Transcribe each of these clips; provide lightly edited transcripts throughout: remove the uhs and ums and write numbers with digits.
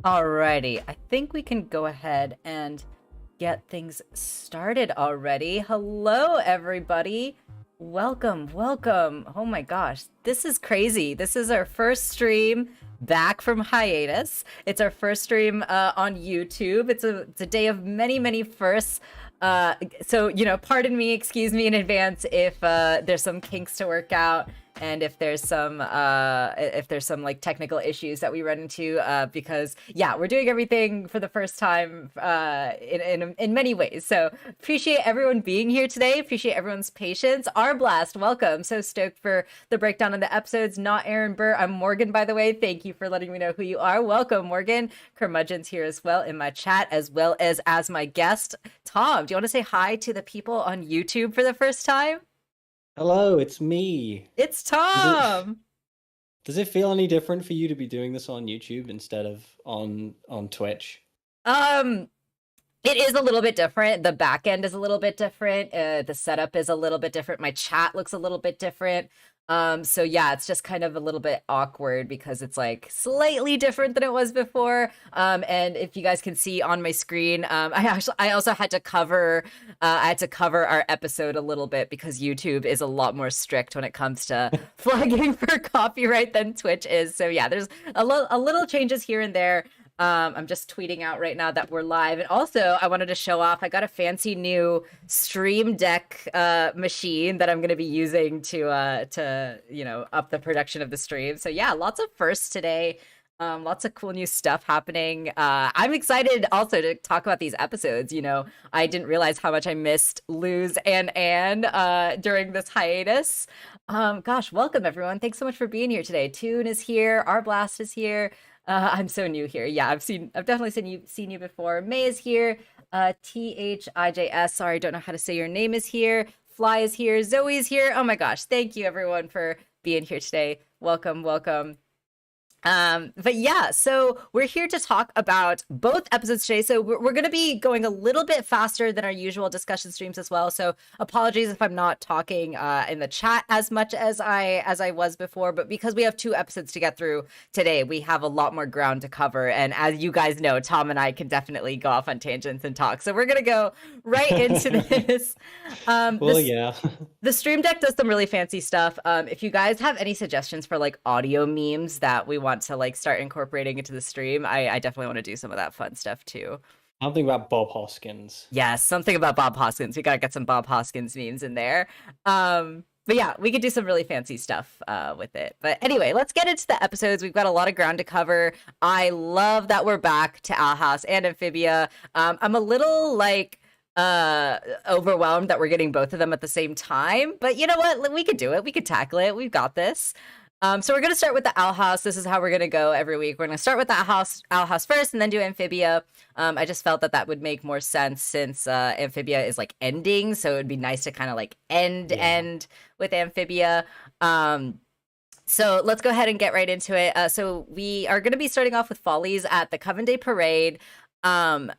Alrighty, I think we can go ahead and get things started already. Hello, everybody. Welcome, welcome. Oh my gosh, this is crazy. This is our first stream back from hiatus. It's our first stream on YouTube. It's a day of many firsts. So, pardon me, excuse me in advance if there's some kinks to work out and if there's some like technical issues that we run into, because we're doing everything for the first time in many ways. So appreciate everyone being here today. Appreciate everyone's patience. Our blast, welcome. So stoked for the breakdown of the episodes. Not Aaron Burr. I'm Morgan, by the way. Thank you for letting me know who you are. Welcome, Morgan. Curmudgeon's here as well in my chat, as well as my guest, Tom. Do you want to say hi to the people on YouTube for the first time? Hello, it's me. It's Tom. Does it feel any different for you to be doing this on YouTube instead of on Twitch? It is a little bit different. The back end is a little bit different. The setup is a little bit different. My chat looks a little bit different. So yeah, it's just kind of a little bit awkward because it's like slightly different than it was before. And if you guys can see on my screen, I also had to cover our episode a little bit because YouTube is a lot more strict when it comes to flagging for copyright than Twitch is. So yeah, there's a little changes here and there. I'm just tweeting out right now that we're live. And also, I wanted to show off, I got a fancy new Stream Deck machine that I'm going to be using to up the production of the stream. So yeah, lots of firsts today. Lots of cool new stuff happening. I'm excited also to talk about these episodes. I didn't realize how much I missed Luz and Anne during this hiatus. Gosh, welcome everyone. Thanks so much for being here today. Toon is here. Our Blast is here. I'm so new here. Yeah, I've definitely seen you before. May is here. THIJS. Sorry, I don't know how to say your name is here. Fly is here. Zoe's here. Oh my gosh. Thank you everyone for being here today. Welcome. But yeah, so we're here to talk about both episodes today. So we're going to be going a little bit faster than our usual discussion streams as well. So apologies if I'm not talking in the chat as much as I was before, but because we have two episodes to get through today, we have a lot more ground to cover. And as you guys know, Tom and I can definitely go off on tangents and talk. So we're going to go right into this. The Stream Deck does some really fancy stuff. If you guys have any suggestions for like audio memes that we want to like start incorporating into the stream, I definitely want to do some of that fun stuff too. Something about Bob Hoskins. Yes, something about Bob Hoskins. We gotta get some Bob Hoskins memes in there. But yeah, we could do some really fancy stuff with it. But anyway, let's get into the episodes. We've got a lot of ground to cover. I love that we're back to Owl House and Amphibia. I'm a little like overwhelmed that we're getting both of them at the same time, but you know what, we could do it. We could tackle it. We've got this. So we're gonna start with the Owl House. This is how we're gonna go every week. We're gonna start with the Owl House first and then do Amphibia. I just felt that would make more sense since Amphibia is like ending, so it would be nice to kind of like end with Amphibia. So let's go ahead and get right into it. So we are going to be starting off with Follies at the Coven Day Parade. I'll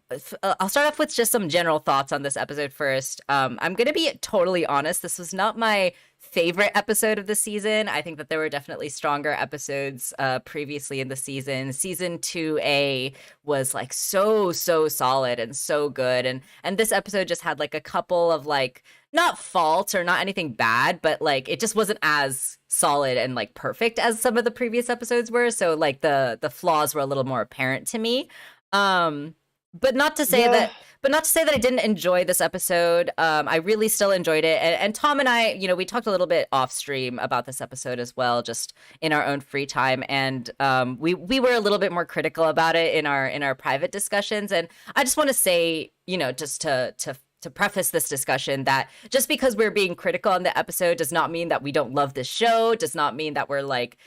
start off with just some general thoughts on this episode first. I'm going to be totally honest. This was not my favorite episode of the season. I think that there were definitely stronger episodes previously in the season. Season 2A was like so solid and so good. And this episode just had like a couple of like, not faults or not anything bad, but like it just wasn't as solid and like perfect as some of the previous episodes were. So like the flaws were a little more apparent to me. But not to say that I didn't enjoy this episode. I really still enjoyed it. And Tom and I, we talked a little bit off stream about this episode as well, just in our own free time. And we were a little bit more critical about it in our private discussions. And I just want to say, just to preface this discussion, that just because we're being critical on the episode does not mean that we don't love this show, does not mean that we're like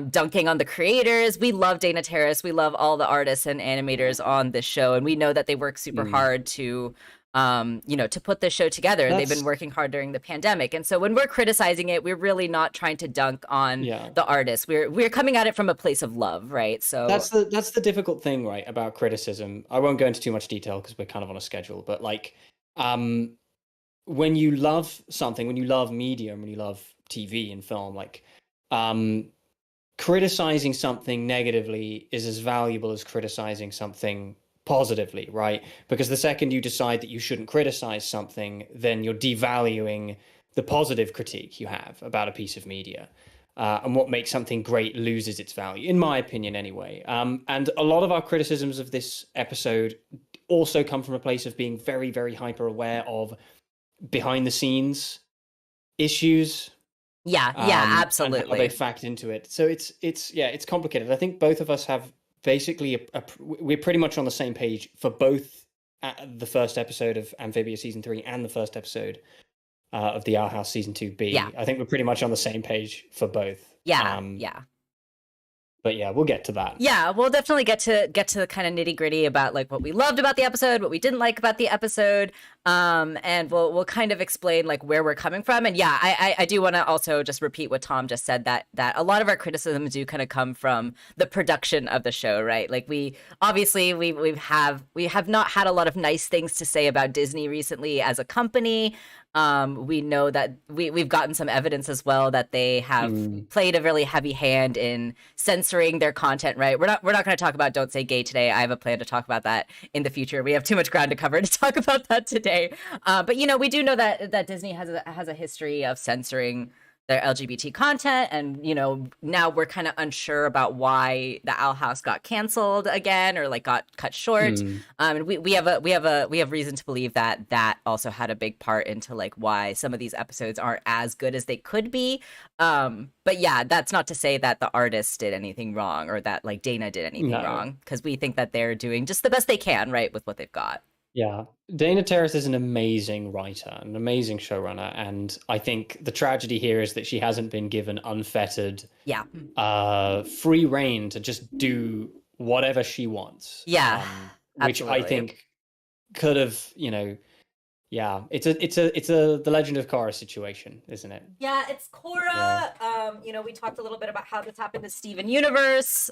dunking on the creators. We love Dana Terrace. We love all the artists and animators on this show. And we know that they work super hard to put this show together. They've been working hard during the pandemic. And so when we're criticizing it, we're really not trying to dunk on the artists. We're coming at it from a place of love, right? So that's the difficult thing, right, about criticism. I won't go into too much detail because we're kind of on a schedule, but like when you love something, when you love media, when you love TV and film, like criticizing something negatively is as valuable as criticizing something positively, right? Because the second you decide that you shouldn't criticize something, then you're devaluing the positive critique you have about a piece of media. And what makes something great loses its value, in my opinion, anyway. And a lot of our criticisms of this episode also come from a place of being very, very hyper aware of behind the scenes issues. Yeah, And how absolutely. they factor into it. So it's complicated. I think both of us have basically we're pretty much on the same page for both the first episode of Amphibia season 3 and the first episode of the Our House season 2B. Yeah. I think we're pretty much on the same page for both. Yeah. But yeah, we'll get to that. Yeah, we'll definitely get to the kind of nitty gritty about like what we loved about the episode, what we didn't like about the episode, and we'll kind of explain like where we're coming from. And yeah, I do want to also just repeat what Tom just said, that a lot of our criticisms do kind of come from the production of the show, right? Like we obviously we have not had a lot of nice things to say about Disney recently as a company. We know that we've gotten some evidence as well that they have played a really heavy hand in censoring their content, right? We're not going to talk about Don't Say Gay today. I have a plan to talk about that in the future. We have too much ground to cover to talk about that today. But we do know that Disney has a history of censoring their LGBT content, and now we're kind of unsure about why the Owl House got canceled again or like got cut short. And we have reason to believe that also had a big part into like why some of these episodes aren't as good as they could be. But yeah, that's not to say that the artists did anything wrong or that like Dana did anything wrong, because we think that they're doing just the best they can, right, with what they've got. Yeah, Dana Terrace is an amazing writer, an amazing showrunner, and I think the tragedy here is that she hasn't been given unfettered, free reign to just do whatever she wants. Yeah, which absolutely. I think could have, yeah, it's a the Legend of Korra situation, isn't it? Yeah, it's Korra. Yeah. We talked a little bit about how this happened to Steven Universe.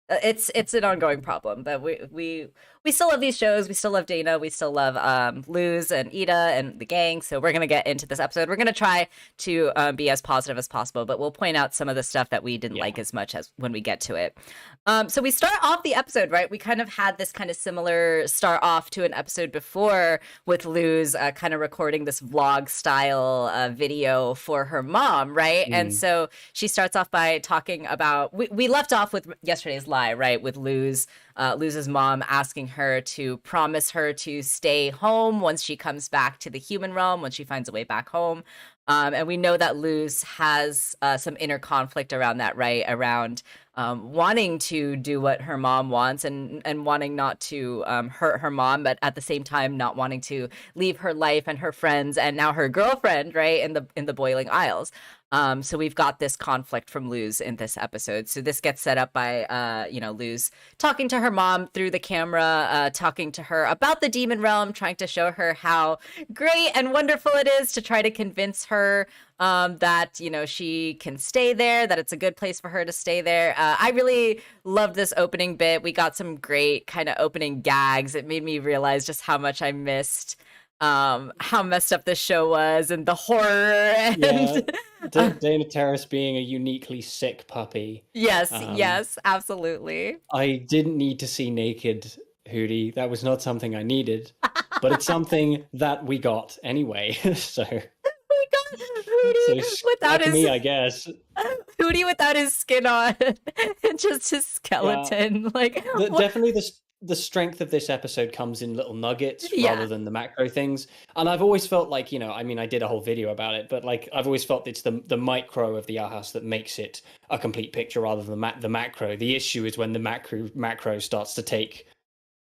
It's an ongoing problem, but we still love these shows. We still love Dana. We still love Luz and Ida and the gang. So we're gonna get into this episode. We're gonna try to be as positive as possible, but we'll point out some of the stuff that we didn't like as much as when we get to it. So we start off the episode, right? We kind of had this kind of similar start off to an episode before with Luz kind of recording this vlog style video for her mom, right? And so she starts off by talking about we left off with yesterday's lie, right? With Luz's mom asking her to promise her to stay home once she comes back to the human realm, when she finds a way back home. And we know that Luz has some inner conflict around that, right? Around wanting to do what her mom wants and wanting not to hurt her mom, but at the same time not wanting to leave her life and her friends and now her girlfriend, right, in the Boiling Isles. So we've got this conflict from Luz in this episode. So this gets set up by, Luz talking to her mom through the camera, talking to her about the demon realm, trying to show her how great and wonderful it is, to try to convince her that, she can stay there, that it's a good place for her to stay there. I really loved this opening bit. We got some great kind of opening gags. It made me realize just how much I missed how messed up this show was and the horror and Dana Terrace being a uniquely sick puppy. Yes, absolutely. I didn't need to see naked Hootie. That was not something I needed, but it's something that we got anyway. So we got Hootie without his I guess. Hootie without his skin on and just his skeleton. Yeah. Definitely the strength of this episode comes in little nuggets rather than the macro things. And I've always felt like, I did a whole video about it, but like I've always felt it's the micro of the Our House that makes it a complete picture rather than the macro. The issue is when the macro starts to take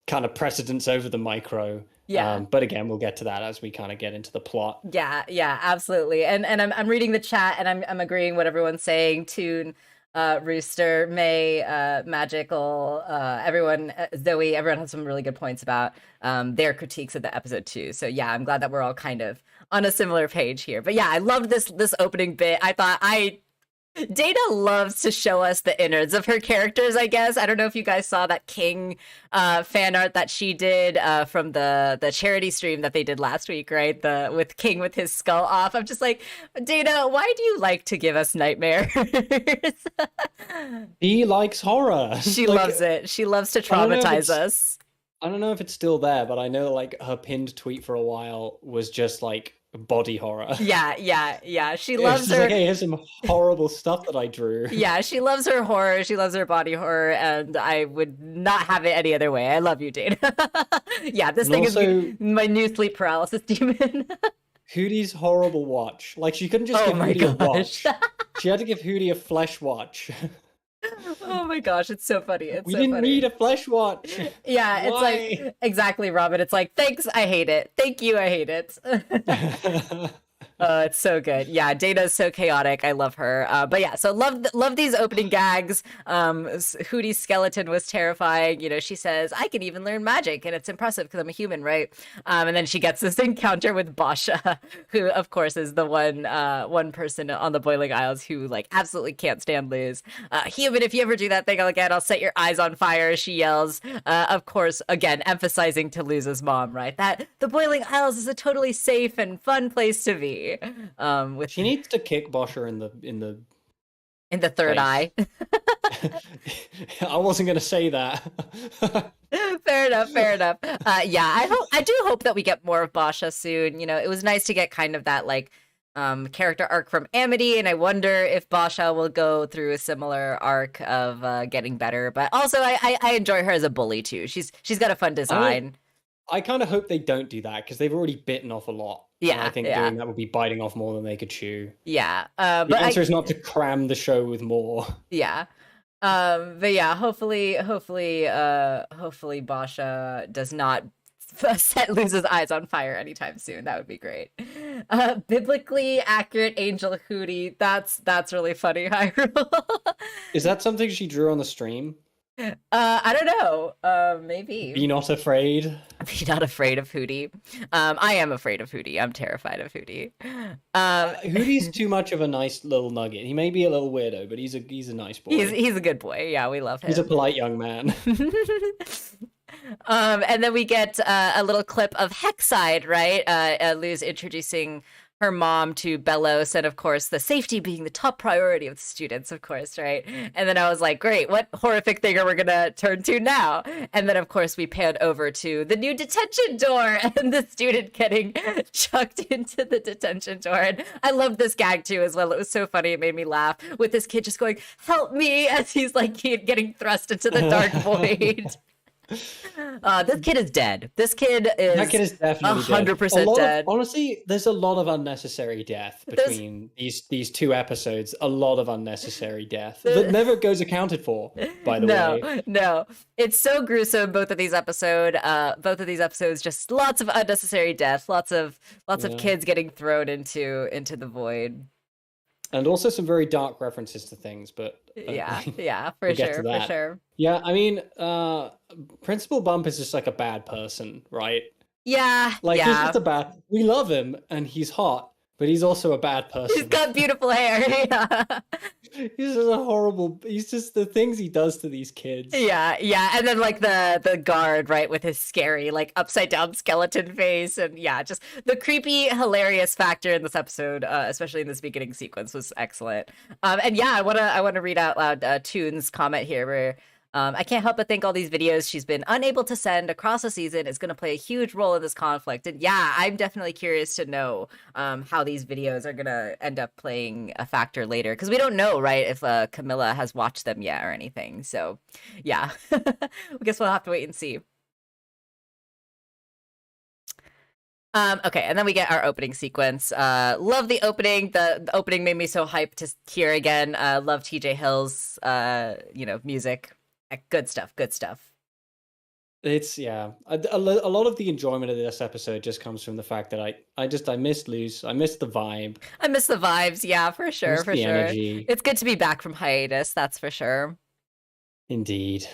kind of precedence over the micro. Yeah. But again, we'll get to that as we kind of get into the plot. Yeah, absolutely. And I'm reading the chat and I'm agreeing what everyone's saying. Tune, Rooster, May, Magical, everyone, Zoe, everyone has some really good points about their critiques of the episode too. So yeah, I'm glad that we're all kind of on a similar page here. But yeah, I loved this opening bit. I thought Dana loves to show us the innards of her characters, I guess. I don't know if you guys saw that King fan art that she did from the charity stream that they did last week, right? The with King with his skull off. I'm just like, Dana, why do you like to give us nightmares? He likes horror. She Like, loves it. She loves to I don't know if traumatize it's- us. I don't know if it's still there, but I know like her pinned tweet for a while was just like body horror. Yeah. She It's loves just her. like, hey, here's some horrible stuff that I drew. Yeah, she loves her horror. She loves her body horror, and I would not have it any other way. I love you, Dana. Yeah, this And thing also- is my new sleep paralysis demon. Hootie's horrible watch. Like, she couldn't just Oh give my Hootie a gosh. watch. She had to give Hootie a flesh watch. Oh my gosh, it's so funny. It's We so didn't funny. need a flesh watch. Yeah, it's Why? like exactly, Robin. It's like, thanks, I hate it. Thank you, I hate it. It's so good. Yeah, Dana's so chaotic. I love her. But yeah, so love these opening gags. Hootie's skeleton was terrifying. You know, she says, "I can even learn magic," and it's impressive because I'm a human, right? And then she gets this encounter with Basha, who of course is the one person on the Boiling Isles who like absolutely can't stand Luz. Human, if you ever do that thing again, I'll set your eyes on fire. She yells. Of course, again emphasizing to Luz's mom, right? That the Boiling Isles is a totally safe and fun place to be. With She needs to kick Bosher in the in the third eye. I wasn't gonna say that. Fair enough. Yeah, I do hope that we get more of Basha soon. You know, it was nice to get kind of that like character arc from Amity, and I wonder if Basha will go through a similar arc of getting better. But also, I enjoy her as a bully too. She's got a fun design. I kind of hope they don't do that because they've already bitten off a lot. And Yeah, I think yeah. doing that would be biting off more than they could chew. Yeah, The but answer is not to cram the show with more. yeah. But yeah, hopefully Basha does not set Luz's eyes on fire anytime soon. That would be great. Biblically accurate Angel Hootie. That's really funny, Hyrule. Is that something she drew on the stream? I don't know. Maybe. Be not afraid. Be not afraid of Hootie. I am afraid of Hootie. I'm terrified of Hootie. Hootie's too much of a nice little nugget. He may be a little weirdo, but he's a nice boy. He's a good boy. Yeah, we love him. He's a polite young man. And then we get a little clip of Hexside, right? Luz introducing her mom to Belos, and of course, the safety being the top priority of the students, of course, right? And then I was like, great, what horrific thing are we gonna turn to now? And then, of course, we pan over to the new detention door and the student getting chucked into the detention door. And I loved this gag too, as well. It was so funny. It made me laugh with this kid just going, "Help me," as he's like getting thrust into the dark void. This kid is dead. This kid is. That kid is definitely 100% dead. Honestly, there's a lot of unnecessary death between these two episodes. A lot of unnecessary death that never goes accounted for. By the way, No, it's so gruesome. Both of these episodes, just lots of unnecessary death. Lots of kids getting thrown into the void. and also some very dark references to things. But Yeah, for we'll get to sure, that. for sure. Yeah, I mean, Principal Bump is just like a bad person, right? Yeah, Like he's yeah. just a bad. We love him, and he's hot, but he's also a bad person. He's got beautiful hair. Yeah. He's just a horrible. He's just the things he does to these kids. Yeah, and then like the guard, right, with his scary like upside down skeleton face, and yeah, just the creepy, hilarious factor in this episode, especially in this beginning sequence, was excellent. And yeah, I wanna read out loud Toon's comment here, where I can't help but think all these videos she's been unable to send across the season is going to play a huge role in this conflict. And yeah, I'm definitely curious to know how these videos are going to end up playing a factor later. Because we don't know, right, if Camilla has watched them yet or anything. So yeah, I guess we'll have to wait and see. Okay, and then we get our opening sequence. Love the opening. The opening made me so hyped to hear again. Love TJ Hill's, music. Good stuff. It's a lot of the enjoyment of this episode just comes from the fact that I missed Luz. I missed the vibe. I miss the vibes. Yeah, for sure, Miss for the sure. energy. It's good to be back from hiatus. That's for sure. Indeed.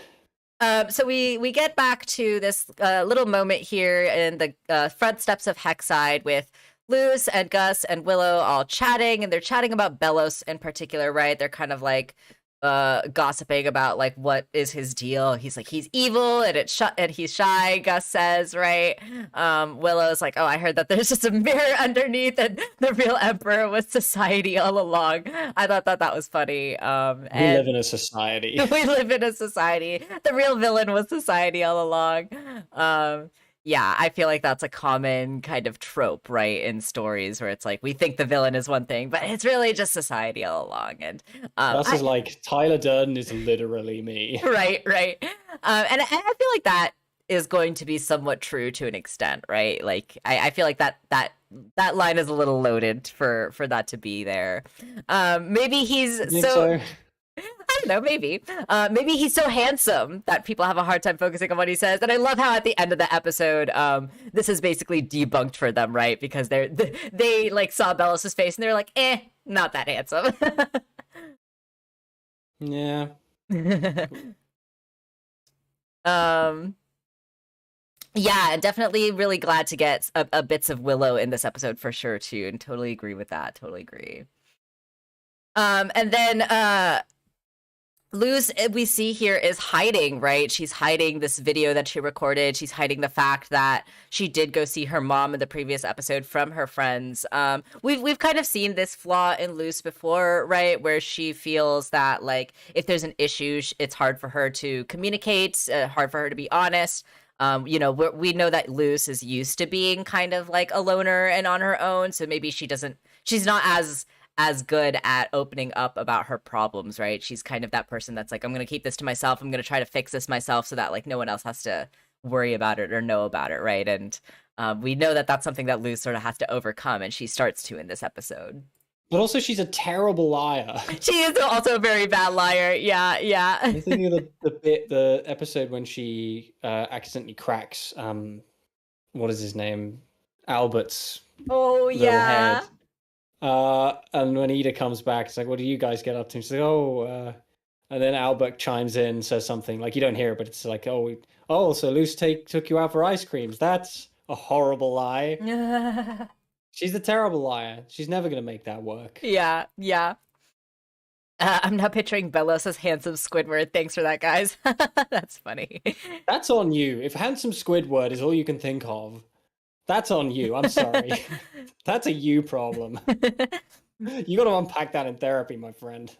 So we get back to this little moment here in the front steps of Hexside with Luz and Gus and Willow all chatting, and they're chatting about Bellos in particular, right? They're kind of like gossiping about like what is his deal. He's like he's evil and and he's shy, Gus says, right? Willow's like, oh, I heard that there's just a mirror underneath and the real emperor was society all along. I thought that was funny. We live in a society. We live in a society. The real villain was society all along. Yeah, I feel like that's a common kind of trope, right, in stories where it's like we think the villain is one thing, but it's really just society all along. And This is like Tyler Durden is literally me. Right, right. And I feel like that is going to be somewhat true to an extent, right? Like I feel like that line is a little loaded for that to be there. Maybe he's so I don't know, maybe. Maybe he's so handsome that people have a hard time focusing on what he says. And I love how at the end of the episode, this is basically debunked for them, right? Because they like saw Bellos' face and they're like, not that handsome. Yeah. Yeah, definitely really glad to get a bits of Willow in this episode for sure too, and totally agree with that. Totally agree. And then Luz, we see here, is hiding, right? She's hiding this video that she recorded. She's hiding the fact that she did go see her mom in the previous episode from her friends. We've kind of seen this flaw in Luz before, right? Where she feels that like if there's an issue, it's hard for her to communicate, hard for her to be honest. We know that Luz is used to being kind of like a loner and on her own, so maybe she's not as good at opening up about her problems, right? She's kind of that person that's like, I'm going to keep this to myself. I'm going to try to fix this myself so that like no one else has to worry about it or know about it, right? And we know that that's something that Luz sort of has to overcome, and she starts to in this episode. But also, she's a terrible liar. She is also a very bad liar. Yeah, yeah. I'm thinking of the episode when she accidentally cracks, what is his name? Albert's little head. And when Ida comes back, it's like, what do you guys get up to? She's like, and then Albert chimes in, says something like, you don't hear it, but it's like, so Luce took you out for ice creams. That's a horrible lie. She's the terrible liar. She's never going to make that work. Yeah, yeah. I'm now picturing Bellos as handsome Squidward. Thanks for that, guys. That's funny. That's on you. If handsome Squidward is all you can think of, that's on you. I'm sorry. That's a you problem. You got to unpack that in therapy, my friend.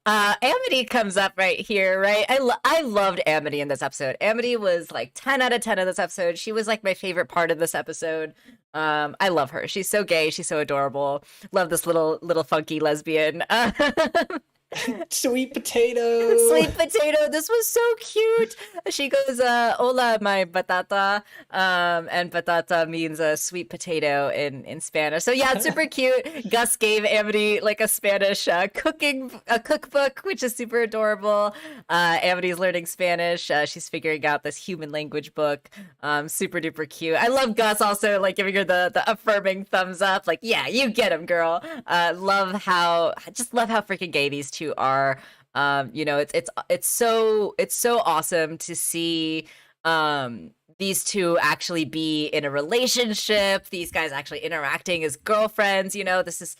Amity comes up right here, right? I loved Amity in this episode. Amity was like 10 out of 10 of this episode. She was like my favorite part of this episode. I love her. She's so gay. She's so adorable. Love this little funky lesbian. Sweet potato. Sweet potato. This was so cute. She goes, hola, my batata. And batata means sweet potato in Spanish. So yeah, it's super cute. Gus gave Amity like a Spanish cookbook, which is super adorable. Amity's learning Spanish. She's figuring out this human language book. Super duper cute. I love Gus also like giving her the affirming thumbs up. Like, yeah, you get him, girl. Love how freaking gay these two are. It's so awesome to see these two actually be in a relationship, these guys actually interacting as girlfriends. This is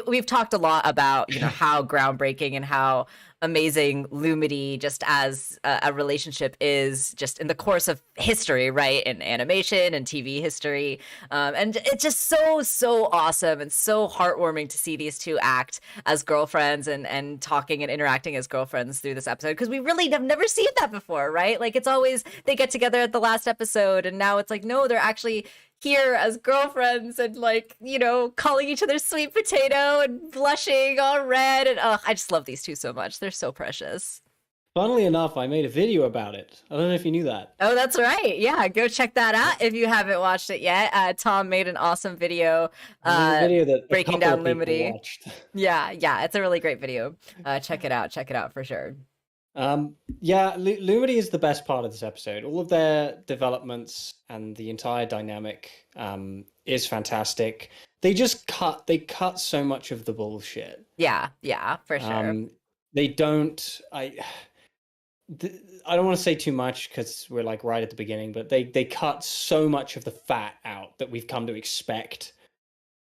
we've talked a lot about how groundbreaking and how amazing Lumity just as a relationship is just in the course of history, right? In animation and TV history. And it's just so awesome and so heartwarming to see these two act as girlfriends and talking and interacting as girlfriends through this episode. Because we really have never seen that before, right? Like it's always they get together at the last episode and now it's like, no, they're actually here as girlfriends and like, calling each other sweet potato and blushing all red. And I just love these two so much. They're so precious. Funnily enough, I made a video about it. I don't know if you knew that. Oh, that's right. Yeah, go check that out if you haven't watched it yet. Tom made an awesome video, that breaking down Lumity. Yeah, it's a really great video. Check it out for sure. Lumity is the best part of this episode. All of their developments and the entire dynamic is fantastic. They cut so much of the bullshit. Yeah, for sure. They don't I don't want to say too much because we're like right at the beginning, but they cut so much of the fat out that we've come to expect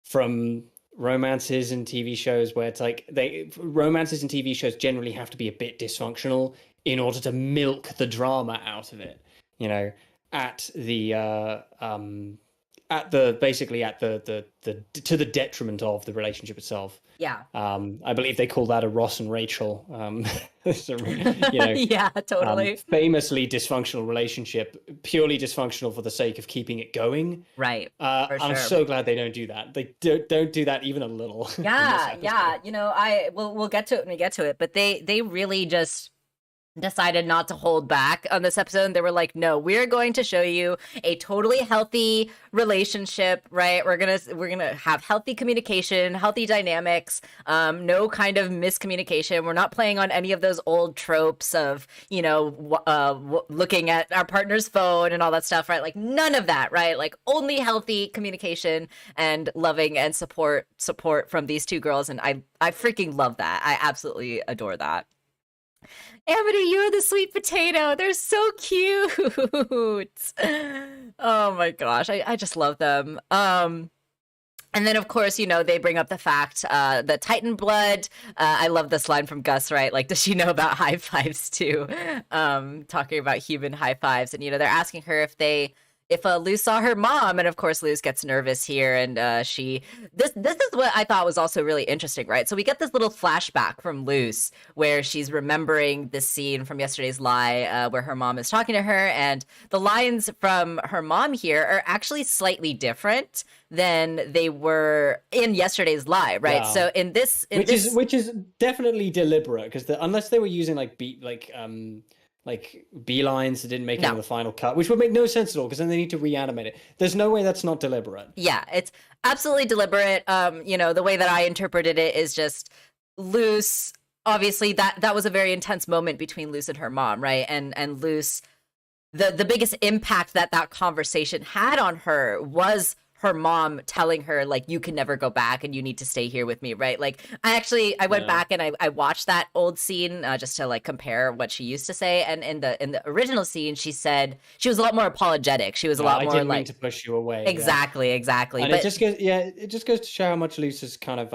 from romances and TV shows, where it's like romances and TV shows generally have to be a bit dysfunctional in order to milk the drama out of it. You know, at the basically at the to the detriment of the relationship itself. Yeah. I believe they call that a Ross and Rachel. So, you know, Yeah, totally. famously dysfunctional relationship, purely dysfunctional for the sake of keeping it going. Right. For I'm sure. so glad they don't do that. They don't do that even a little. in this Yeah, yeah. episode. You know, we'll get to it when we get to it, but they really just decided not to hold back on this episode. And they were like, no, we're going to show you a totally healthy relationship, right? We're gonna have healthy communication, healthy dynamics, no kind of miscommunication. We're not playing on any of those old tropes of, you know, looking at our partner's phone and all that stuff, right? Like none of that, right? Like only healthy communication and loving and support from these two girls. And I freaking love that. I absolutely adore that. Amity, you're the sweet potato. They're so cute. Oh my gosh, I just love them. And then, of course, you know, they bring up the fact, the Titan blood. I love this line from Gus, right? Like, does she know about high fives too? Talking about human high fives. And, you know, they're asking her if Luz saw her mom, and of course Luz gets nervous here, and this is what I thought was also really interesting, right? So we get this little flashback from Luz where she's remembering this scene from yesterday's lie, where her mom is talking to her, and the lines from her mom here are actually slightly different than they were in yesterday's lie, right? Yeah. So which is definitely deliberate, because unless they were using like beelines that didn't make it in the final cut, which would make no sense at all, because then they need to reanimate it. There's no way that's not deliberate. Yeah, it's absolutely deliberate. You know, the way that I interpreted it is just Luz. Obviously, that was a very intense moment between Luz and her mom, right? And Luz, the biggest impact that conversation had on her was her mom telling her, like, you can never go back and you need to stay here with me, right? Like, I went back and I watched that old scene just to like compare what she used to say. And in the original scene, she said she was a lot more apologetic. She was a lot more didn't like mean to push you away. exactly. And but it just goes to show how much Luz has kind of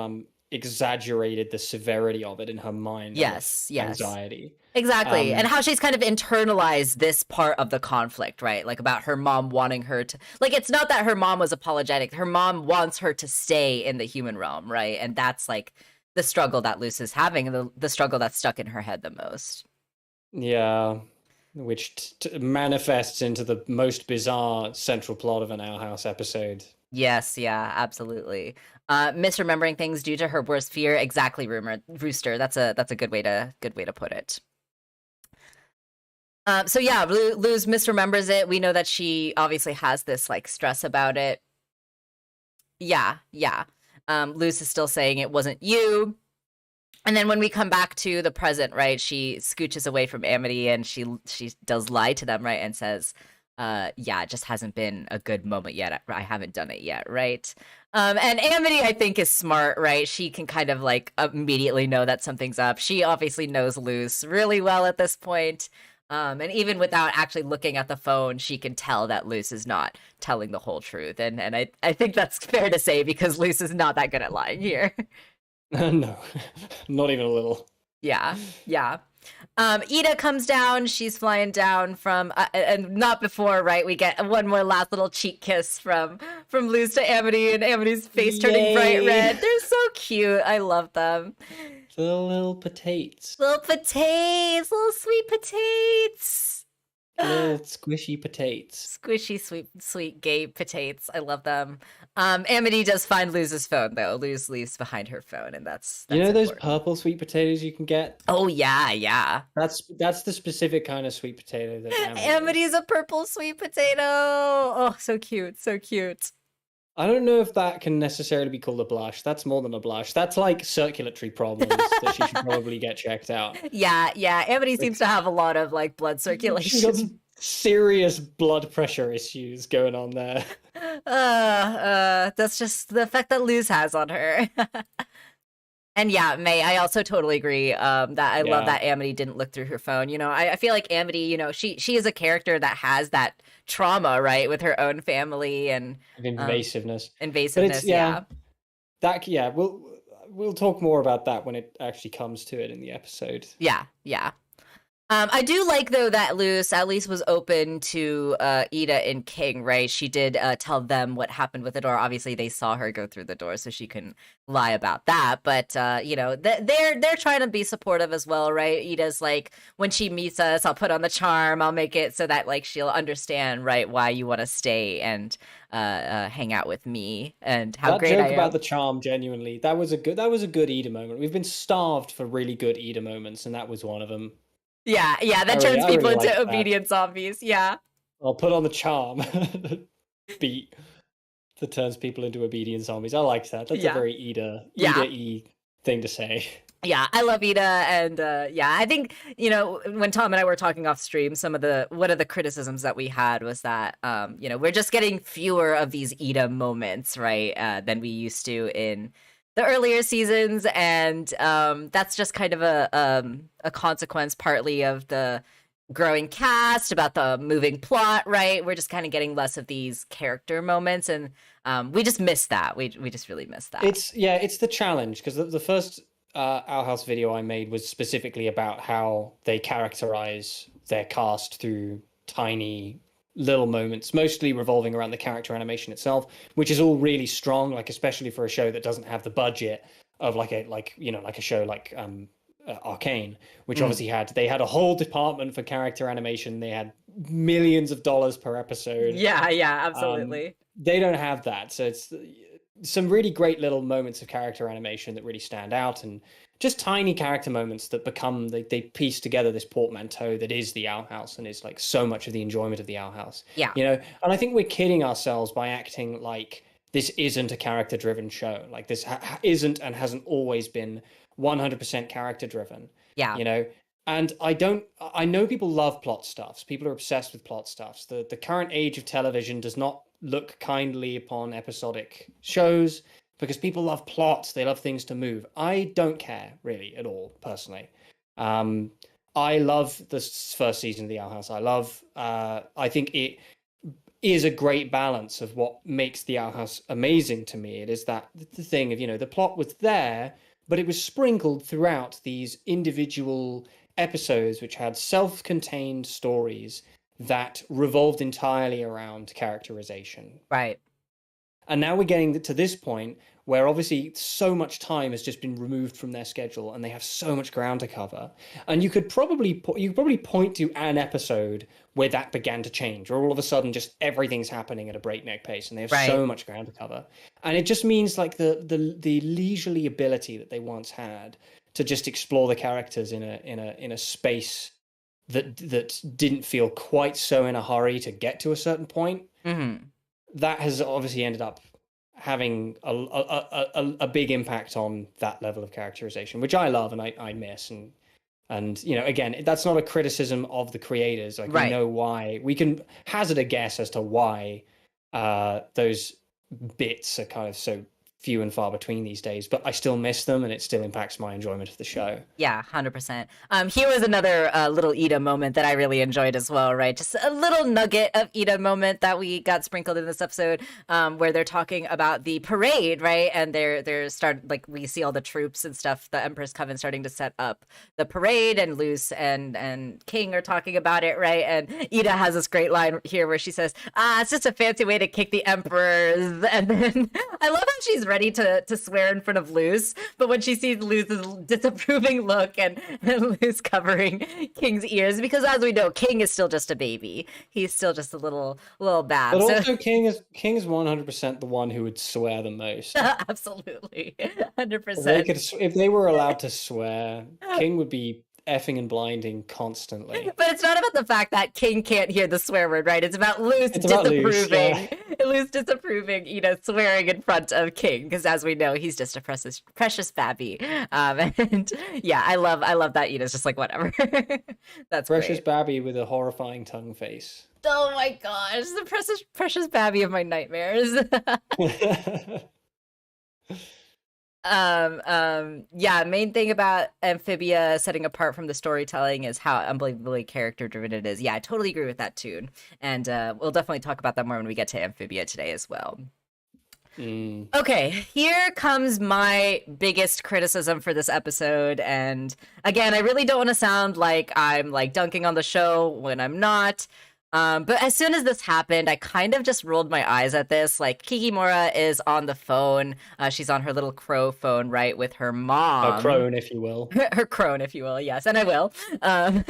exaggerated the severity of it in her mind. Yes. Anxiety. Exactly. And how she's kind of internalized this part of the conflict, right? Like about her mom wanting her to, like, it's not that her mom was apologetic. Her mom wants her to stay in the human realm, right? And that's like the struggle that Luz is having, the struggle that's stuck in her head the most. Yeah. Which manifests into the most bizarre central plot of an Owl House episode. Yes, yeah, absolutely. Misremembering things due to her worst fear. Exactly, Rooster. That's a good way to put it. So yeah, Luz misremembers it. We know that she obviously has this like stress about it. Yeah. Luz is still saying it wasn't you. And then when we come back to the present, right, she scooches away from Amity and she does lie to them, right, and says, yeah, it just hasn't been a good moment yet. I haven't done it yet, right? And Amity, I think, is smart, right? She can kind of like immediately know that something's up. She obviously knows Luz really well at this point. And even without actually looking at the phone, she can tell that Luz is not telling the whole truth. And I think that's fair to say, because Luz is not that good at lying here. No, not even a little. Yeah. Ida comes down. She's flying down from, and not before, right? We get one more last little cheek kiss from Luz to Amity, and Amity's face turning bright red. They're so cute. I love them. The little potatoes. Little sweet potatoes. Little squishy potatoes. Squishy, sweet gay potatoes. I love them. Amity does find Luz's phone, though. Luz leaves behind her phone, and that's you know those important. purple sweet potatoes you can get? Oh yeah. That's the specific kind of sweet potato that Amity's a purple sweet potato. Oh, so cute. I don't know if that can necessarily be called a blush. That's more than a blush. That's like circulatory problems that she should probably get checked out. Yeah. Amity seems to have a lot of like blood circulation. She's got some serious blood pressure issues going on there. That's just the effect that Luz has on her. And yeah, May, I also totally agree. That I love Yeah, that Amity didn't look through her phone. I feel like Amity, she is a character that has that trauma, right, with her own family and of um invasiveness. But it's invasiveness. Yeah. we'll talk more about that when it actually comes to it in the episode. Yeah. Yeah. I do like though that Luce at least was open to Ida and King, right? She did tell them what happened with the door. Obviously, they saw her go through the door, so she couldn't lie about that. But they're trying to be supportive as well, right? Ida's like, when she meets us, I'll put on the charm, I'll make it so that like she'll understand, right, why you want to stay and hang out with me and how That great I joke about am. the charm, genuinely, that was a good Ida moment. We've been starved for really good Ida moments, and that was one of them. Yeah, yeah, I that really, turns I people really into liked that. obedient zombies. Yeah, I'll put on the charm beat that turns people into obedient zombies. I liked that. That's a yeah, very Ida yeah. y thing to say. Yeah, I love Ida, and yeah, I think when Tom and I were talking off stream, one of the criticisms that we had was that we're just getting fewer of these Ida moments, right, than we used to in the earlier seasons, and that's just kind of a consequence, partly of the growing cast, about the moving plot, right? We're just kind of getting less of these character moments, and we just miss that. We just really miss that. It's the challenge because the first Our House video I made was specifically about how they characterize their cast through tiny little moments, mostly revolving around the character animation itself, which is all really strong, like especially for a show that doesn't have the budget of like a show like Arcane, which Mm. obviously had a whole department for character animation. They had millions of dollars per episode. Yeah, yeah, Um, absolutely. they don't have that, so it's some really great little moments of character animation that really stand out, and just tiny character moments that become they piece together this portmanteau that is the Owl House and is like so much of the enjoyment of the Owl House. Yeah. And I think we're kidding ourselves by acting like this isn't a character driven show. Like this isn't and hasn't always been 100% character driven. Yeah. You know, and I know people love plot stuffs. People are obsessed with plot stuffs. The current age of television does not look kindly upon episodic shows because people love plots. They love things to move. I don't care really at all, personally. Um, I love the first season of The Owl House. I think it is a great balance of what makes The Owl House amazing to me. It is that the thing of, the plot was there, but it was sprinkled throughout these individual episodes which had self-contained stories that revolved entirely around characterization. Right. And now we're getting to this point where obviously so much time has just been removed from their schedule and they have so much ground to cover. And you could probably point to an episode where that began to change, or all of a sudden just everything's happening at a breakneck pace and they have Right. so much ground to cover. And it just means like the leisurely ability that they once had to just explore the characters in a space that didn't feel quite so in a hurry to get to a certain point. Mm-hmm. That has obviously ended up having a big impact on that level of characterization, which I love and I miss. And again, that's not a criticism of the creators. Like, we Right. know why. We can hazard a guess as to why those bits are kind of so few and far between these days, but I still miss them and it still impacts my enjoyment of the show. Yeah, 100%. Here was another little Ida moment that I really enjoyed as well, right? Just a little nugget of Ida moment that we got sprinkled in this episode, where they're talking about the parade, right? And we see all the troops and stuff, the Empress Coven starting to set up the parade, and Luce and King are talking about it, right? And Ida has this great line here where she says, it's just a fancy way to kick the emperors. And then I love how she's ready to swear in front of Luce, but when she sees Luce's disapproving look and Luce covering King's ears, because as we know, King is still just a baby. He's still just a little bad. But also, King is 100% the one who would swear the most. Absolutely, 100%. If they were allowed to swear, King would be effing and blinding constantly. But it's not about the fact that King can't hear the swear word, right? It's about Luce disapproving. Luce disapproving, swearing in front of King, because as we know, he's just a precious babby. And yeah, I love that Ida's just like, whatever. That's Precious great. babby with a horrifying tongue face. Oh my gosh, the precious babby of my nightmares. Yeah, main thing about Amphibia setting apart from the storytelling is how unbelievably character driven it is. Yeah, I totally agree with that too. And we'll definitely talk about that more when we get to Amphibia today as well. Mm. Okay, here comes my biggest criticism for this episode. And again, I really don't want to sound like I'm like dunking on the show when I'm not. But as soon as this happened, I kind of just rolled my eyes at this. Like, Kikimora is on the phone. She's on her little crow phone, right, with her A mom. crone, if you will. Her crone, if you will, yes, and I will. Um,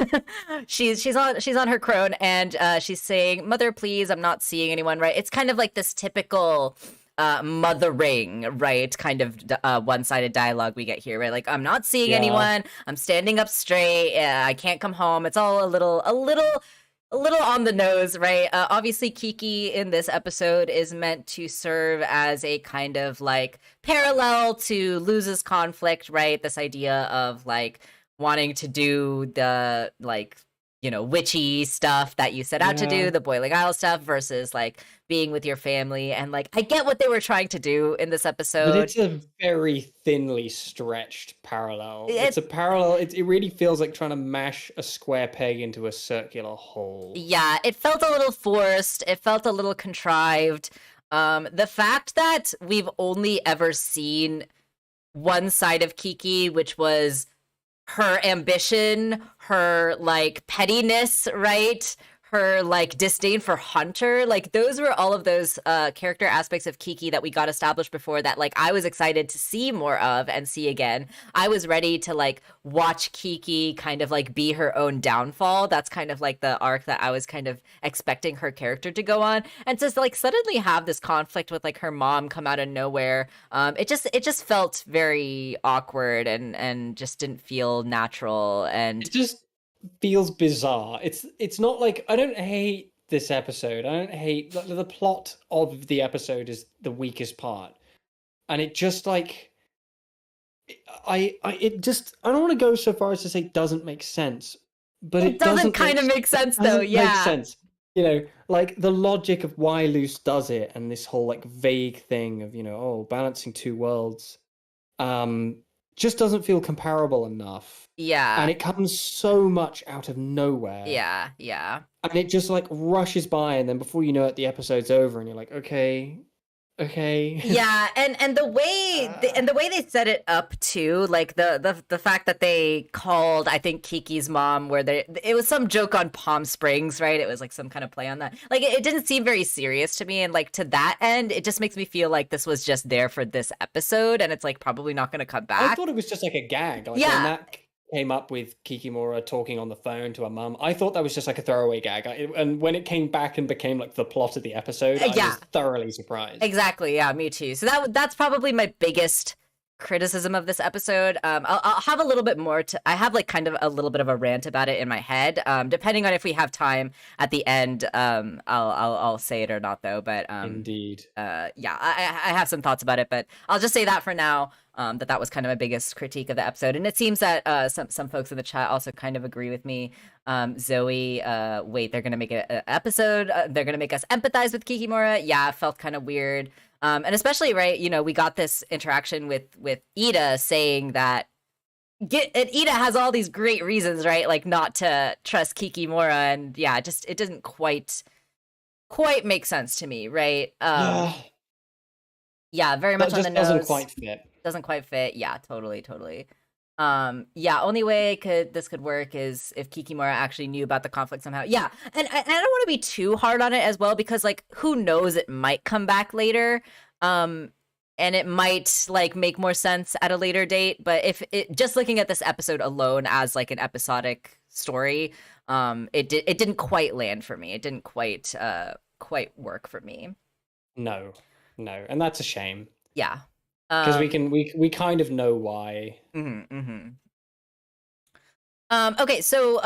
she's on her crone, and she's saying, "Mother, please, I'm not seeing anyone." Right? It's kind of like this typical mothering, right? Kind of one-sided dialogue we get here, right? Like, I'm not seeing anyone. I'm standing up straight. I can't come home. It's all a little on the nose, right? Obviously, Kiki in this episode is meant to serve as a kind of like parallel to Luz's conflict, right? This idea of like wanting to do the like, witchy stuff that you set out to do, the Boiling Isle stuff, versus like being with your family. And like, I get what they were trying to do in this episode. But it's a very thinly stretched parallel. It's a parallel. It really feels like trying to mash a square peg into a circular hole. Yeah, it felt a little forced. It felt a little contrived. The fact that we've only ever seen one side of Kiki, which was her ambition, her like pettiness, right? Her like disdain for Hunter, like those were all of those character aspects of Kiki that we got established before that like I was excited to see more of and see again. I was ready to like watch Kiki kind of like be her own downfall. That's kind of like the arc that I was kind of expecting her character to go on. And to like suddenly have this conflict with like her mom come out of nowhere, it just felt very awkward and just didn't feel natural. And it just feels bizarre. It's not like I don't hate this episode. I don't hate the plot of the episode is the weakest part, and it just like I don't want to go so far as to say it doesn't make sense, but it doesn't kind of make sense though. Yeah, make sense. Like the logic of why Luce does it, and this whole like vague thing of balancing two worlds, just doesn't feel comparable enough. Yeah. And it comes so much out of nowhere. Yeah. And it just like rushes by, and then before you know it, the episode's over, and you're like, okay. Yeah, and the way they set it up too, like the fact that they called, I think, Kiki's mom, where it was some joke on Palm Springs, right? It was like some kind of play on that. Like it didn't seem very serious to me, and like to that end, it just makes me feel like this was just there for this episode, and it's like probably not going to come back. I thought it was just like a gag. Like when that came up with Kikimora talking on the phone to her mum, I thought that was just like a throwaway gag. And when it came back and became like the plot of the episode, I was thoroughly surprised. Exactly. Yeah, me too. So that's probably my biggest criticism of this episode. I'll have a little bit more I have like kind of a little bit of a rant about it in my head. Depending on if we have time at the end, I'll say it or not though. But indeed, I have some thoughts about it, but I'll just say that for now. That was kind of my biggest critique of the episode, and it seems that some folks in the chat also kind of agree with me. Zoe, wait, they're gonna make an episode. They're gonna make us empathize with Kikimora. Yeah, it felt kind of weird. And especially, right, we got this interaction with Ida saying that Ida has all these great reasons, right, like not to trust Kikimora, and yeah, it didn't quite make sense to me, right? Yeah, very much on the nose. Doesn't quite fit. Yeah, totally. Only way this could work is if Kikimora actually knew about the conflict somehow. Yeah, and I don't want to be too hard on it as well, because like who knows, it might come back later, and it might like make more sense at a later date. But if it just looking at this episode alone as like an episodic story, it didn't quite land for me. It didn't quite work for me. No, and that's a shame. Yeah. Because we kind of know why. Mm-hmm. Okay, so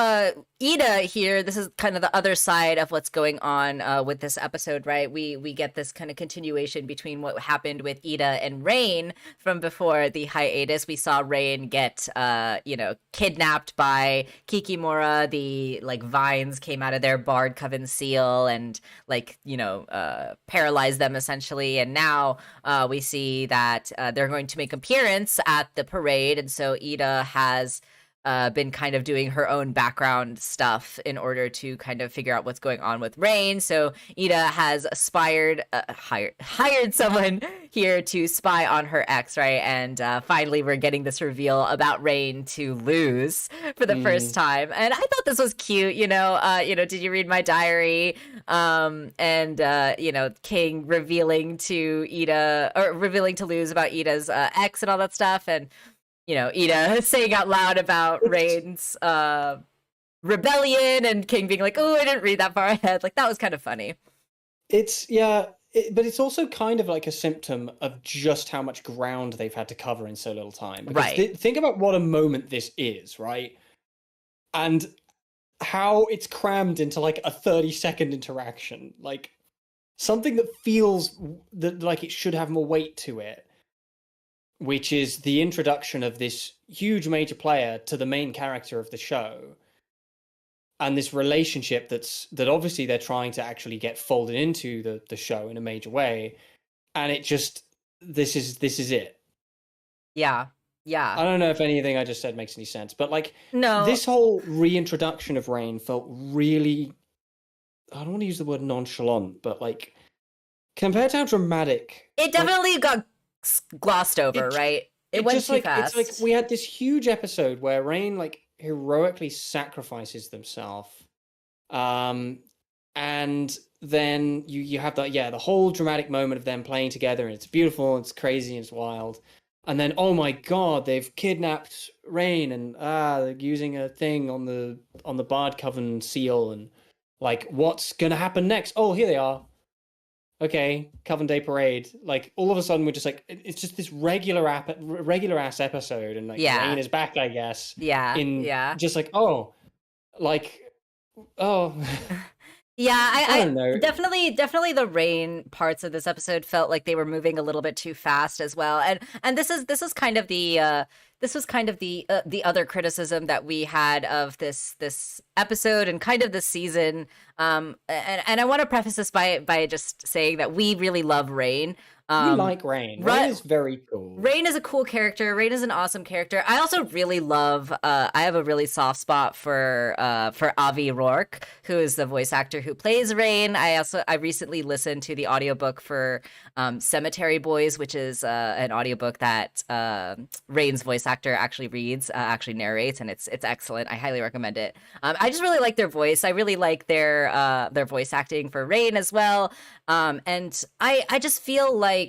Ida here, this is kind of the other side of what's going on with this episode, right? We get this kind of continuation between what happened with Ida and Rain from before the hiatus. We saw Rain get kidnapped by Kikimora. The like vines came out of their barred Coven seal and paralyzed them essentially. And now we see that they're going to make appearance at the parade, and so Ida has been kind of doing her own background stuff in order to kind of figure out what's going on with Rain. So Ida has hired someone here to spy on her ex, right? And finally, we're getting this reveal about Rain to lose for the first time. And I thought this was cute. Did you read my diary? King revealing to Luz about Ida's ex and all that stuff, and Ida saying out loud about Rain's rebellion, and King being like, "Oh, I didn't read that far ahead." Like, that was kind of funny. But it's also kind of like a symptom of just how much ground they've had to cover in so little time. Because right. Think about what a moment this is, right? And how it's crammed into like a 30-second interaction, like something that feels that like it should have more weight to it, which is the introduction of this huge major player to the main character of the show, and this relationship that obviously they're trying to actually get folded into the show in a major way, and it just this is it. Yeah. I don't know if anything I just said makes any sense, but like, no, this whole reintroduction of Rain felt really, I don't want to use the word nonchalant, but like, compared to how dramatic it definitely got glossed over, right? It went too fast. It's like we had this huge episode where Rain like heroically sacrifices themselves, and then you have the whole dramatic moment of them playing together, and it's beautiful, it's crazy, and it's wild. And then, oh my god, they've kidnapped Rain, and they're using a thing on the Bard Coven seal, and like, what's gonna happen next? Oh, here they are. Okay, Coven Day Parade. Like, all of a sudden, we're just like, it's just this regular ass episode, and like, Rain is back, I guess. Yeah. Just like, oh. Yeah, I don't know. Definitely the Rain parts of this episode felt like they were moving a little bit too fast as well. And this is kind of the other criticism that we had of this episode and kind of this season. And I want to preface this by just saying that we really love Rain. We like Rain. Rain is very cool. Rain is a cool character. Rain is an awesome character. I also really love. I have a really soft spot for Avi Rourke, who is the voice actor who plays Rain. I recently listened to the audiobook for Cemetery Boys, which is an audiobook that Rain's voice actor actually narrates, and it's excellent. I highly recommend it. I just really like their voice. I really like their voice acting for Rain as well. And I just feel like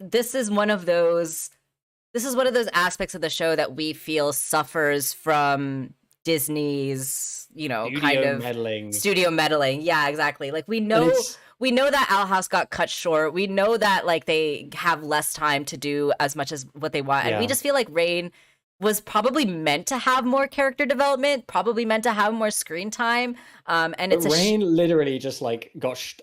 this is one of those aspects of the show that we feel suffers from Disney's, studio meddling. Yeah, exactly. Like, we know that Owl House got cut short. We know that like they have less time to do as much as what they want. And we just feel like Rain was probably meant to have more character development, probably meant to have more screen time. And it's Rain literally just like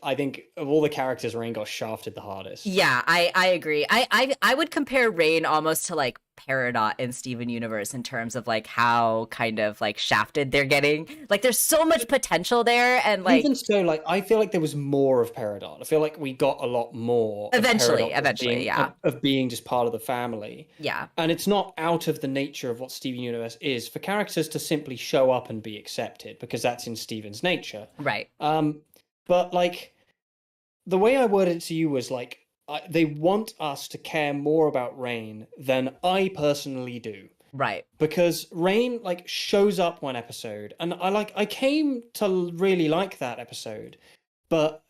I think of all the characters, Rain got shafted the hardest. Yeah, I agree. I would compare Rain almost to like Peridot in Steven Universe in terms of like how kind of like shafted they're getting. Like, there's so much potential there, and like, even so, like, I feel like there was more of Peridot. I feel like we got a lot more eventually, of being just part of the family. Yeah. And it's not out of the nature of what Steven Universe is for characters to simply show up and be accepted, because that's in Steven's nature. Right. But like, the way I worded it to you was like, they want us to care more about Rain than I personally do. Right. Because Rain like shows up one episode, and I came to really like that episode. But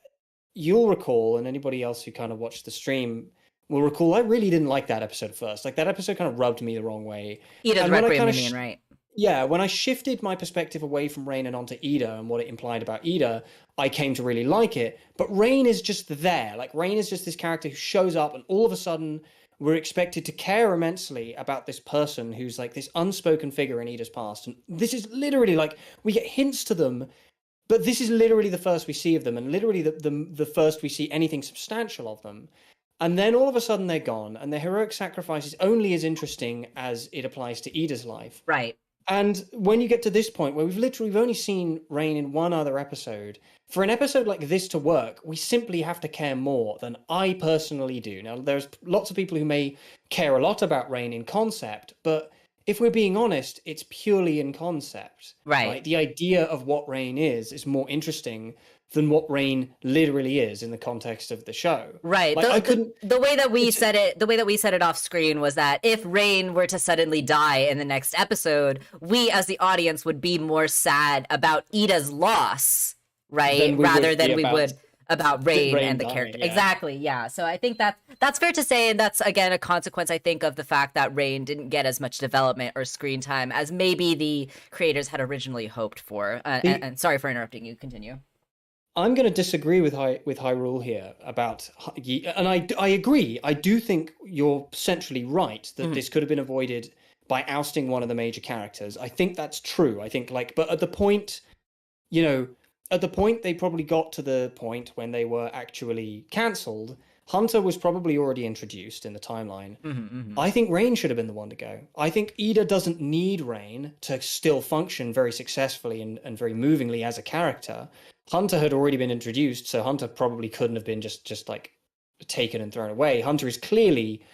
you'll recall, and anybody else who kind of watched the stream will recall, I really didn't like that episode first. Like, that episode kind of rubbed me the wrong way. Ida's Requiem, right? Yeah, when I shifted my perspective away from Rain and onto Ida and what it implied about Ida, I came to really like it. But Rain is just there. Like, Rain is just this character who shows up, and all of a sudden we're expected to care immensely about this person who's like this unspoken figure in Ida's past. And this is literally like we get hints to them, but this is literally the first we see of them, and literally the first we see anything substantial of them. And then all of a sudden they're gone, and their heroic sacrifice is only as interesting as it applies to Ida's life. Right. And when you get to this point where we've only seen Rain in one other episode, for an episode like this to work, we simply have to care more than I personally do. Now, there's lots of people who may care a lot about Rain in concept, but if we're being honest, it's purely in concept. Right. The idea of what Rain is more interesting than what Rain literally is in the context of the show. Right. Like, I couldn't. The way that we said it, the way that we said it off screen was that if Rain were to suddenly die in the next episode, we as the audience would be more sad about Ida's loss, right? Rather than we would about Rain and the character. Yeah. Exactly. Yeah. So I think that's fair to say, and that's again a consequence, I think, of the fact that Rain didn't get as much development or screen time as maybe the creators had originally hoped for. And sorry for interrupting you. Continue. I'm going to disagree with Hyrule here about, and I agree. I do think you're centrally right that this could have been avoided by ousting one of the major characters. I think that's true. I think but at the point, they probably got to the point when they were actually cancelled. Hunter was probably already introduced in the timeline. I think Rain should have been the one to go. I think Ida doesn't need Rain to still function very successfully and very movingly as a character. Hunter had already been introduced, so Hunter probably couldn't have been just like taken and thrown away. Hunter is clearly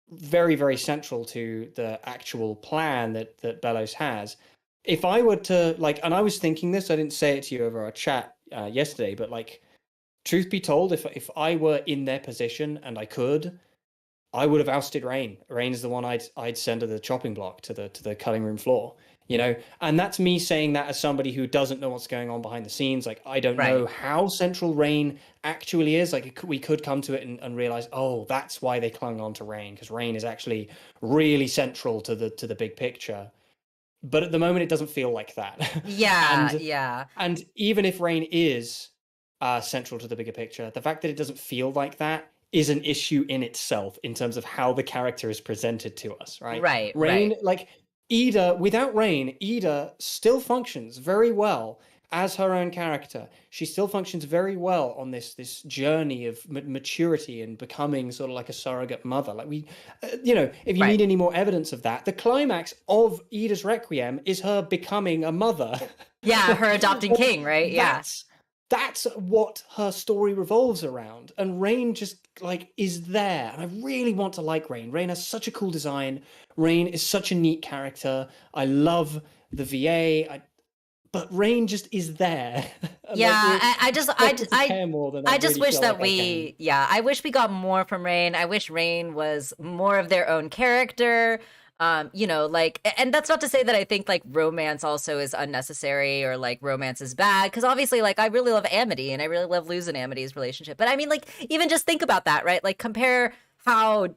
very, very central to the actual plan that Bellows has. If I were to and I was thinking this, I didn't say it to you over our chat yesterday, but truth be told, if I were in their position and I could, I would have ousted Rain. Rain is the one I'd send to the chopping block, to the cutting room floor. And that's me saying that as somebody who doesn't know what's going on behind the scenes. I don't know how central Rain actually is. We could come to it and realize, oh, that's why they clung on to Rain, because Rain is actually really central to the big picture. But at the moment, it doesn't feel like that. Yeah, And even if Rain is central to the bigger picture, the fact that it doesn't feel like that is an issue in itself in terms of how the character is presented to us, right? Right. Rain, Ida, without Rain, Ida still functions very well as her own character. She still functions very well on this journey of maturity and becoming sort of like a surrogate mother. If you need any more evidence of that, the climax of Ida's Requiem is her becoming a mother. Yeah, her adopting king, right? Yeah. That's what her story revolves around. And Rain just is there. And I really want to like Rain. Rain has such a cool design. Rain is such a neat character. I love the VA. But Rain just is there. Yeah, I just wish that I wish we got more from Rain. I wish Rain was more of their own character. And that's not to say that I think romance also is unnecessary or romance is bad, because obviously I really love Amity and I really love Luz and Amity's relationship. But I mean, even just think about that, right? Compare how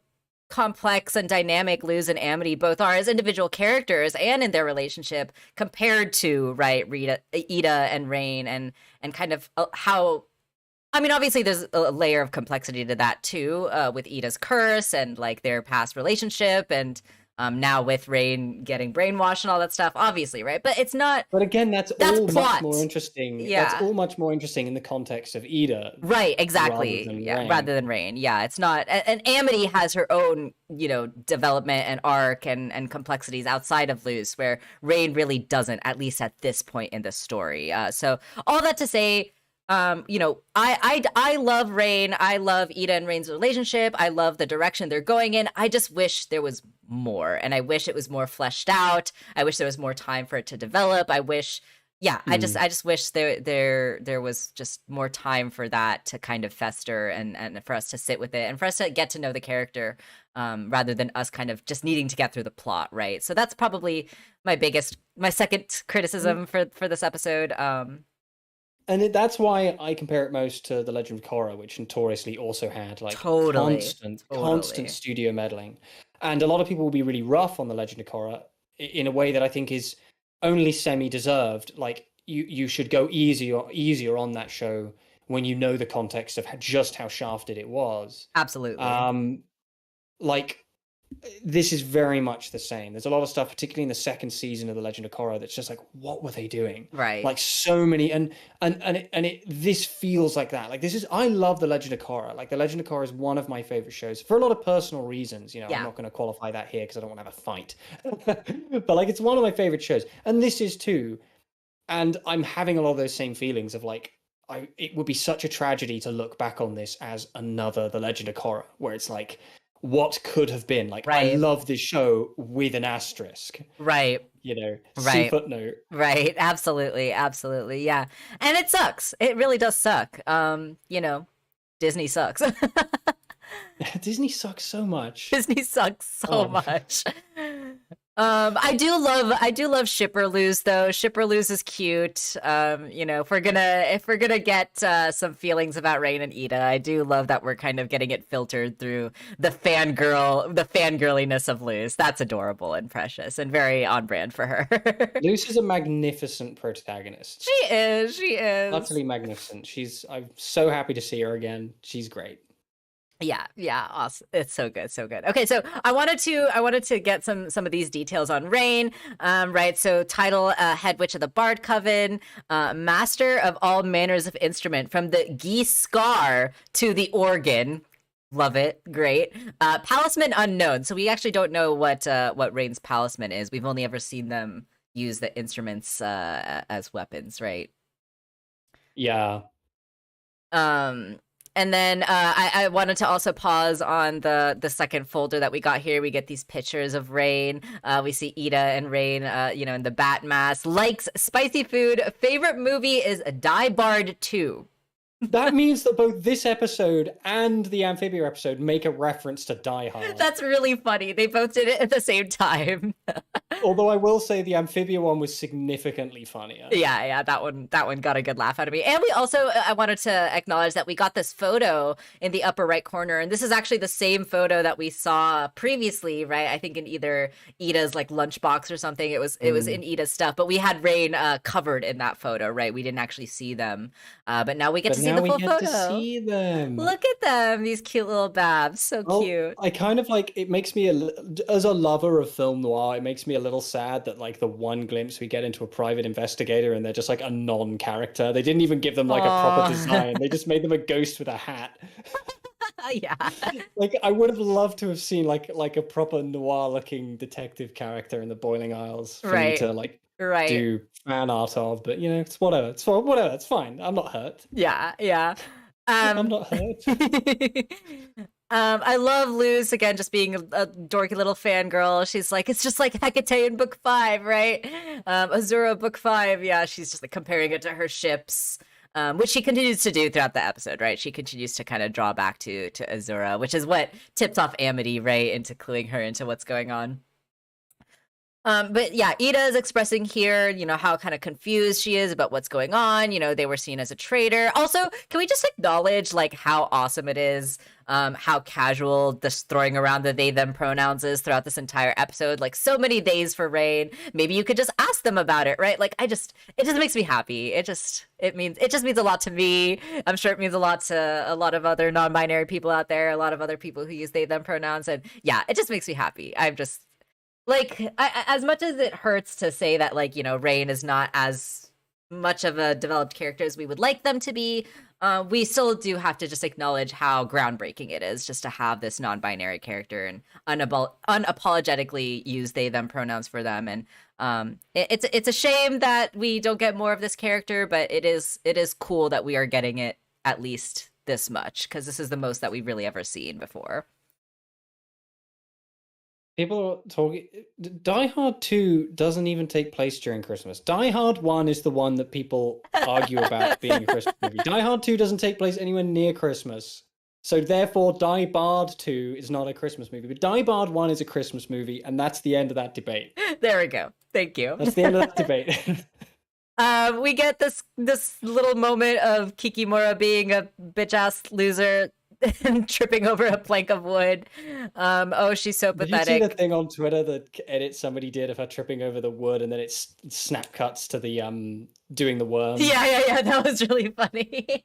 complex and dynamic Luz and Amity both are as individual characters and in their relationship compared to Ida and Rain, and kind of how. I mean, obviously, there's a layer of complexity to that too, with Ida's curse and their past relationship, and now with Rain getting brainwashed and all that stuff, obviously, right? But it's not. But again, that's all plot. Much more interesting. Yeah. That's all much more interesting in the context of Ida. Right, exactly. Rather than Rain. Yeah, it's not. And Amity has her own, development and arc and complexities outside of Luz, where Rain really doesn't, at least at this point in the story. So all that to say, I love Rain. I love Ida and Rain's relationship. I love the direction they're going in. I just wish there was more, and I wish it was more fleshed out. I wish there was more time for it to develop. I wish, I just wish there was just more time for that to kind of fester and for us to sit with it and for us to get to know the character, rather than us kind of just needing to get through the plot, right? So that's probably my second criticism for this episode. And that's why I compare it most to The Legend of Korra, which notoriously also had constant studio meddling. And a lot of people will be really rough on The Legend of Korra in a way that I think is only semi-deserved. You should go easier on that show when you know the context of just how shafted it was. Absolutely. like this is very much the same. There's a lot of stuff, particularly in the second season of The Legend of Korra, that's just like, what were they doing? Right. Like so many, this feels like that. Like this is, I love The Legend of Korra. Like The Legend of Korra is one of my favorite shows for a lot of personal reasons. You know, Yeah. I'm not going to qualify that here because I don't want to have a fight. But like, it's one of my favorite shows, and this is too. And I'm having a lot of those same feelings of like, it would be such a tragedy to look back on this as another The Legend of Korra, where it's like, what could have been. Like, I Right. love this show with an asterisk, Right. you know, see Right. footnote. Right. Absolutely. Absolutely. Yeah. And it sucks. It really does suck. You know, Disney sucks. Disney sucks so much. Disney sucks so much. I do love Shipper Lose though. Shipper Lose is cute. You know, if we're gonna get some feelings about Rain and Ida, I do love that we're kind of getting it filtered through the fangirliness of Luz. That's adorable and precious and very on brand for her. Luce is a magnificent protagonist. She is. Utterly magnificent. I'm so happy to see her again. She's great. Yeah, awesome. It's so good, so good. Okay, so I wanted to get some of these details on Rain. Right. So title, head witch of the Bard Coven, master of all manners of instrument, from the geese scar to the organ. Love it. Great. Palisman unknown. So we actually don't know what Rain's palisman is. We've only ever seen them use the instruments as weapons, right? Yeah. And then I wanted to also pause on the second folder that we got here. We get these pictures of Rain. We see Ida and Rain, you know, in the bat mask. Likes spicy food. Favorite movie is Die Bard 2. That means that both this episode and the Amphibia episode make a reference to Die Hard. That's really funny. They both did it at the same time. Although I will say the Amphibia one was significantly funnier. Yeah, that one got a good laugh out of me. And we also, I wanted to acknowledge that we got this photo in the upper right corner, and this is actually the same photo that we saw previously, right? I think in either Ida's like lunchbox or something. It was in Ida's stuff, but we had Rain covered in that photo, right? We didn't actually see them, but now we get to see the full photo. To see them. Look at them, these cute little babs, so cute. I kind of like, it makes me as a lover of film noir, it makes me a little sad that like the one glimpse we get into a private investigator and they're just like a non-character. They didn't even give them like a proper design. They just made them a ghost with a hat. Yeah. Like I would have loved to have seen like a proper noir-looking detective character in the Boiling Isles for me to like do fan art of, but you know, it's whatever. It's fine. I'm not hurt. Yeah. I'm not hurt. I love Luz again, just being a dorky little fangirl. She's like, it's just like Hecate in book 5, right? Azura book 5. Yeah, she's just like comparing it to her ships, which she continues to do throughout the episode, right? She continues to kind of draw back to Azura, which is what tips off Amity, right, into cluing her into what's going on. But yeah, Ida is expressing here, you know, how kind of confused she is about what's going on. You know, they were seen as a traitor. Also, can we just acknowledge like how awesome it is, how casual this throwing around the they them pronouns is throughout this entire episode? Like so many days for Rain. Maybe you could just ask them about it, right? Like it just makes me happy. It just means a lot to me. I'm sure it means a lot to a lot of other non-binary people out there, a lot of other people who use they them pronouns, and yeah, it just makes me happy. I'm just like, as much as it hurts to say that, like, you know, Rain is not as much of a developed character as we would like them to be, we still do have to just acknowledge how groundbreaking it is just to have this non-binary character and unapologetically use they them pronouns for them. And it's a shame that we don't get more of this character, but it is cool that we are getting it at least this much, because this is the most that we've really ever seen before. People are talking. Die Hard 2 doesn't even take place during Christmas. Die Hard 1 is the one that people argue about being a Christmas movie. Die Hard 2 doesn't take place anywhere near Christmas. So therefore, Die Bard 2 is not a Christmas movie. But Die Bard 1 is a Christmas movie, and that's the end of that debate. There we go. Thank you. That's the end of that debate. We get this little moment of Kikimora being a bitch-ass loser and tripping over a plank of wood. Oh, she's so pathetic. Did you see the thing on Twitter, the edit somebody did of her tripping over the wood, and then it snap cuts to the doing the worm? Yeah. That was really funny.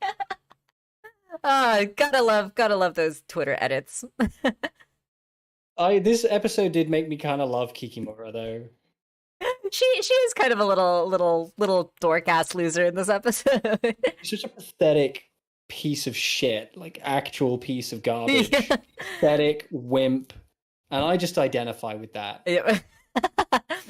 Gotta love those Twitter edits. This episode did make me kind of love Kikimura though. She is kind of a little dork ass loser in this episode. She's such a pathetic piece of shit, like actual piece of garbage, Yeah. pathetic wimp, and I just identify with that. Yeah.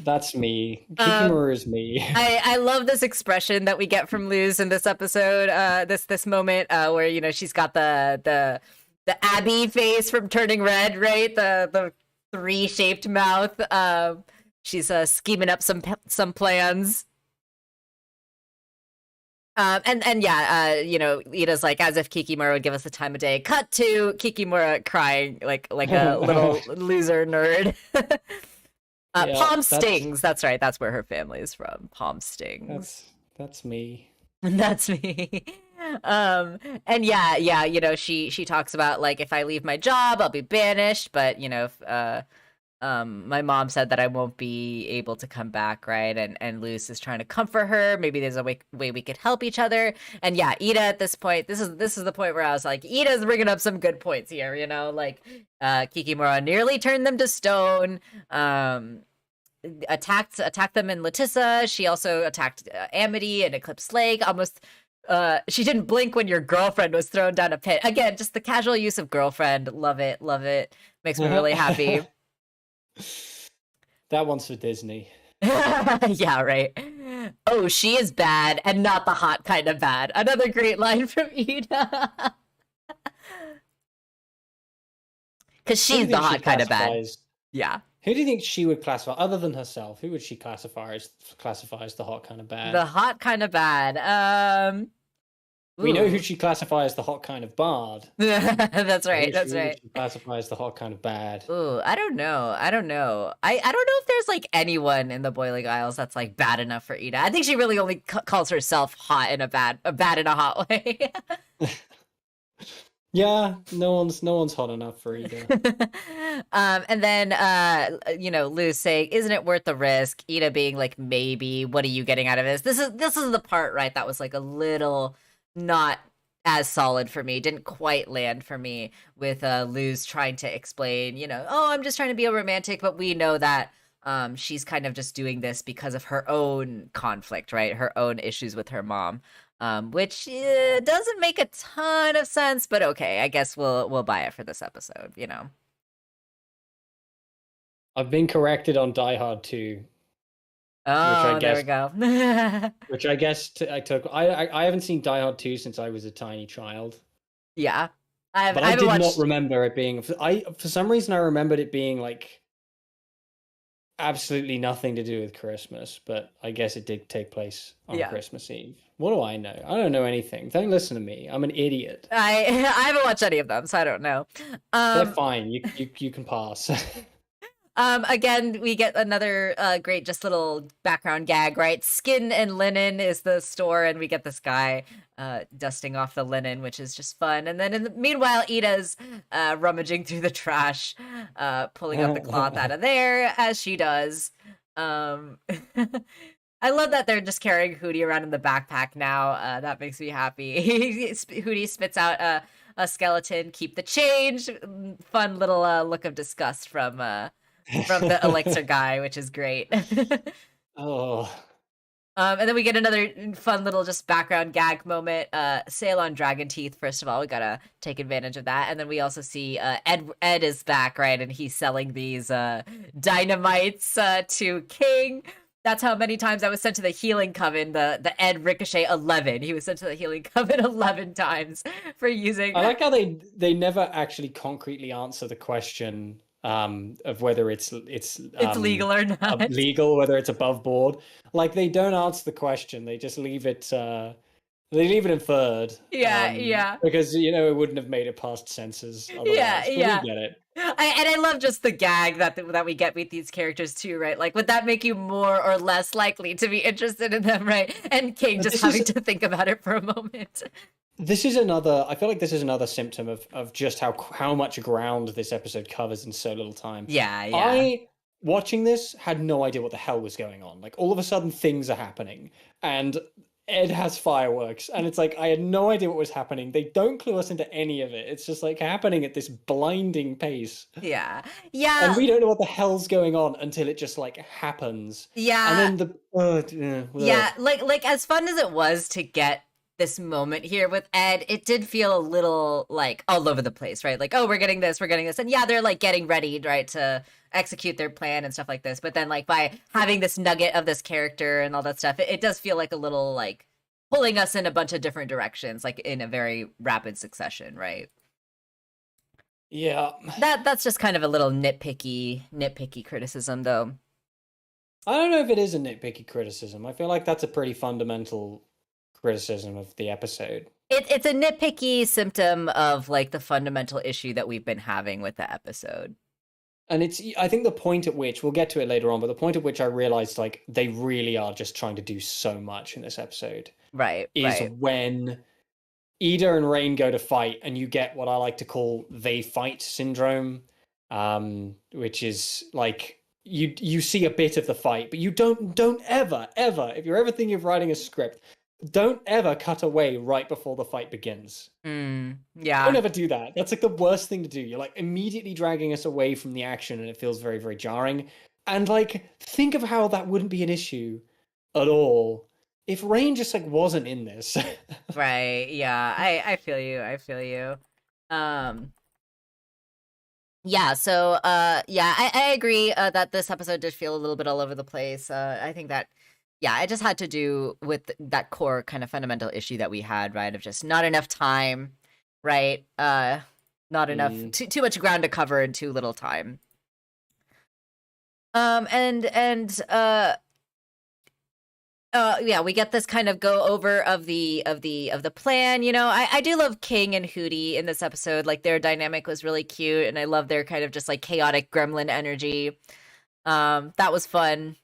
That's me. Kikimura is me. I love this expression that we get from Luz in this episode. This moment where, you know, she's got the Abby face from Turning Red, right? The three shaped mouth. She's scheming up some plans. And yeah, you know, Ida's like, as if Kikimura would give us the time of day. Cut to Kikimura crying like a little loser nerd. Yeah, Palm Stings. That's right. That's where her family is from. Palm Stings. That's me. That's me. And yeah, you know, she talks about like, if I leave my job, I'll be banished. But you know, if, my mom said that I won't be able to come back, right? And Luz is trying to comfort her. Maybe there's a way we could help each other. And yeah, Ida at this point, this is the point where I was like, Ida's bringing up some good points here, you know, like Kikimura nearly turned them to stone. Attacked them in Latissa. She also attacked Amity and Eclipse Lake. Almost she didn't blink when your girlfriend was thrown down a pit. Again, just the casual use of girlfriend. Love it. Makes me really happy. That one's for Disney. Yeah, right. Oh, she is bad and not the hot kind of bad. Another great line from Ida. Because she's the hot kind of bad. Yeah. Who do you think she would classify, other than herself? Who would she classify as the hot kind of bad? The hot kind of bad. We know who she classifies as the hot kind of bard. That's right. That's right. She classifies the hot kind of bad. Ooh, I don't know. I don't know if there's like anyone in the Boiling Isles that's like bad enough for Ida. I think she really only calls herself hot in a bad in a hot way. Yeah, no one's hot enough for Ida. And then you know, Luz saying, "Isn't it worth the risk?" Ida being like, "Maybe. What are you getting out of this?" This is the part, right, that was like a little not as solid for me. Didn't quite land for me with Luz trying to explain, you know, oh, I'm just trying to be a romantic, but we know that she's kind of just doing this because of her own conflict, right? Her own issues with her mom. Which doesn't make a ton of sense, but okay, I guess we'll buy it for this episode, you know. I've been corrected on Die Hard 2. Oh, there we go. Which I guess I took. I haven't seen Die Hard 2 since I was a tiny child. Yeah, I did not remember it being. For some reason I remembered it being like absolutely nothing to do with Christmas, but I guess it did take place on Christmas Eve. What do I know? I don't know anything. Don't listen to me. I'm an idiot. I haven't watched any of them, so I don't know. They're fine. You can pass. Again, we get another great just little background gag, right? Skin and Linen is the store, and we get this guy dusting off the linen, which is just fun. And then meanwhile, Ida's rummaging through the trash, pulling up the cloth out of there, as she does. I love that they're just carrying Hootie around in the backpack now. That makes me happy. Hootie spits out a skeleton. Keep the change. Fun little look of disgust from the elixir guy, which is great. Oh. And then we get another fun little just background gag moment. Sail on Dragon Teeth. First of all, we gotta take advantage of that. And then we also see Ed is back, right? And he's selling these dynamites to King. That's how many times I was sent to the Healing Coven, the Ed Ricochet 11. He was sent to the Healing Coven 11 times for using... I like how they never actually concretely answer the question of whether it's legal or not. Legal, whether it's above board. Like, they don't answer the question. They just leave it... They leave it inferred. Yeah. Because, you know, it wouldn't have made it past censors otherwise. Yeah. We get it. I love just the gag that we get with these characters too, right? Like, would that make you more or less likely to be interested in them, right? And King just having to think about it for a moment. This is another... I feel like this is another symptom of just how much ground this episode covers in so little time. Yeah. Watching this, had no idea what the hell was going on. Like, all of a sudden, things are happening. And Ed has fireworks, and it's like I had no idea what was happening. They don't clue us into any of it. It's just like happening at this blinding pace. Yeah. And Yeah. we don't know what the hell's going on until it just like happens. And Yeah. then Yeah, like as fun as it was to get this moment here with Ed, it did feel a little like all over the place, right? Like, oh, we're getting this, we're getting this. And yeah, they're like getting ready, right, to execute their plan and stuff like this. But then like by having this nugget of this character and all that stuff, it does feel like a little like pulling us in a bunch of different directions, like in a very rapid succession, right? yeah. That's just kind of a little nitpicky criticism though. I don't know if it is a nitpicky criticism. I feel like that's a pretty fundamental criticism of the episode. It's a nitpicky symptom of like the fundamental issue that we've been having with the episode. And I think the point at which, we'll get to it later on, but the point at which I realized like they really are just trying to do so much in this episode Right. is when Ida and Rain go to fight, and you get what I like to call they fight syndrome, which is like you see a bit of the fight, but you don't ever if you're ever thinking of writing a script, don't ever cut away right before the fight begins. Yeah. Don't ever do that. That's like the worst thing to do. You're like immediately dragging us away from the action, and it feels very, very jarring. And like, think of how that wouldn't be an issue at all if Rain just like wasn't in this. Right. Yeah. I feel you. I feel you. Yeah, so yeah, I agree that this episode did feel a little bit all over the place. I think that yeah, it just had to do with that core kind of fundamental issue that we had, right? Of just not enough time, right? Not enough too much ground to cover in too little time. Yeah, we get this kind of go over of the plan. You know, I do love King and Hootie in this episode. Like their dynamic was really cute, and I love their kind of just like chaotic gremlin energy. That was fun.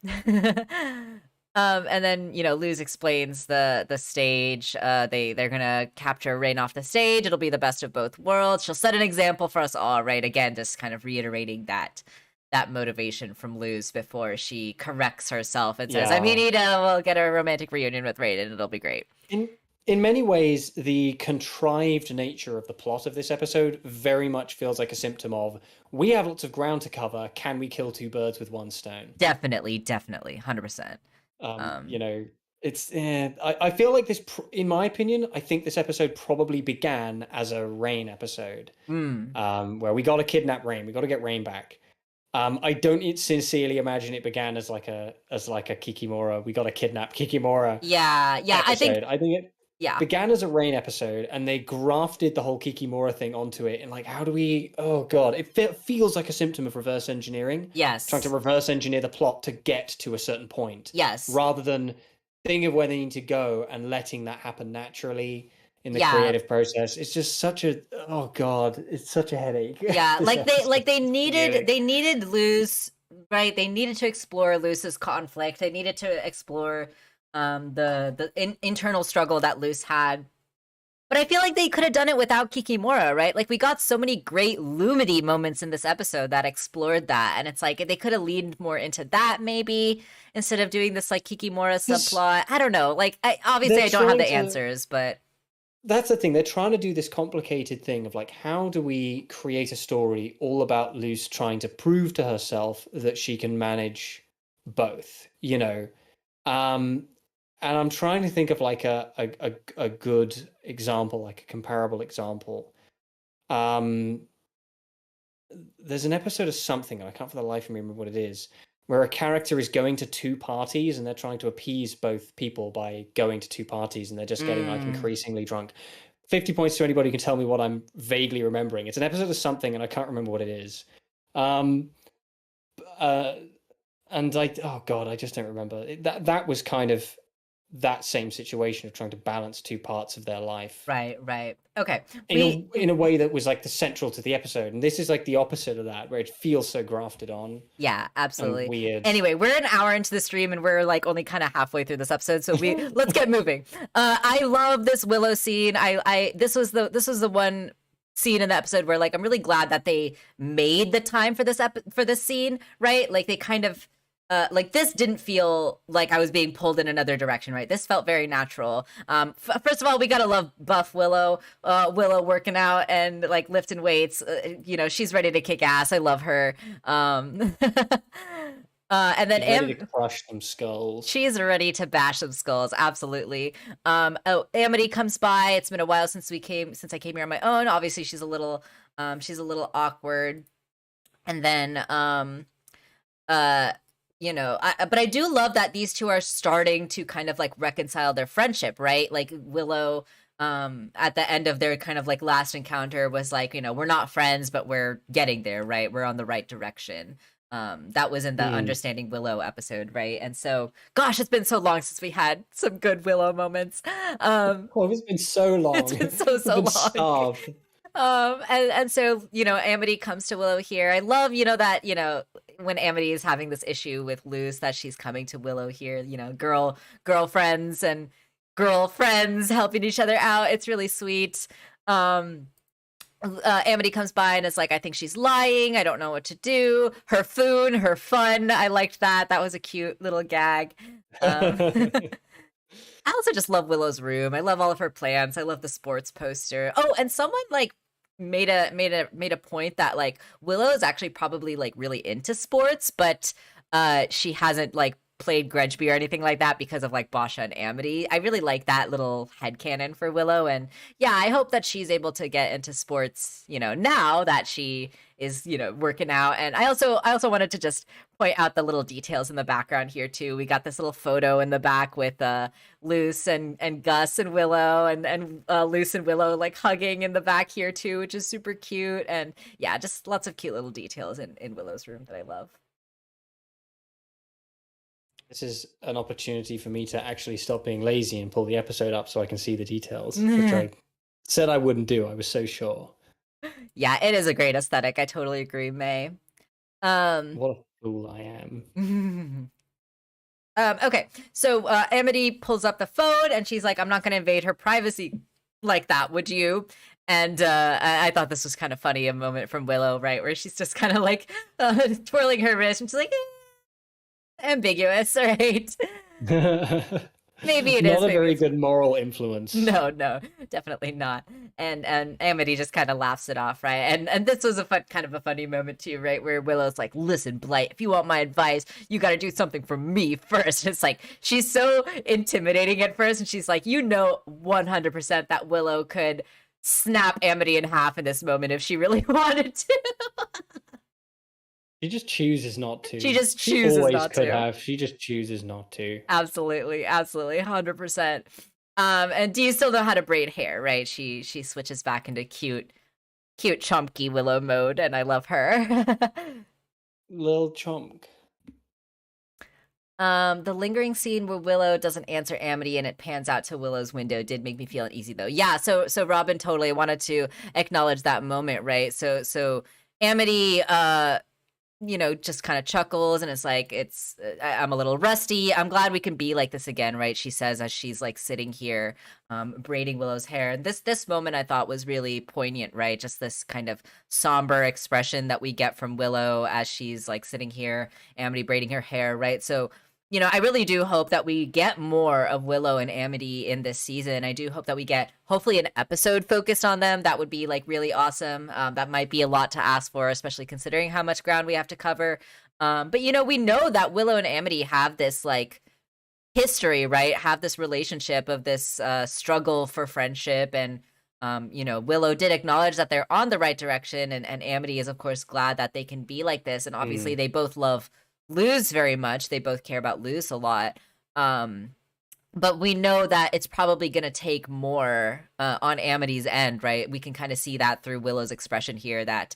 And then you know, Luz explains the stage. They're gonna capture Rain off the stage. It'll be the best of both worlds. She'll set an example for us all, right? Again, just kind of reiterating that motivation from Luz before she corrects herself and says, I mean, Ida will get a romantic reunion with Rain and it'll be great. In many ways, the contrived nature of the plot of this episode very much feels like a symptom of, we have lots of ground to cover, can we kill two birds with one stone? Definitely, 100%. You know, it's I feel like this, in my opinion, I think this episode probably began as a Rain episode, where we got to kidnap Rain, we got to get Rain back. I don't sincerely imagine it began as like a Kikimora. We got to kidnap Kikimora. Yeah. Episode. I think it yeah. began as a Rain episode, and they grafted the whole Kikimora thing onto it. And like, how do we? Oh god, it feels like a symptom of reverse engineering. Yes, trying to reverse engineer the plot to get to a certain point. Yes, rather than thinking of where they need to go and letting that happen naturally in the creative process. It's just such a it's such a headache. Yeah, they needed Luz, right? They needed to explore Luz's conflict. They needed to explore the internal struggle that Luz had. But I feel like they could have done it without Kikimora, right? Like we got so many great Lumity moments in this episode that explored that, and it's like they could have leaned more into that maybe instead of doing this like Kikimora subplot. I don't know. Like I don't have the answers, but that's the thing. They're trying to do this complicated thing of like, how do we create a story all about Luz trying to prove to herself that she can manage both, you know? And I'm trying to think of like a good example, like a comparable example. There's an episode of something, and I can't for the life of me remember what it is, where a character is going to two parties and they're trying to appease both people by going to two parties, and they're just getting like increasingly drunk. 50 points to anybody who can tell me what I'm vaguely remembering. It's an episode of something and I can't remember what it is. And oh god, I just don't remember. That was kind of that same situation of trying to balance two parts of their life. Right. Okay. In a way that was like the central to the episode. And this is like the opposite of that, where it feels so grafted on. Yeah, absolutely. Weird. Anyway, we're an hour into the stream and we're like only kind of halfway through this episode, so let's get moving. I love this Willow scene. This was the one scene in the episode where like I'm really glad that they made the time for this scene, right? Like they kind of like this didn't feel like I was being pulled in another direction, right? This felt very natural. First of all, we gotta love buff Willow. Willow working out and like lifting weights. You know, she's ready to kick ass. I love her. And then She's ready to crush some skulls. she's ready to bash some skulls. Absolutely. Oh, Amity comes by. It's been a while since I came here on my own. Obviously, she's a little awkward. And then you know, but I do love that these two are starting to kind of like reconcile their friendship, right? Like Willow at the end of their kind of like last encounter was like, you know, we're not friends, but we're getting there, right? We're on the right direction. That was in the Understanding Willow episode, right? And so, gosh, it's been so long since we had some good Willow moments. Oh, it's been so long. It's been so long. Starved. And so, you know, Amity comes to Willow here. I love, you know, that, you know, when Amity is having this issue with Luce, that she's coming to Willow here, you know, girlfriends and girlfriends helping each other out. It's really sweet. Amity comes by and is like, I think she's lying. I don't know what to do. Her fun. I liked that. That was a cute little gag. I also just love Willow's room. I love all of her plants. I love the sports poster. Oh, and someone like made a point that like Willow is actually probably like really into sports, but she hasn't like played Grudgeby or anything like that because of like Basha and Amity. I really like that little headcanon for Willow, and yeah, I hope that she's able to get into sports, you know, now that she is, you know, working out. And I also wanted to just point out the little details in the background here too. We got this little photo in the back with Luce and Gus and Willow and Luce and Willow like hugging in the back here too, which is super cute. And yeah, just lots of cute little details in Willow's room that I love. This is an opportunity for me to actually stop being lazy and pull the episode up so I can see the details, which I said I wouldn't do. I was so sure. Yeah, it is a great aesthetic. I totally agree, May. What a fool I am. Okay, so Amity pulls up the phone and she's like, I'm not going to invade her privacy like that, would you? And I thought this was kind of funny, a moment from Willow, right, where she's just kind of like twirling her wrist and she's like, ambiguous, right? Maybe it not is a very good moral influence. No, definitely not. And Amity just kind of laughs it off, right? And this was a kind of a funny moment too, right? Where Willow's like, listen, Blight, if you want my advice, you got to do something for me first. And it's like, she's so intimidating at first. And she's like, you know, 100% that Willow could snap Amity in half in this moment if she really wanted to. She just chooses not to. She just chooses not to. Have. She just chooses not to. Absolutely, 100%. And do you still know how to braid hair, right? She switches back into cute chompky Willow mode, and I love her. Little chomp. The lingering scene where Willow doesn't answer Amity and it pans out to Willow's window did make me feel uneasy though. Yeah, so Robin totally wanted to acknowledge that moment, right? So Amity you know, just kind of chuckles and it's like, I'm a little rusty. I'm glad we can be like this again, right? She says as she's like sitting here braiding Willow's hair. And this moment I thought was really poignant, right? Just this kind of somber expression that we get from Willow as she's like sitting here, Amity braiding her hair, right? So, you know, I really do hope that we get more of Willow and Amity in this season. I do hope that we get hopefully an episode focused on them. That would be like really awesome. That might be a lot to ask for, especially considering how much ground we have to cover. But, you know, we know that Willow and Amity have this like history, right? Have this relationship of this struggle for friendship. And, you know, Willow did acknowledge that they're on the right direction. And Amity is, of course, glad that they can be like this. And obviously they both love Luce very much. They both care about Luce a lot. But we know that it's probably going to take more on Amity's end, right? We can kind of see that through Willow's expression here that,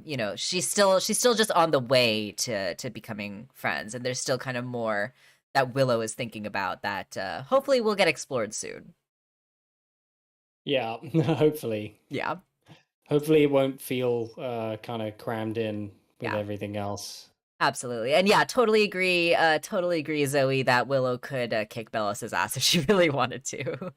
you know, she's still just on the way to becoming friends. And there's still kind of more that Willow is thinking about that hopefully will get explored soon. Yeah, hopefully. Yeah. Hopefully it won't feel kind of crammed in with everything else. Absolutely. And yeah, totally agree, Zoe, that Willow could kick Bellis's ass if she really wanted to.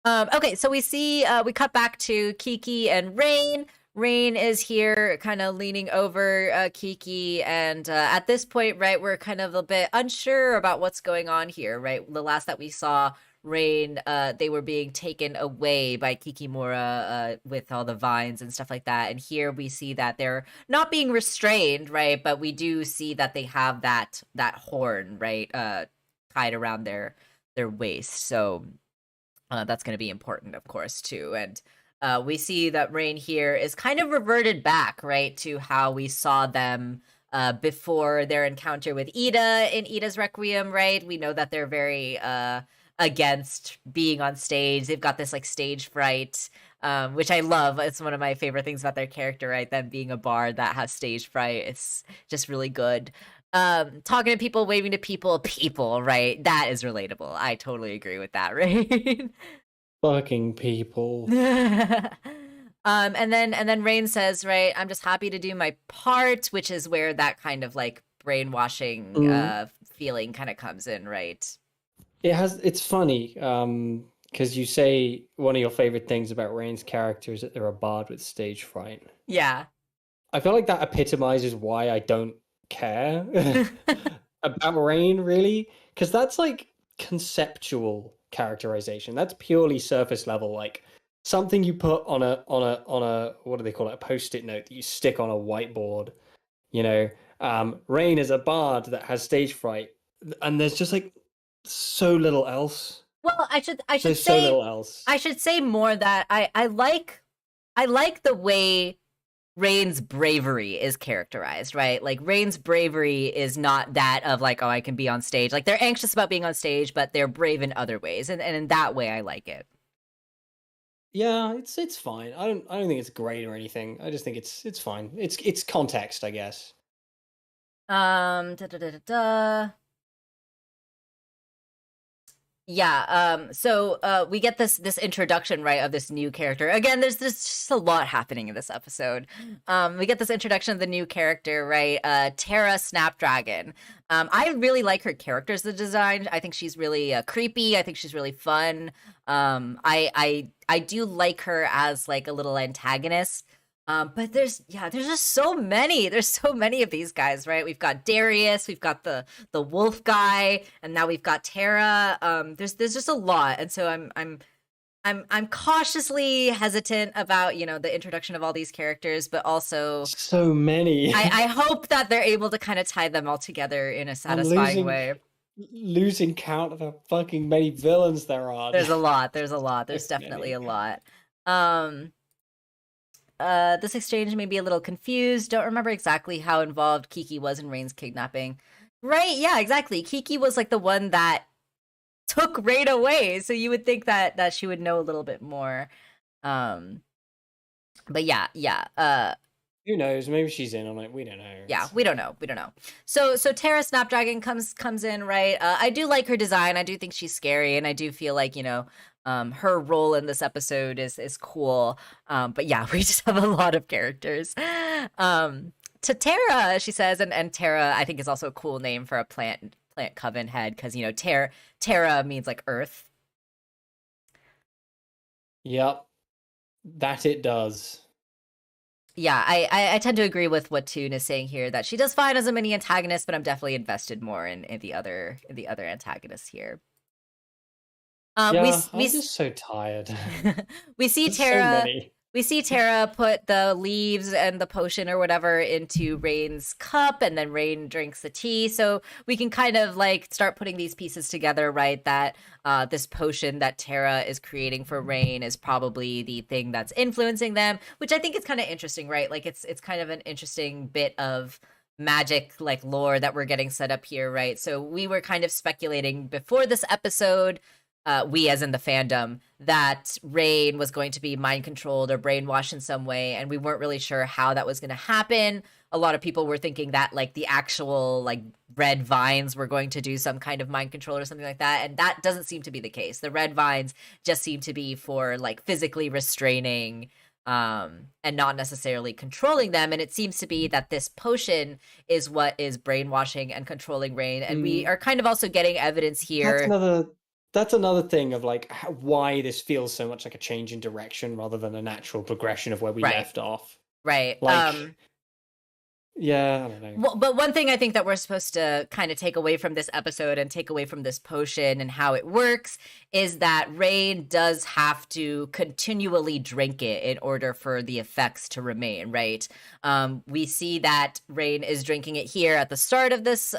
Okay, so we cut back to Kiki and Rain. Rain is here, kind of leaning over Kiki, and at this point, right, we're kind of a bit unsure about what's going on here, right? The last that we saw Rain, they were being taken away by Kikimura with all the vines and stuff like that, and here we see that they're not being restrained, right? But we do see that they have that horn, right, tied around their waist, so that's going to be important, of course, too, and. We see that Rain here is kind of reverted back, right, to how we saw them before their encounter with Ida in Ida's Requiem, right? We know that they're very against being on stage. They've got this like stage fright, which I love. It's one of my favorite things about their character, right? Them being a bard that has stage fright. It's just really good. Talking to people, waving to people, right? That is relatable. I totally agree with that, right? Fucking people. And then Rain says, right, I'm just happy to do my part, which is where that kind of like brainwashing feeling kind of comes in, right? It's funny, because you say one of your favorite things about Rain's character is that they're a bard with stage fright. Yeah. I feel like that epitomizes why I don't care about Rain, really, because that's like conceptual characterization. That's purely surface level, like something you put on a what do they call it, a post-it note that you stick on a whiteboard. Rain is a bard that has stage fright, and there's just like so little else. Well, I should There's say so little else. I should say more that I like the way Rain's bravery is characterized, right? Like Rain's bravery is not that of like, oh, I can be on stage. Like they're anxious about being on stage, but they're brave in other ways, and in that way, I like it. Yeah, it's fine. I don't think it's great or anything. I just think it's fine. It's context, I guess. Da, da, da, da, da. Yeah, so we get this introduction, right, of this new character. Again, there's just a lot happening in this episode. We get this introduction of the new character, right? Terra Snapdragon. I really like her character's design. I think she's really creepy. I think she's really fun. I do like her as like a little antagonist. But there's just so many. There's so many of these guys, right? We've got Darius, we've got the wolf guy, and now we've got Terra. There's just a lot, and so I'm cautiously hesitant about the introduction of all these characters, but also so many. I hope that they're able to kind of tie them all together in a satisfying way. Losing count of how fucking many villains there are. There's a lot. There's definitely a lot. This exchange made me a little confused. Don't remember exactly how involved Kiki was in Rain's kidnapping. Right, yeah, exactly. Kiki was like the one that took Rain away, so you would think that she would know a little bit more. But yeah. Who knows? Maybe she's in on it. We don't know. Yeah, we don't know. So Terra Snapdragon comes in, right? I do like her design. I do think she's scary, and I do feel like her role in this episode is cool. But yeah, we just have a lot of characters. To Terra, she says, and Terra I think is also a cool name for a plant coven head, because Terra means like earth. Yep, that it does. Yeah, I tend to agree with what Toon is saying here, that she does fine as a mini antagonist, but I'm definitely invested more in the other antagonists here. I'm just so tired. We see Terra. We see Terra put the leaves and the potion or whatever into Rain's cup, and then Rain drinks the tea. So we can kind of like start putting these pieces together, right? That this potion that Terra is creating for Rain is probably the thing that's influencing them, which I think is kind of interesting, right? Like it's kind of an interesting bit of magic like lore that we're getting set up here, right? So we were kind of speculating before this episode, we as in the fandom, that Rain was going to be mind controlled or brainwashed in some way, and we weren't really sure how that was going to happen. A lot of people were thinking that like the actual like red vines were going to do some kind of mind control or something like that, and that doesn't seem to be the case. The red vines just seem to be for like physically restraining and not necessarily controlling them, and it seems to be that this potion is what is brainwashing and controlling Rain, and we are kind of also getting evidence here. That's another thing of like why this feels so much like a change in direction rather than a natural progression of where we left off. Right. Like, yeah, I don't know. Well, but one thing I think that we're supposed to kind of take away from this episode and take away from this potion and how it works is that Rain does have to continually drink it in order for the effects to remain, right? We see that Rain is drinking it here at the start of this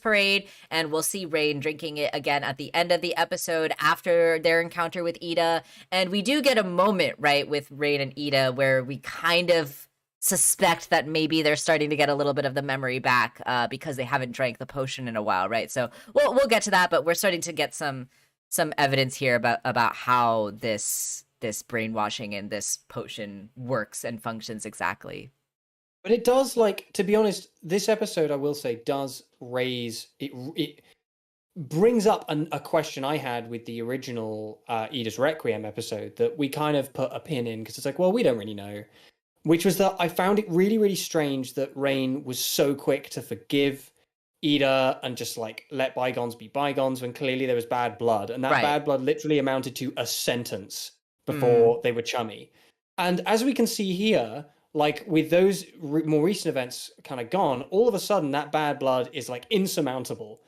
parade, and we'll see Rain drinking it again at the end of the episode after their encounter with Ida. And we do get a moment, right, with Rain and Ida where we kind of suspect that maybe they're starting to get a little bit of the memory back because they haven't drank the potion in a while, right? So we'll get to that, but we're starting to get some evidence here about how this brainwashing and this potion works and functions exactly. But it does, like, to be honest, this episode, I will say, does raise it brings up a question I had with the original Ida's Requiem episode that we kind of put a pin in because it's like, well, we don't really know. Which was that I found it really, really strange that Rain was so quick to forgive Ida and just like let bygones be bygones when clearly there was bad blood. And that bad blood literally amounted to a sentence before they were chummy. And as we can see here, like with those more recent events kind of gone, all of a sudden that bad blood is like insurmountable.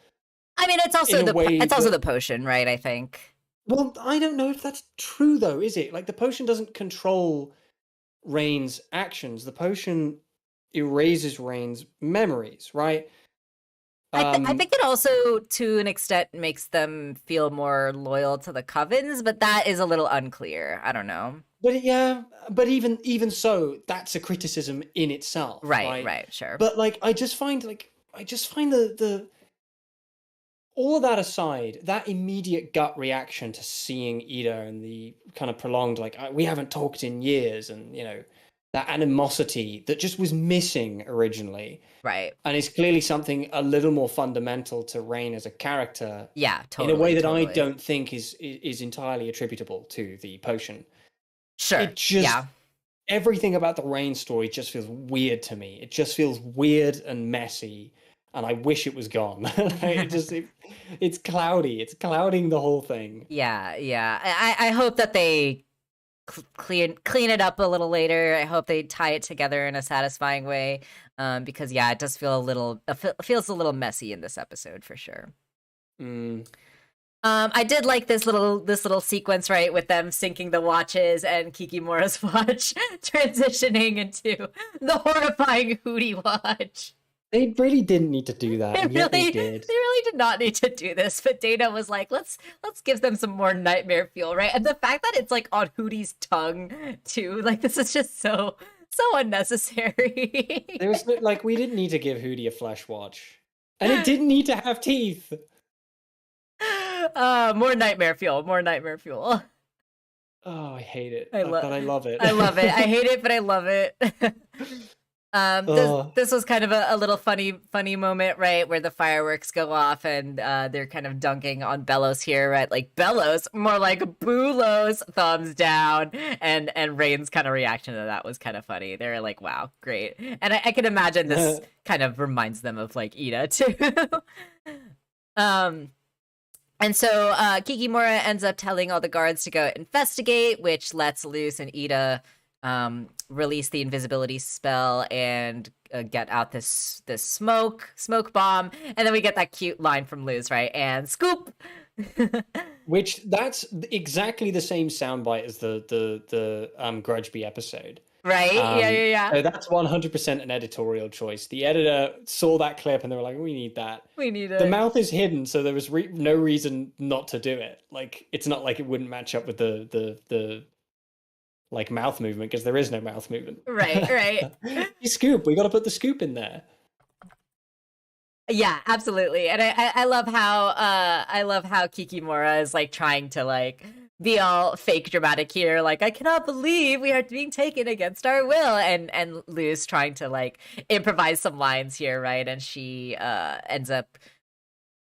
I mean, it's also the potion, right? I think. Well, I don't know if that's true though, is it? Like the potion doesn't control Rain's actions. The potion erases Rain's memories, right? I think it also, to an extent, makes them feel more loyal to the Covens, but that is a little unclear. I don't know. But yeah, but even so, that's a criticism in itself, right, sure. But like, I just find the all of that aside, that immediate gut reaction to seeing Ida and the kind of prolonged, like, we haven't talked in years, and, you know, that animosity that just was missing originally. Right. And it's clearly something a little more fundamental to Rain as a character. Yeah, totally. In a way that I don't think is entirely attributable to the potion. Sure. It just, everything about the Rain story just feels weird to me. It just feels weird and messy. And I wish it was gone. It's cloudy. It's clouding the whole thing. Yeah. I hope that they clean it up a little later. I hope they tie it together in a satisfying way. Because it does feel feels a little messy in this episode for sure. I did like this little sequence, right, with them syncing the watches and Kikimura's watch transitioning into the horrifying Hootie watch. They really didn't need to do that. They really did not need to do this. But Dana was like, let's give them some more nightmare feel, right? And the fact that it's like on Hootie's tongue too, like this is just so unnecessary. There was like, we didn't need to give Hootie a flesh watch, and it didn't need to have teeth. More nightmare fuel. Oh, I hate it. But I love it. I love it. I hate it, but I love it. This was kind of a little funny moment, right, where the fireworks go off and they're kind of dunking on Bellows here, right? Like Bellows, more like Bulos, thumbs down, and Rain's kind of reaction to that was kind of funny. They're like, "Wow, great!" And I can imagine this kind of reminds them of like Ida too. And so Kikimura ends up telling all the guards to go investigate, which lets Luz and Ida release the invisibility spell and get out this smoke bomb, and then we get that cute line from Luz, right? And scoop. Which that's exactly the same soundbite as the Grudgeby episode. Right? Yeah. So that's 100% an editorial choice. The editor saw that clip and they were like, we need that. We need it. The mouth is hidden, so there was no reason not to do it. Like, it's not like it wouldn't match up with the like mouth movement, because there is no mouth movement. Right. Scoop. We got to put the scoop in there. Yeah, absolutely. And I love how Kikimura is like trying to like be all fake dramatic here, like, I cannot believe we are being taken against our will, and Luz trying to like improvise some lines here, right? And she ends up,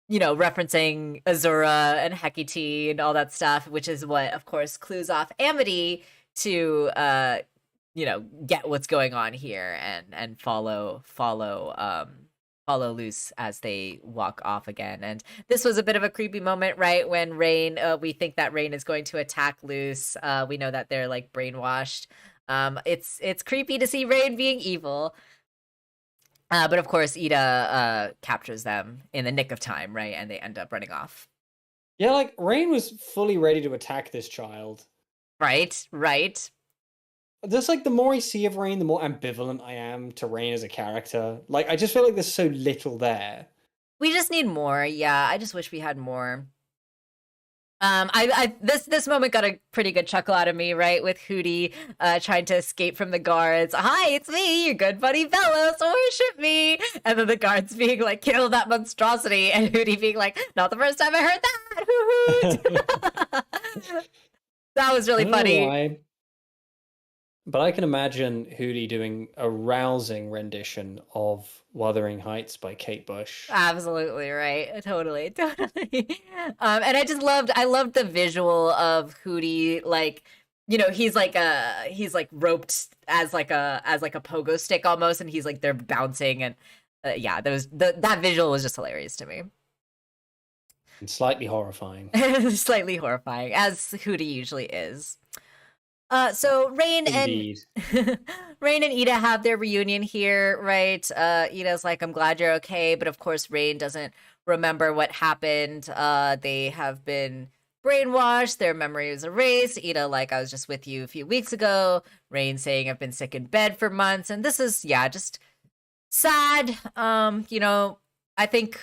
you know, referencing Azura and Hecate and all that stuff, which is what, of course, clues off Amity to you know, get what's going on here and follow Luz as they walk off again. And this was a bit of a creepy moment, right? When Rain, we think that Rain is going to attack Luz. We know that they're like brainwashed. It's creepy to see Rain being evil. But of course, Ida captures them in the nick of time, right? And they end up running off. Yeah, like Rain was fully ready to attack this child. Right, right. Just like the more I see of Rain, the more ambivalent I am to Rain as a character. Like I just feel like there's so little there. We just need more. Yeah, I just wish we had more. This moment got a pretty good chuckle out of me, right? With Hootie trying to escape from the guards. Hi, it's me, your good buddy Bellows. Worship me. And then the guards being like, kill that monstrosity, and Hootie being like, not the first time I heard that. That was really funny. Why, but I can imagine Hootie doing a rousing rendition of Wuthering Heights by Kate Bush. Absolutely right. Totally. And I loved the visual of Hootie, like, you know, he's like roped as like a pogo stick almost, and he's like they're bouncing, and yeah, that visual was just hilarious to me. And slightly horrifying. Slightly horrifying, as Hootie usually is. So Rain Indeed. and Rain and Ida have their reunion here, right? Ida's like, I'm glad you're okay, but of course Rain doesn't remember what happened. They have been brainwashed, their memory was erased. Ida like, I was just with you a few weeks ago. Rain saying, I've been sick in bed for months, and this is just sad. You know, I think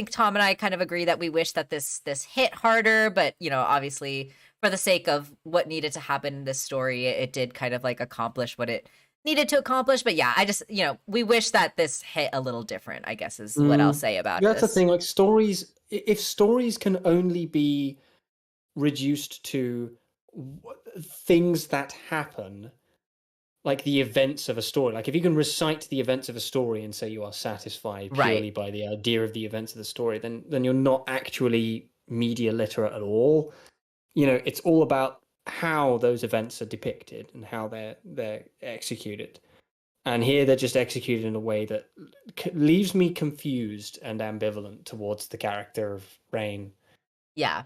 Tom and I kind of agree that we wish that this hit harder, but you know, obviously for the sake of what needed to happen in this story, it did kind of like accomplish what it needed to accomplish. But yeah, I just, you know, we wish that this hit a little different, I guess is what I'll say about it. That's the thing, like stories, if stories can only be reduced to things that happen, like the events of a story, like if you can recite the events of a story and say you are satisfied purely by the idea of the events of the story, then you're not actually media literate at all. You know, it's all about how those events are depicted and how they're executed. And here they're just executed in a way that leaves me confused and ambivalent towards the character of Rain. Yeah.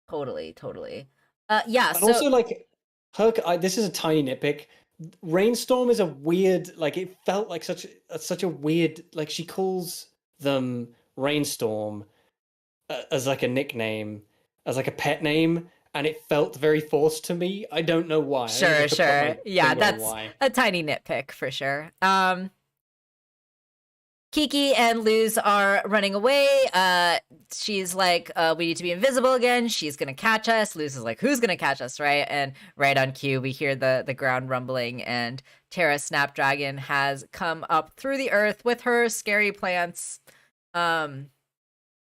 Totally. Yeah. And also, like, this is a tiny nitpick. Rainstorm is a weird, like, it felt like such a weird, like, she calls them Rainstorm as like a nickname, as like a pet name, and it felt very forced to me. I don't know why. Sure. Yeah, that's a tiny nitpick for sure. Kiki and Luz are running away. She's like, we need to be invisible again. She's gonna catch us. Luz is like, who's gonna catch us, right? And right on cue, we hear the ground rumbling, and Terra Snapdragon has come up through the earth with her scary plants.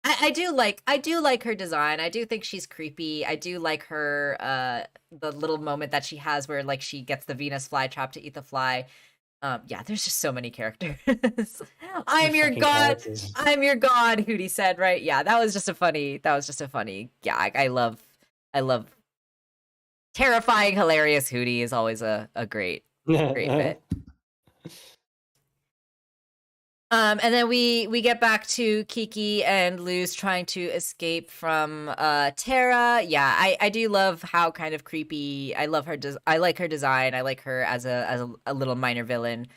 I do like her design. I do think she's creepy. I do like her the little moment that she has where like she gets the Venus flytrap to eat the fly. Yeah, there's just so many characters. I'm your god. Characters. I'm your god, Hootie said, right? Yeah, that was just a funny gag. I love terrifying, hilarious Hootie is always a great bit. And then we get back to Kiki and Luz trying to escape from Terra. Yeah, I do love how kind of creepy. I love her. I like her design. I like her as a little minor villain.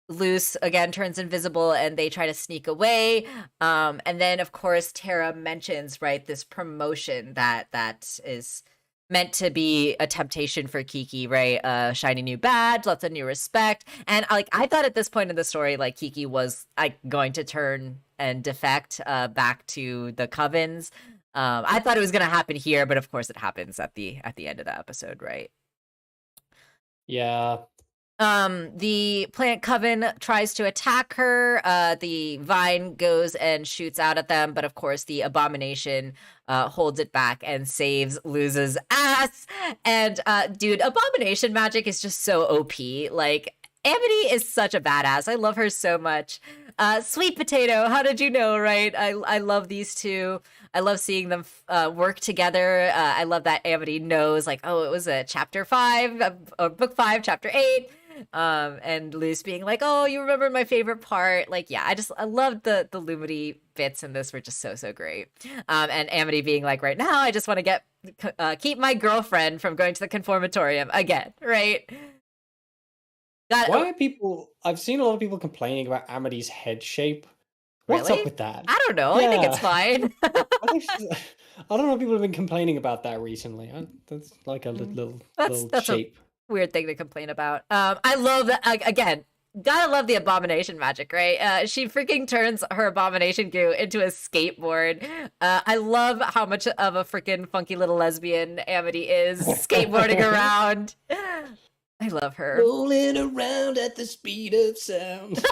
Luz again turns invisible, and they try to sneak away. And then of course Terra mentions this promotion that is meant to be a temptation for Kiki, right? Shiny new badge, lots of new respect. And I thought at this point in the story, Kiki was going to turn and defect back to the Covens. I thought it was gonna happen here, but of course it happens at the end of the episode, right? Yeah. The plant Coven tries to attack her. The vine goes and shoots out at them, but of course the abomination holds it back and saves Luz's ass. And dude, abomination magic is just so OP. Amity is such a badass. I love her so much. Sweet Potato, how did you know, right? I love these two. I love seeing them work together. I love that Amity knows, it was a chapter 5, or book 5, chapter 8. And Luz being like, oh, you remember my favorite part. I loved the Lumity bits in this were just so great. And Amity being like, right now I just want to get keep my girlfriend from going to the conformatorium again, right? Why are people? I've seen a lot of people complaining about Amity's head shape. What's Really? up with that? I don't know. I think it's Yeah, fine. I don't know. People have been complaining about that recently. That's like a little That's a shape. weird thing to complain about. I love that again. Gotta love the abomination magic, right? She freaking turns her abomination goo into a skateboard. I love how much of a freaking funky little lesbian Amity is skateboarding around. I love her. Rolling around at the speed of sound.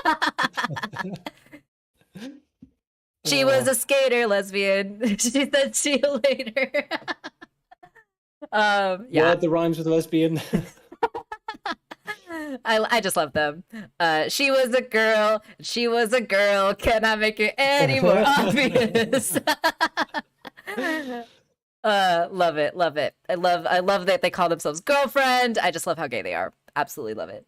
She was a skater lesbian. She said, "See you later." Yeah. Word that rhymes with lesbian. I just love them. She was a girl. She was a girl. Can I make it any more obvious? Love it. Love it. I love that they call themselves girlfriend. I just love how gay they are. Absolutely love it.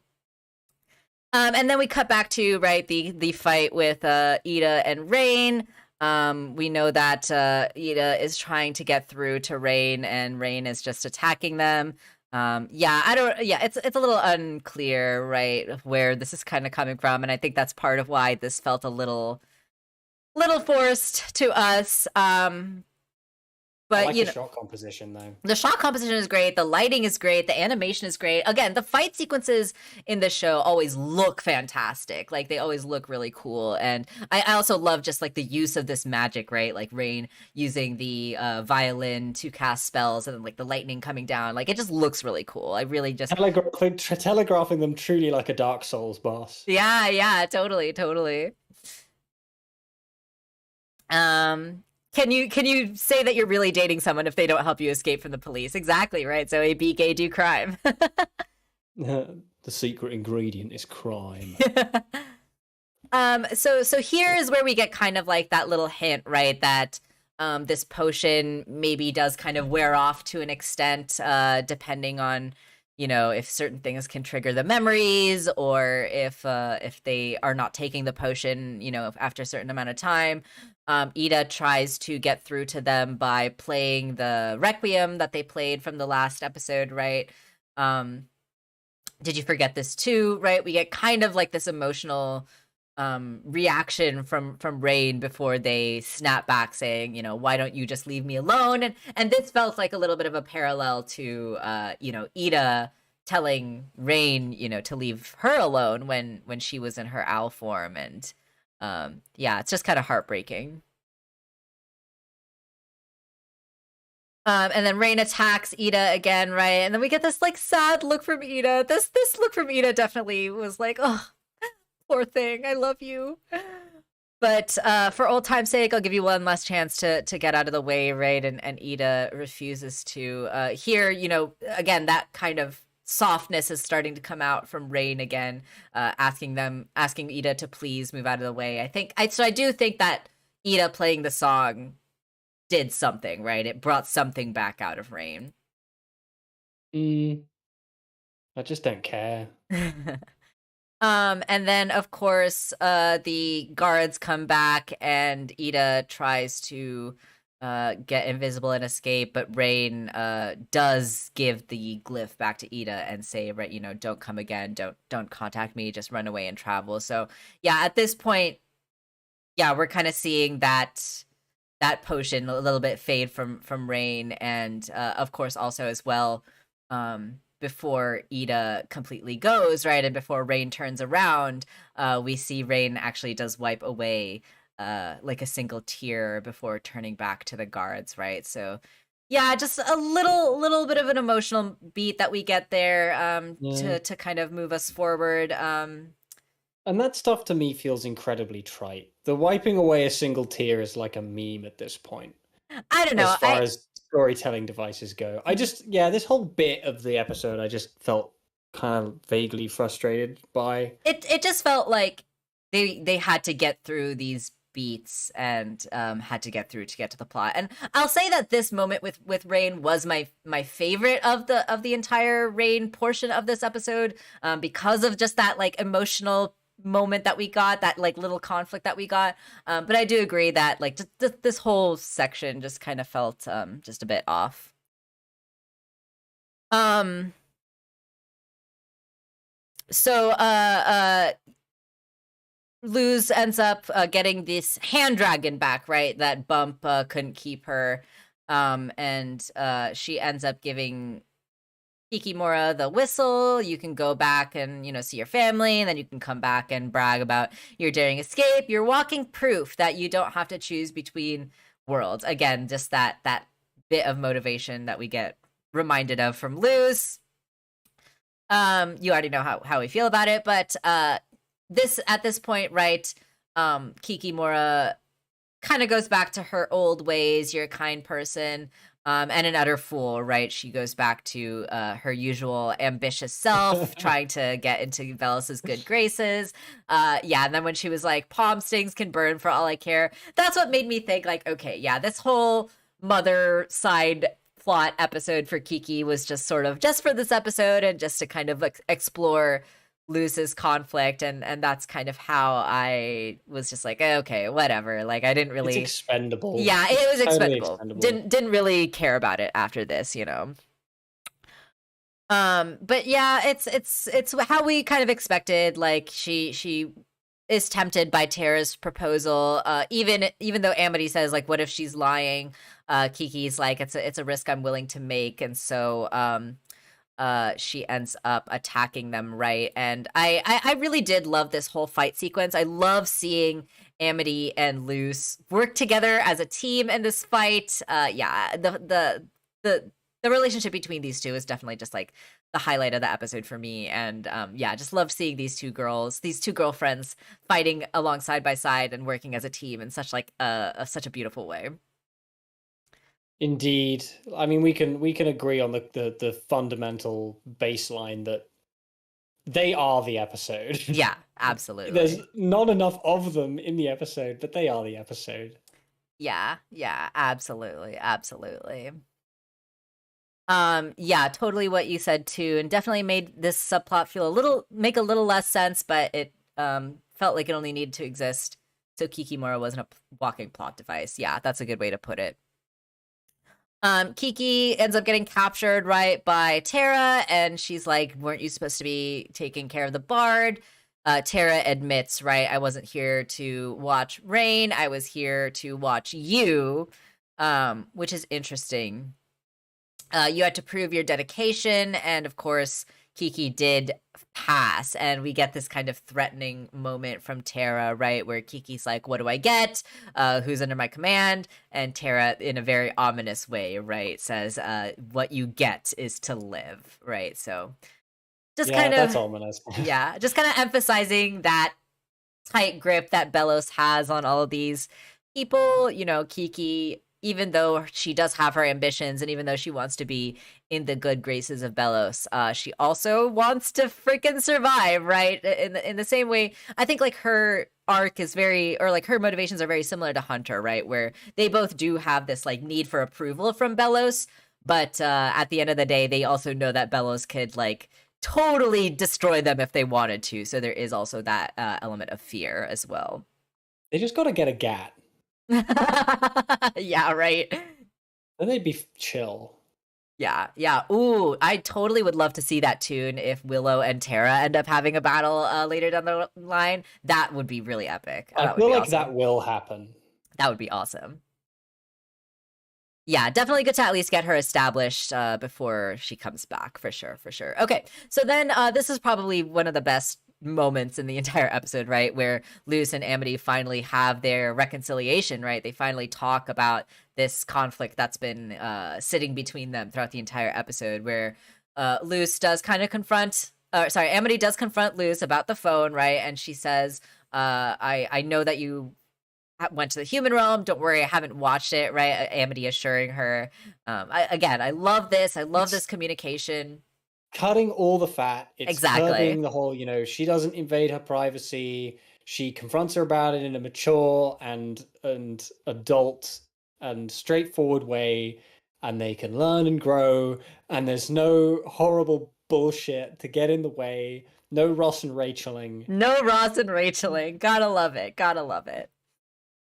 And then we cut back to the fight with Ida and Rain. We know that Ida is trying to get through to Rain, and Rain is just attacking them. It's a little unclear, right, where this is kind of coming from, and I think that's part of why this felt a little forced to us. But I like the shot composition, though. The shot composition is great. The lighting is great. The animation is great. Again, the fight sequences in this show always look fantastic. Like, they always look really cool. And I also love just, like, the use of this magic, right? Like, Rain using the violin to cast spells and then, like, the lightning coming down. Like, it just looks really cool. I really just... telegraphing them truly like a Dark Souls boss. Yeah, totally. Can you say that you're really dating someone if they don't help you escape from the police? Exactly, right? So be gay, do crime. The secret ingredient is crime. So here is where we get kind of like that little hint, right? That this potion maybe does kind of wear off to an extent, depending on, if certain things can trigger the memories, or if they are not taking the potion, after a certain amount of time. Ida tries to get through to them by playing the Requiem that they played from the last episode, right? Did you forget this too, right? We get kind of like this emotional reaction from Rain before they snap back saying, why don't you just leave me alone? And this felt like a little bit of a parallel to, Ida telling Rain, to leave her alone when she was in her owl form. And it's just kind of heartbreaking. And then Rain attacks Ida again, right? And then we get this like sad look from Ida. This look from Ida definitely was like, oh, poor thing, I love you. But for old time's sake, I'll give you one last chance to get out of the way, right? And Ida refuses to. Here, again, that kind of softness is starting to come out from Rain again, asking Ida to please move out of the way. I do think that Ida playing the song did something, right? It brought something back out of Rain. I just don't care. And then of course, the guards come back and Ida tries to get invisible and escape, but Rain does give the glyph back to Ida and say, right, don't come again, don't contact me, just run away and travel. So yeah, at this point, we're kind of seeing that potion a little bit fade from Rain, and of course also as well, before Ida completely goes, right, and before Rain turns around, we see Rain actually does wipe away like a single tear before turning back to the guards, right? So yeah, just a little bit of an emotional beat that we get there to kind of move us forward. And that stuff to me feels incredibly trite. The wiping away a single tear is like a meme at this point. I don't know. As far as storytelling devices go. This whole bit of the episode I just felt kind of vaguely frustrated by. It just felt like they had to get through these beats and had to get through to get to the plot. And I'll say that this moment with Rain was my favorite of the entire Rain portion of this episode, because of just that like emotional moment that we got, that like little conflict that we got. But I do agree that like just this whole section just kind of felt just a bit off. Um. So, Luz ends up getting this hand dragon back, right? That Bump couldn't keep her. And she ends up giving Kikimora the whistle. You can go back and, see your family, and then you can come back and brag about your daring escape. You're walking proof that you don't have to choose between worlds. Again, just that bit of motivation that we get reminded of from Luz. You already know how we feel about it, but at this point, right, Kikimora kind of goes back to her old ways. You're a kind person, and an utter fool, right? She goes back to her usual ambitious self, trying to get into Velus's good graces. Yeah, and then when she was like, palm stings can burn for all I care, that's what made me think, like, okay, yeah, this whole mother side plot episode for Kiki was just sort of just for this episode and just to kind of explore Luz's conflict, and that's kind of how I was just like, okay, whatever. Like, I didn't really. It's expendable. Yeah, it was totally expendable. Didn't really care about it after this, But yeah, it's how we kind of expected. Like, she is tempted by Tara's proposal. Even though Amity says, like, what if she's lying? Kiki's like, it's a risk I'm willing to make, and so she ends up attacking them, right? And I really did love this whole fight sequence. I love seeing Amity and Luz work together as a team in this fight. Yeah, the relationship between these two is definitely just like the highlight of the episode for me. And yeah, just love seeing these two girlfriends fighting along side by side and working as a team in such like such a beautiful way. Indeed. I mean, we can agree on the fundamental baseline that they are the episode. Yeah, absolutely. There's not enough of them in the episode, but they are the episode. Yeah, absolutely. Yeah, totally what you said too, and definitely made this subplot make a little less sense, but it felt like it only needed to exist so Kikimora wasn't a walking plot device. Yeah, that's a good way to put it. Kiki ends up getting captured, right, by Tara, and she's like, weren't you supposed to be taking care of the bard? Tara admits, right, I wasn't here to watch Rain, I was here to watch you, which is interesting. You had to prove your dedication, and of course, Kiki did pass, and we get this kind of threatening moment from Tara, right, where Kiki's like, what do I get? Who's under my command? And Tara, in a very ominous way, right, says, what you get is to live, right? So just kind of, that's ominous. Yeah, just kind of emphasizing that tight grip that Belos has on all of these people. Kiki, even though she does have her ambitions and even though she wants to be in the good graces of Belos, she also wants to freaking survive, right? In the same way, I think like her arc is her motivations are very similar to Hunter, right? Where they both do have this like need for approval from Belos, but at the end of the day, they also know that Belos could like totally destroy them if they wanted to. So there is also that element of fear as well. They just got to get a gat. Yeah, right. Then they'd be chill. Yeah. Ooh, I totally would love to see that tune if Willow and Tara end up having a battle later down the line. That would be really epic. I feel like that will happen. That would be awesome. Yeah, definitely good to at least get her established before she comes back, for sure. Okay, so then this is probably one of the best moments in the entire episode, right, where Luz and Amity finally have their reconciliation, right? They finally talk about this conflict that's been sitting between them throughout the entire episode, where Luz does kind of Amity does confront Luz about the phone, right? And she says, I know that you went to the human realm, don't worry, I haven't watched it, right? Amity assuring her. I love this. I love this communication. Cutting all the fat. It's exactly. Curbing the whole, she doesn't invade her privacy. She confronts her about it in a mature and adult and straightforward way, and they can learn and grow, and there's no horrible bullshit to get in the way. No Ross and Racheling. Gotta love it.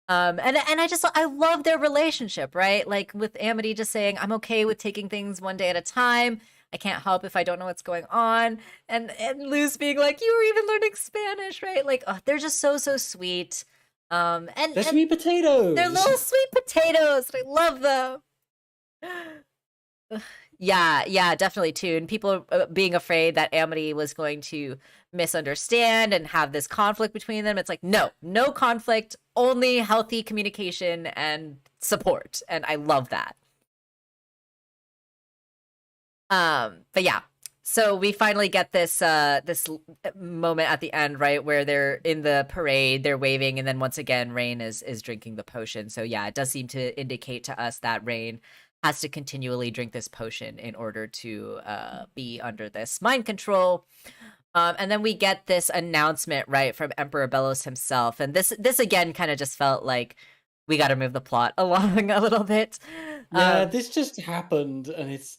And I love their relationship, right? Like with Amity just saying, I'm okay with taking things one day at a time. I can't help if I don't know what's going on. And Luz being like, you were even learning Spanish, right? Like, oh, they're just so, so sweet. They're And sweet potatoes. they're little sweet potatoes. I love them. Yeah, definitely too. And people being afraid that Amity was going to misunderstand and have this conflict between them. It's like, no conflict, only healthy communication and support. And I love that. But yeah, so we finally get this this moment at the end, right, where they're in the parade, they're waving, and then once again, Rain is drinking the potion. So yeah, it does seem to indicate to us that Rain has to continually drink this potion in order to be under this mind control. And then we get this announcement, right, from Emperor Bellos himself, and this again kind of just felt like we got to move the plot along a little bit. Yeah, this just happened, and it's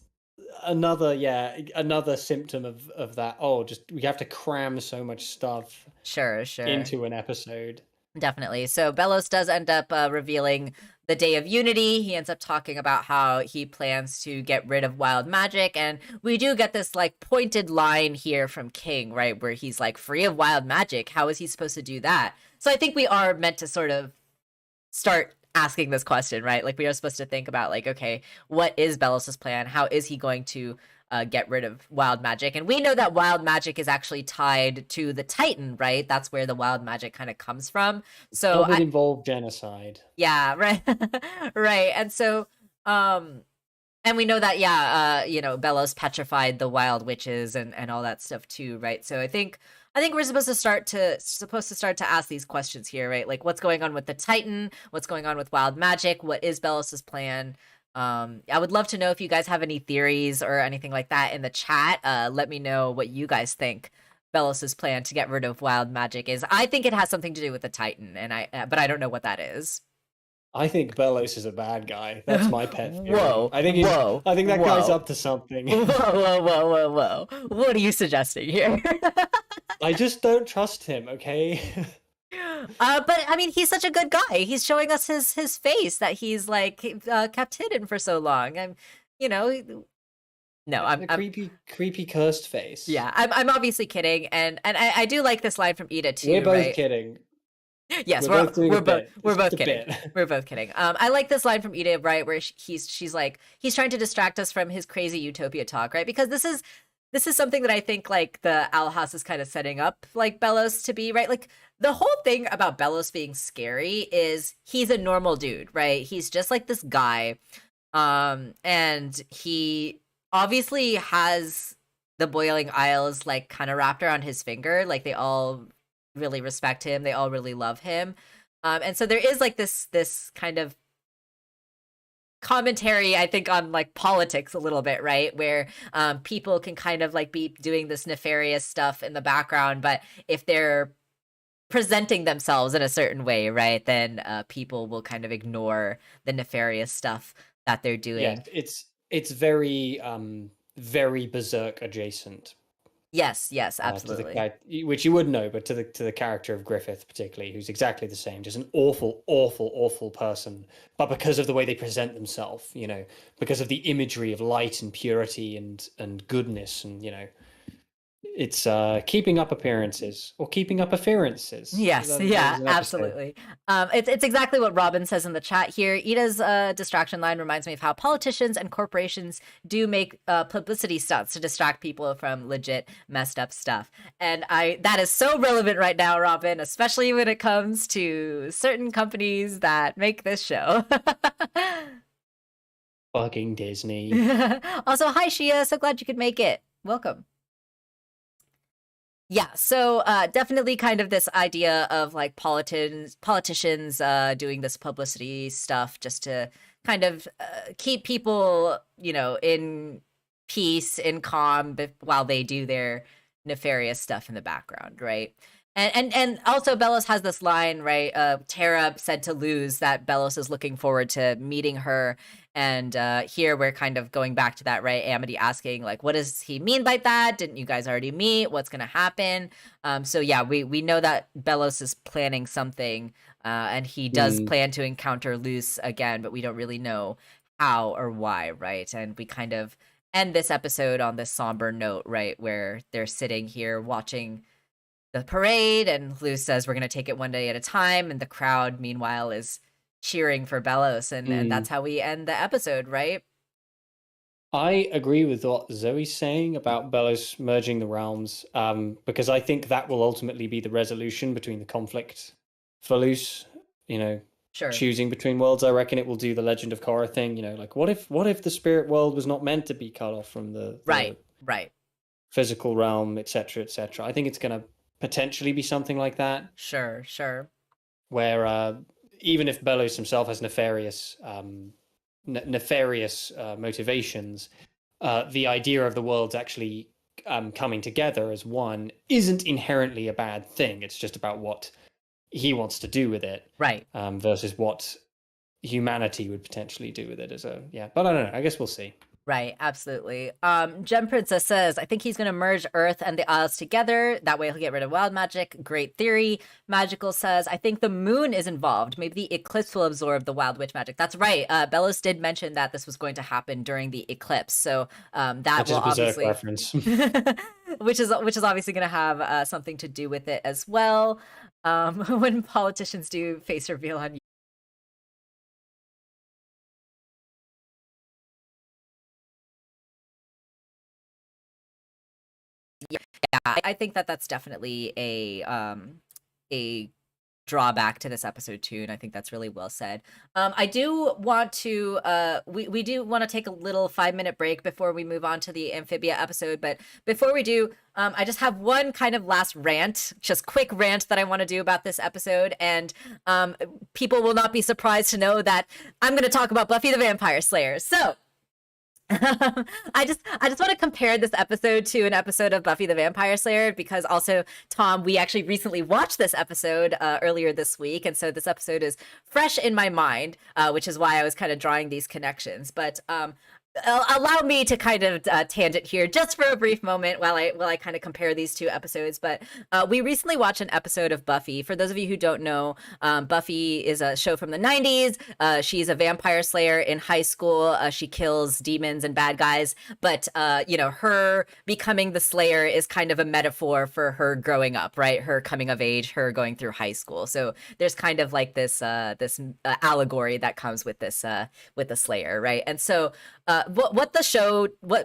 another symptom of that. Oh, just we have to cram so much stuff Sure. into an episode. Definitely. So Bellos does end up revealing the Day of Unity. He ends up talking about how he plans to get rid of wild magic. And we do get this like pointed line here from King, right? Where he's like, free of wild magic. How is he supposed to do that? So I think we are meant to sort of start asking this question, right? Like we are supposed to think about like, okay, what is Belos's plan? How is he going to get rid of wild magic? And we know that wild magic is actually tied to the Titan, right? That's where the wild magic kind of comes from. So it would involve genocide. Yeah, right. Right. And so and we know that Bellos petrified the wild witches and all that stuff too, right? So I think we're supposed to start to ask these questions here, right? Like what's going on with the Titan? What's going on with wild magic? What is Bellos's plan? I would love to know if you guys have any theories or anything like that in the chat. Let me know what you guys think Bellos's plan to get rid of wild magic is. I think it has something to do with the Titan, but I don't know what that is. I think Bellos is a bad guy. That's my pet theory. Whoa! I think that guy's up to something. Whoa! What are you suggesting here? I just don't trust him. Okay. But I mean, he's such a good guy. He's showing us his face that he's like kept hidden for so long. I'm creepy cursed face. Yeah, I'm obviously kidding, and I do like this line from Ida too. We're both right? kidding. Yes, we're both kidding. We're both kidding. I like this line from Ida, right, where she's like, he's trying to distract us from his crazy utopia talk, right? Because this is something that I think like the Owl House is kind of setting up like Bellos to be, right? Like the whole thing about Bellos being scary is he's a normal dude, right? He's just like this guy. And he obviously has the Boiling Isles like kind of wrapped around his finger. Like they all really respect him. They all really love him. And so there is like this kind of commentary, I think, on like politics a little bit, right? Where people can kind of like be doing this nefarious stuff in the background, but if they're presenting themselves in a certain way, right, then people will kind of ignore the nefarious stuff that they're doing. Yeah, it's very very Berserk adjacent. Yes, absolutely. Which you wouldn't know, but to the character of Griffith particularly, who's exactly the same, just an awful person. But because of the way they present themselves, because of the imagery of light and purity and goodness, and it's keeping up appearances or keeping up appearances. Yes, absolutely. It's exactly what Robin says in the chat here. Ida's distraction line reminds me of how politicians and corporations do make publicity stunts to distract people from legit messed up stuff. And that is so relevant right now, Robin, especially when it comes to certain companies that make this show. Fucking Disney. Also, hi Shia, so glad you could make it. Welcome. Yeah, so definitely kind of this idea of like politicians doing this publicity stuff just to kind of keep people, in peace, in calm while they do their nefarious stuff in the background, right? And also Bellos has this line, right? Tara said to Luz that Bellos is looking forward to meeting her. And here we're kind of going back to that, right? Amity asking, like, what does he mean by that? Didn't you guys already meet? What's going to happen? So yeah, we know that Bellos is planning something, and he does plan to encounter Luz again, but we don't really know how or why, right? And we kind of end this episode on this somber note, right? Where they're sitting here watching the parade, and Luz says we're going to take it one day at a time, and the crowd meanwhile is cheering for Bellos, and that's how we end the episode, right? I agree with what Zoe's saying about Bellos merging the realms, because I think that will ultimately be the resolution between the conflict for Luz, Sure. choosing between worlds. I reckon it will do the Legend of Korra thing, like what if the spirit world was not meant to be cut off from the right physical realm, etc., etc. I think it's going to potentially be something like that. Sure. Where even if Bellos himself has nefarious motivations, the idea of the worlds actually coming together as one isn't inherently a bad thing. It's just about what he wants to do with it, right? Versus what humanity would potentially do with it but I don't know, I guess we'll see. Right, absolutely. Gem Princess says, I think he's going to merge Earth and the Isles together. That way he'll get rid of wild magic. Great theory. Magical says, I think the moon is involved. Maybe the eclipse will absorb the wild witch magic. That's right. Bellos did mention that this was going to happen during the eclipse. So that will obviously... reference. which is obviously going to have something to do with it as well. When politicians do face reveal on yeah, I think that's definitely a drawback to this episode too, and I think that's really well said. I do want to we do want to take a little 5-minute break before we move on to the Amphibia episode, but before we do, I just have one kind of last rant, just quick rant that I want to do about this episode, and people will not be surprised to know that I'm going to talk about Buffy the Vampire Slayer. So I just want to compare this episode to an episode of Buffy the Vampire Slayer, because also, Tom, we actually recently watched this episode earlier this week, and so this episode is fresh in my mind, which is why I was kind of drawing these connections. But allow me to kind of tangent here just for a brief moment while I kind of compare these two episodes. But we recently watched an episode of Buffy. For those of you who don't know, Buffy is a show from the 90s. She's a vampire slayer in high school. She kills demons and bad guys. But, her becoming the slayer is kind of a metaphor for her growing up, right? Her coming of age, her going through high school. So there's kind of like this allegory that comes with this with the slayer, right? And so what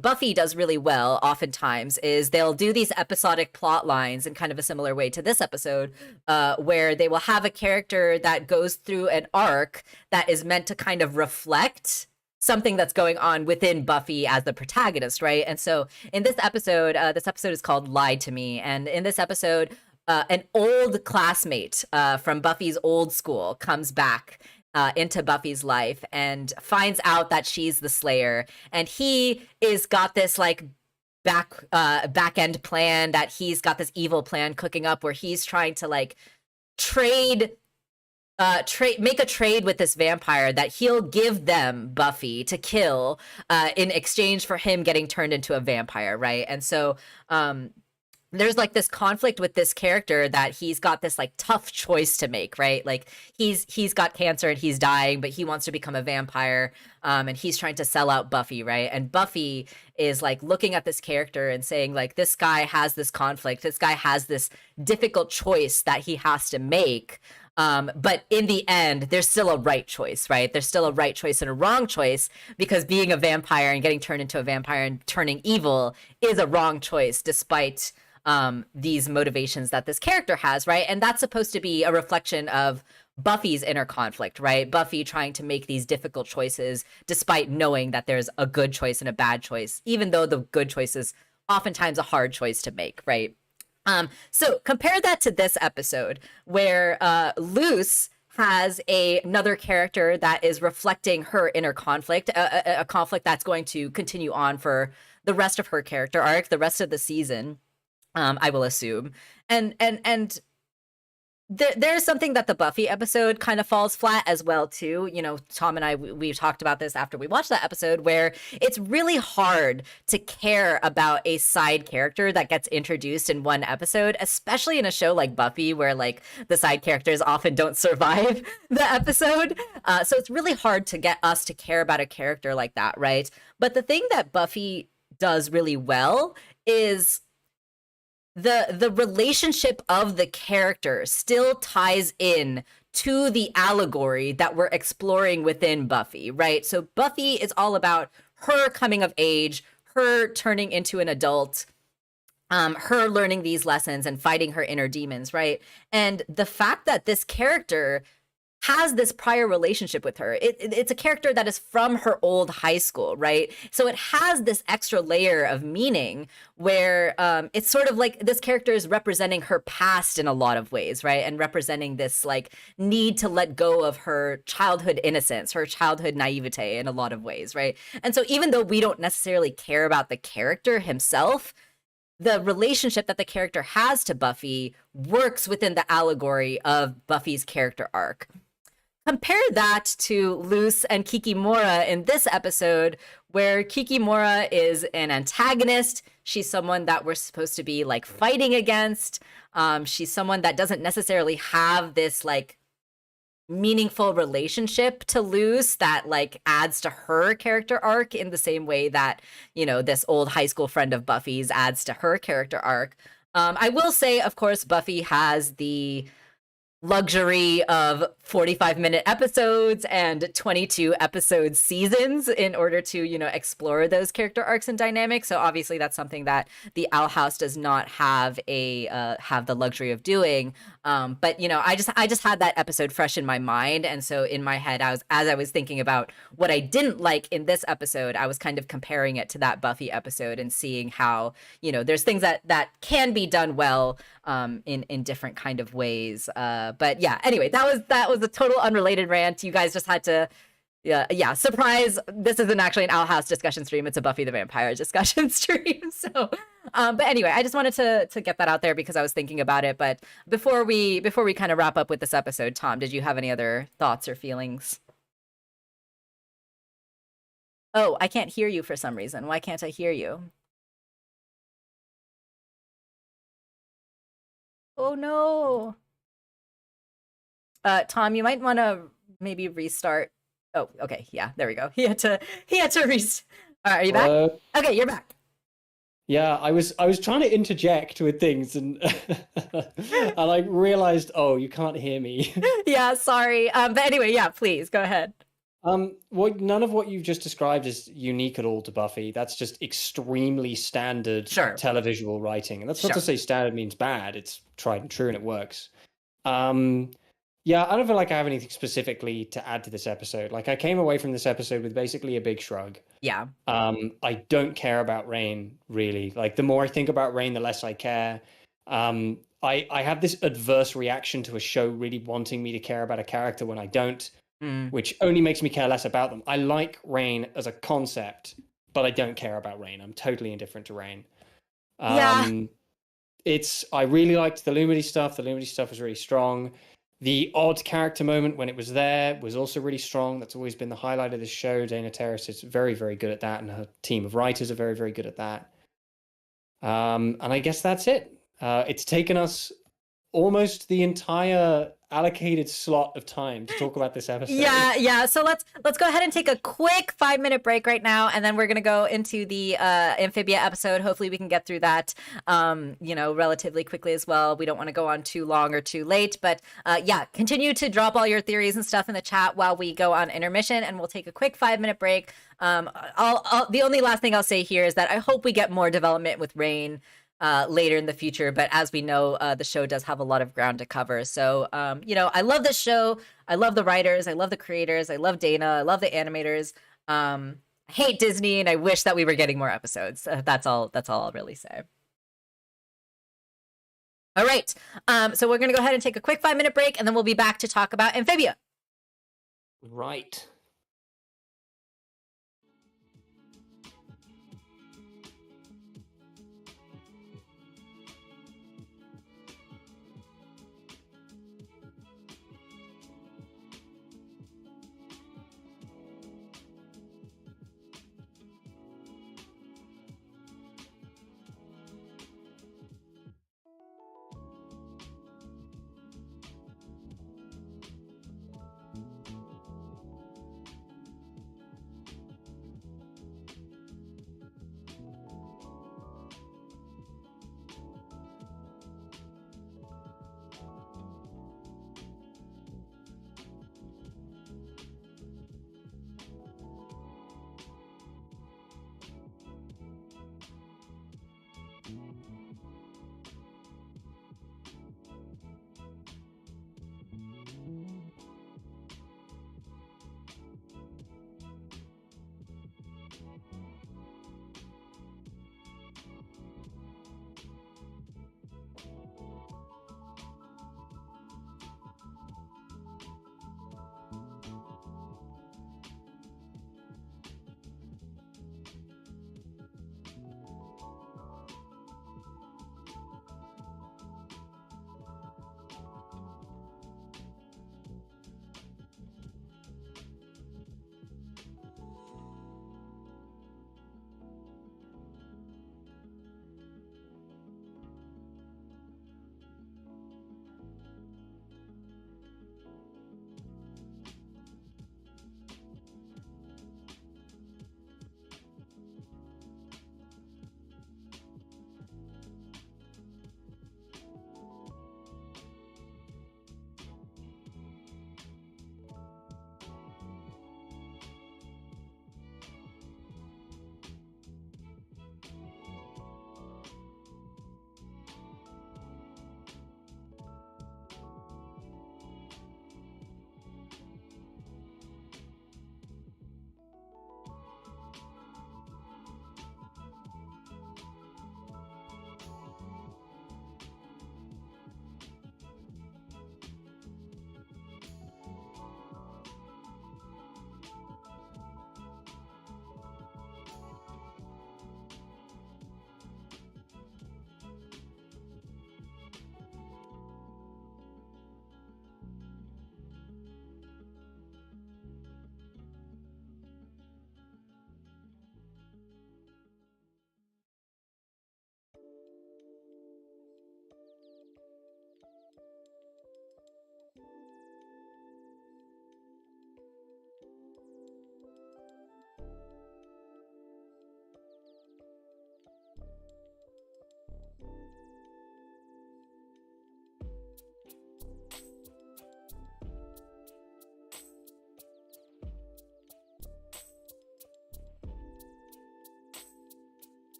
Buffy does really well oftentimes is they'll do these episodic plot lines in kind of a similar way to this episode, where they will have a character that goes through an arc that is meant to kind of reflect something that's going on within Buffy as the protagonist, right? And so in this episode is called Lie to Me, and in this episode, an old classmate from Buffy's old school comes back into Buffy's life and finds out that she's the Slayer, and he is got this like back end plan, that he's got this evil plan cooking up where he's trying to like make a trade with this vampire that he'll give them Buffy to kill in exchange for him getting turned into a vampire, right? And so there's like this conflict with this character that he's got this like tough choice to make, right? Like he's got cancer and he's dying, but he wants to become a vampire, and he's trying to sell out Buffy, right? And Buffy is like looking at this character and saying like, this guy has this conflict, this guy has this difficult choice that he has to make. But in the end, there's still a right choice, right? There's still a right choice and a wrong choice, because being a vampire and getting turned into a vampire and turning evil is a wrong choice, despite these motivations that this character has, right? And that's supposed to be a reflection of Buffy's inner conflict, right? Buffy trying to make these difficult choices despite knowing that there's a good choice and a bad choice, even though the good choice is oftentimes a hard choice to make, right? So compare that to this episode where Luce has another character that is reflecting her inner conflict, a conflict that's going to continue on for the rest of her character arc, the rest of the season. I will assume. And there's something that the Buffy episode kind of falls flat as well too. You know, Tom and I we've talked about this after we watched that episode, where it's really hard to care about a side character that gets introduced in one episode, especially in a show like Buffy, where like the side characters often don't survive the episode. So it's really hard to get us to care about a character like that, right? But the thing that Buffy does really well is the relationship of the character still ties in to the allegory that we're exploring within Buffy, right? So Buffy is all about her coming of age, her turning into an adult, her learning these lessons and fighting her inner demons, right? And the fact that this character has this prior relationship with her. It's a character that is from her old high school, right? So it has this extra layer of meaning where it's sort of like this character is representing her past in a lot of ways, right? And representing this like need to let go of her childhood innocence, her childhood naivete in a lot of ways, right? And so even though we don't necessarily care about the character himself, the relationship that the character has to Buffy works within the allegory of Buffy's character arc. Compare that to Luz and Kikimora in this episode, where Kikimora is an antagonist. She's someone that we're supposed to be like fighting against. She's someone that doesn't necessarily have this like meaningful relationship to Luz that like adds to her character arc in the same way that, you know, this old high school friend of Buffy's adds to her character arc. I will say, of course, Buffy has the luxury of 45-minute episodes and 22 episode seasons in order to, you know, explore those character arcs and dynamics. So obviously that's something that the Owl House does not have have the luxury of doing. But you know, I just had that episode fresh in my mind, and so in my head, as I was thinking about what I didn't like in this episode, I was kind of comparing it to that Buffy episode and seeing how, you know, there's things that can be done well in different kind of ways. But yeah, anyway, that was a total unrelated rant. You guys just had to. Yeah. Surprise! This isn't actually an Owl House discussion stream. It's a Buffy the Vampire discussion stream. So, but anyway, I just wanted to get that out there because I was thinking about it. But before we kind of wrap up with this episode, Tom, did you have any other thoughts or feelings? Oh, I can't hear you for some reason. Why can't I hear you? Oh no. Tom, you might want to maybe restart. Oh, okay. Yeah, there we go. He had to restart. Are you back? Okay, you're back. Yeah, I was trying to interject with things and and I realized, oh, you can't hear me. Yeah, sorry. But anyway, yeah, please go ahead. Well, none of what you've just described is unique at all to Buffy. That's just extremely standard televisual writing. And that's not to say standard means bad. It's tried and true and it works. Yeah, I don't feel like I have anything specifically to add to this episode. Like, I came away from this episode with basically a big shrug. Yeah. I don't care about Rain, really. Like, the more I think about Rain, the less I care. I have this adverse reaction to a show really wanting me to care about a character when I don't, which only makes me care less about them. I like Rain as a concept, but I don't care about Rain. I'm totally indifferent to Rain. I really liked the Lumity stuff. The Lumity stuff was really strong. The odd character moment when it was there was also really strong. That's always been the highlight of this show. Dana Terrace is very, very good at that, and her team of writers are very, very good at that. And I guess that's it. It's taken us almost the entire allocated slot of time to talk about this episode. Yeah. So let's go ahead and take a quick 5-minute break right now, and then we're gonna go into the Amphibia episode. Hopefully we can get through that relatively quickly as well. We don't want to go on too long or too late, but continue to drop all your theories and stuff in the chat while we go on intermission, and we'll take a quick 5-minute break. The only last thing I'll say here is that I hope we get more development with Rain later in the future, but as we know, the show does have a lot of ground to cover. So I love this show. I love the writers, I love the creators, I love Dana, I love the animators. I hate Disney, and I wish that we were getting more episodes. That's all I'll really say. All right, so we're gonna go ahead and take a quick 5-minute break, and then we'll be back to talk about Amphibia. Right.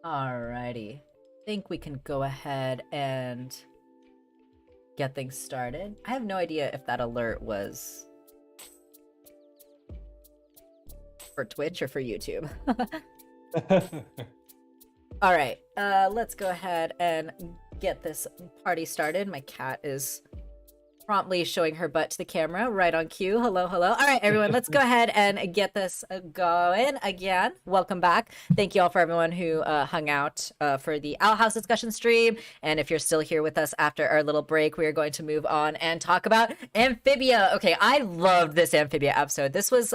Alrighty. I think we can go ahead and get things started. I have no idea if that alert was for Twitch or for YouTube. All right, let's go ahead and get this party started. My cat is promptly showing her butt to the camera right on cue. Hello, hello. All right, everyone, let's go ahead and get this going again. Welcome back. Thank you all for everyone who hung out for the Owl House discussion stream. And if you're still here with us after our little break, we are going to move on and talk about Amphibia. Okay, I loved this Amphibia episode. This was,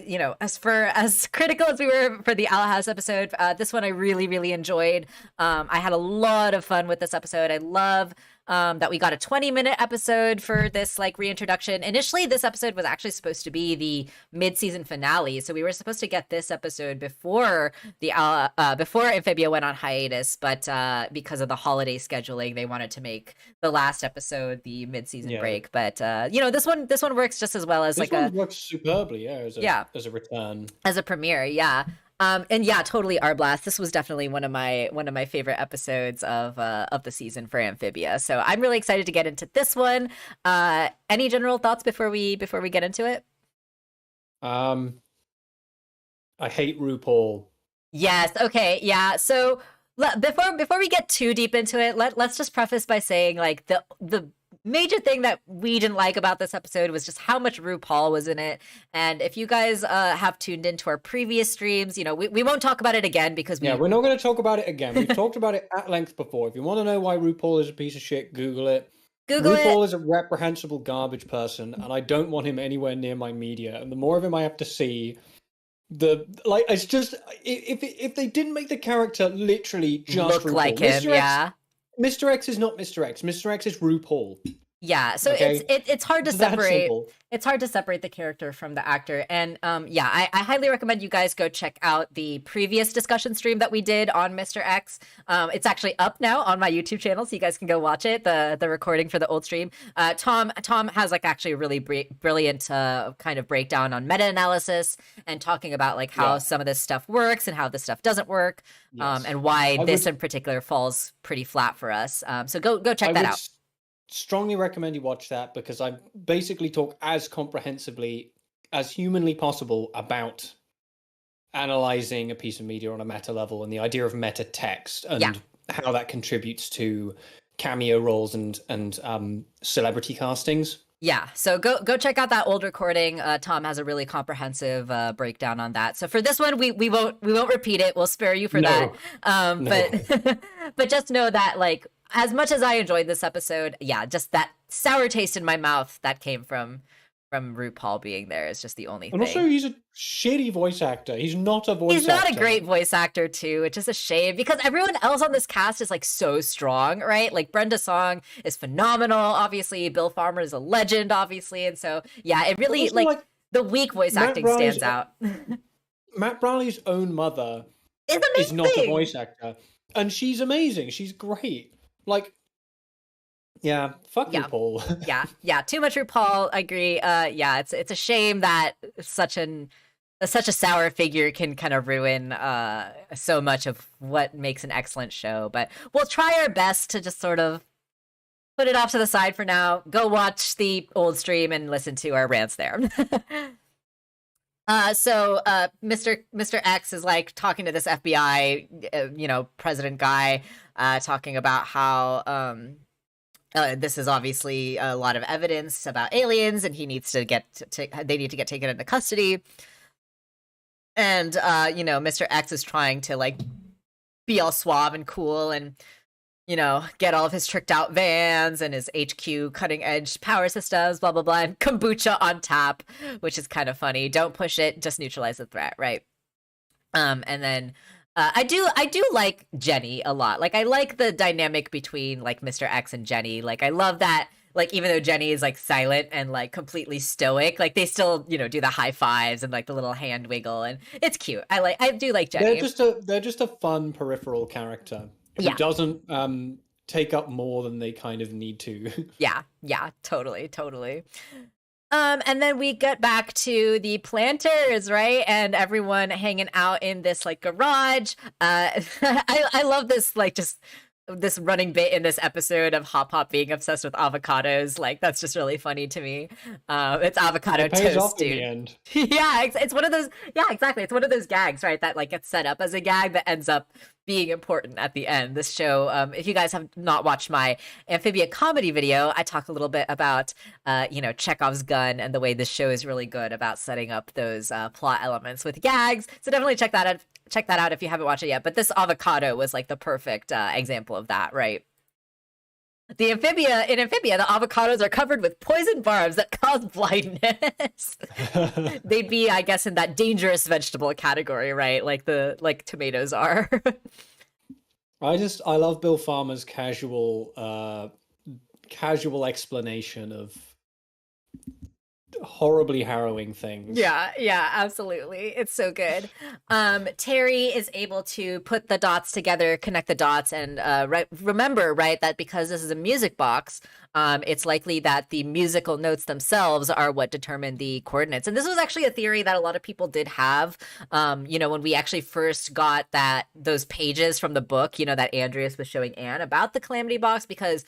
you know, as critical as we were for the Owl House episode, this one I really, really enjoyed. I had a lot of fun with this episode. I love that we got a 20-minute episode for this like reintroduction. Initially, this episode was actually supposed to be the mid-season finale, so we were supposed to get this episode before the before Amphibia went on hiatus, but because of the holiday scheduling, they wanted to make the last episode the mid-season break. But you know, this one works just as well as this one works superbly, as a return, as a premiere, yeah. And yeah, totally Arblast. This was definitely one of my favorite episodes of the season for Amphibia. So I'm really excited to get into this one. Any general thoughts before we get into it? I hate RuPaul. Yes. Okay. Yeah. So before we get too deep into it, let's just preface by saying like the major thing that we didn't like about this episode was just how much RuPaul was in it. And if you guys have tuned into our previous streams, you know, we won't talk about it again because we're not going to talk about it again. We've talked about it at length before. If you want to know why RuPaul is a piece of shit, Google it. RuPaul is a reprehensible garbage person, and I don't want him anywhere near my media. And the more of him I have to see, it's just if they didn't make the character literally just look RuPaul. Like him, yeah. Mr. X is not Mr. X. Mr. X is RuPaul. Yeah, so okay? it's hard to separate. It's hard to separate the character from the actor, and yeah, I highly recommend you guys go check out the previous discussion stream that we did on Mr. X. It's actually up now on my YouTube channel, so you guys can go watch it. The recording for the old stream. Tom has like actually a really brilliant kind of breakdown on meta analysis and talking about like how some of this stuff works and how this stuff doesn't work, and why this in particular falls pretty flat for us. So go check that out. Strongly recommend you watch that because I basically talk as comprehensively as humanly possible about analyzing a piece of media on a meta level and the idea of meta text and how that contributes to cameo roles and celebrity castings. Yeah, so go check out that old recording. Tom has a really comprehensive breakdown on that. So for this one, we won't repeat it. We'll spare you for that. But just know that like, as much as I enjoyed this episode, just that sour taste in my mouth that came from RuPaul being there is just the only thing. And also, he's a shitty voice actor. He's not a voice actor. He's not a great voice actor, too, which is a shame because everyone else on this cast is like so strong, right? Like Brenda Song is phenomenal, obviously. Bill Farmer is a legend, obviously. And so, yeah, it really, like the weak voice acting stands out. Matt Bradley's own mother is not a voice actor. And she's amazing. She's great. Like, Yeah, fuck Yeah. RuPaul. Yeah, too much RuPaul. I agree. Yeah, it's a shame that such a sour figure can kind of ruin so much of what makes an excellent show. But we'll try our best to just sort of put it off to the side for now. Go watch the old stream and listen to our rants there. Mr. X is like talking to this FBI, president guy, talking about how this is obviously a lot of evidence about aliens, and he needs to they need to get taken into custody. And Mr. X is trying to like be all suave and cool and get all of his tricked out vans and his HQ cutting edge power systems, blah, blah, blah, and kombucha on tap, which is kind of funny. Don't push it, just neutralize the threat, right? And then I do like Jenny a lot. Like, I like the dynamic between like Mr. X and Jenny. Like, I love that. Like, even though Jenny is like silent and like completely stoic, like they still, do the high fives and like the little hand wiggle, and it's cute. I do like Jenny. They're just a fun peripheral character. Who doesn't take up more than they kind of need to. Yeah, totally. And then we get back to the planters, right? And everyone hanging out in this like garage. I love this like just this running bit in this episode of Hop Hop being obsessed with avocados. Like, that's just really funny to me. It's avocado toast, dude. In the end. Yeah, it's one of those. Yeah, exactly. It's one of those gags, right? That like gets set up as a gag that ends up being important at the end. This show, if you guys have not watched my Amphibia comedy video, I talk a little bit about, Chekhov's gun and the way this show is really good about setting up those plot elements with gags. So definitely check that out. Check that out if you haven't watched it yet. But this avocado was like the perfect example of that, right? In Amphibia, the avocados are covered with poison barbs that cause blindness. They'd be, I guess, in that dangerous vegetable category, right? Like tomatoes are. I love Bill Farmer's casual explanation of horribly harrowing things. Yeah, absolutely. It's so good. Terry is able to put the dots together, connect the dots, and remember, right, that because this is a music box, it's likely that the musical notes themselves are what determine the coordinates. And this was actually a theory that a lot of people did have, when we actually first got those pages from the book, that Andreas was showing Anne about the Calamity Box, because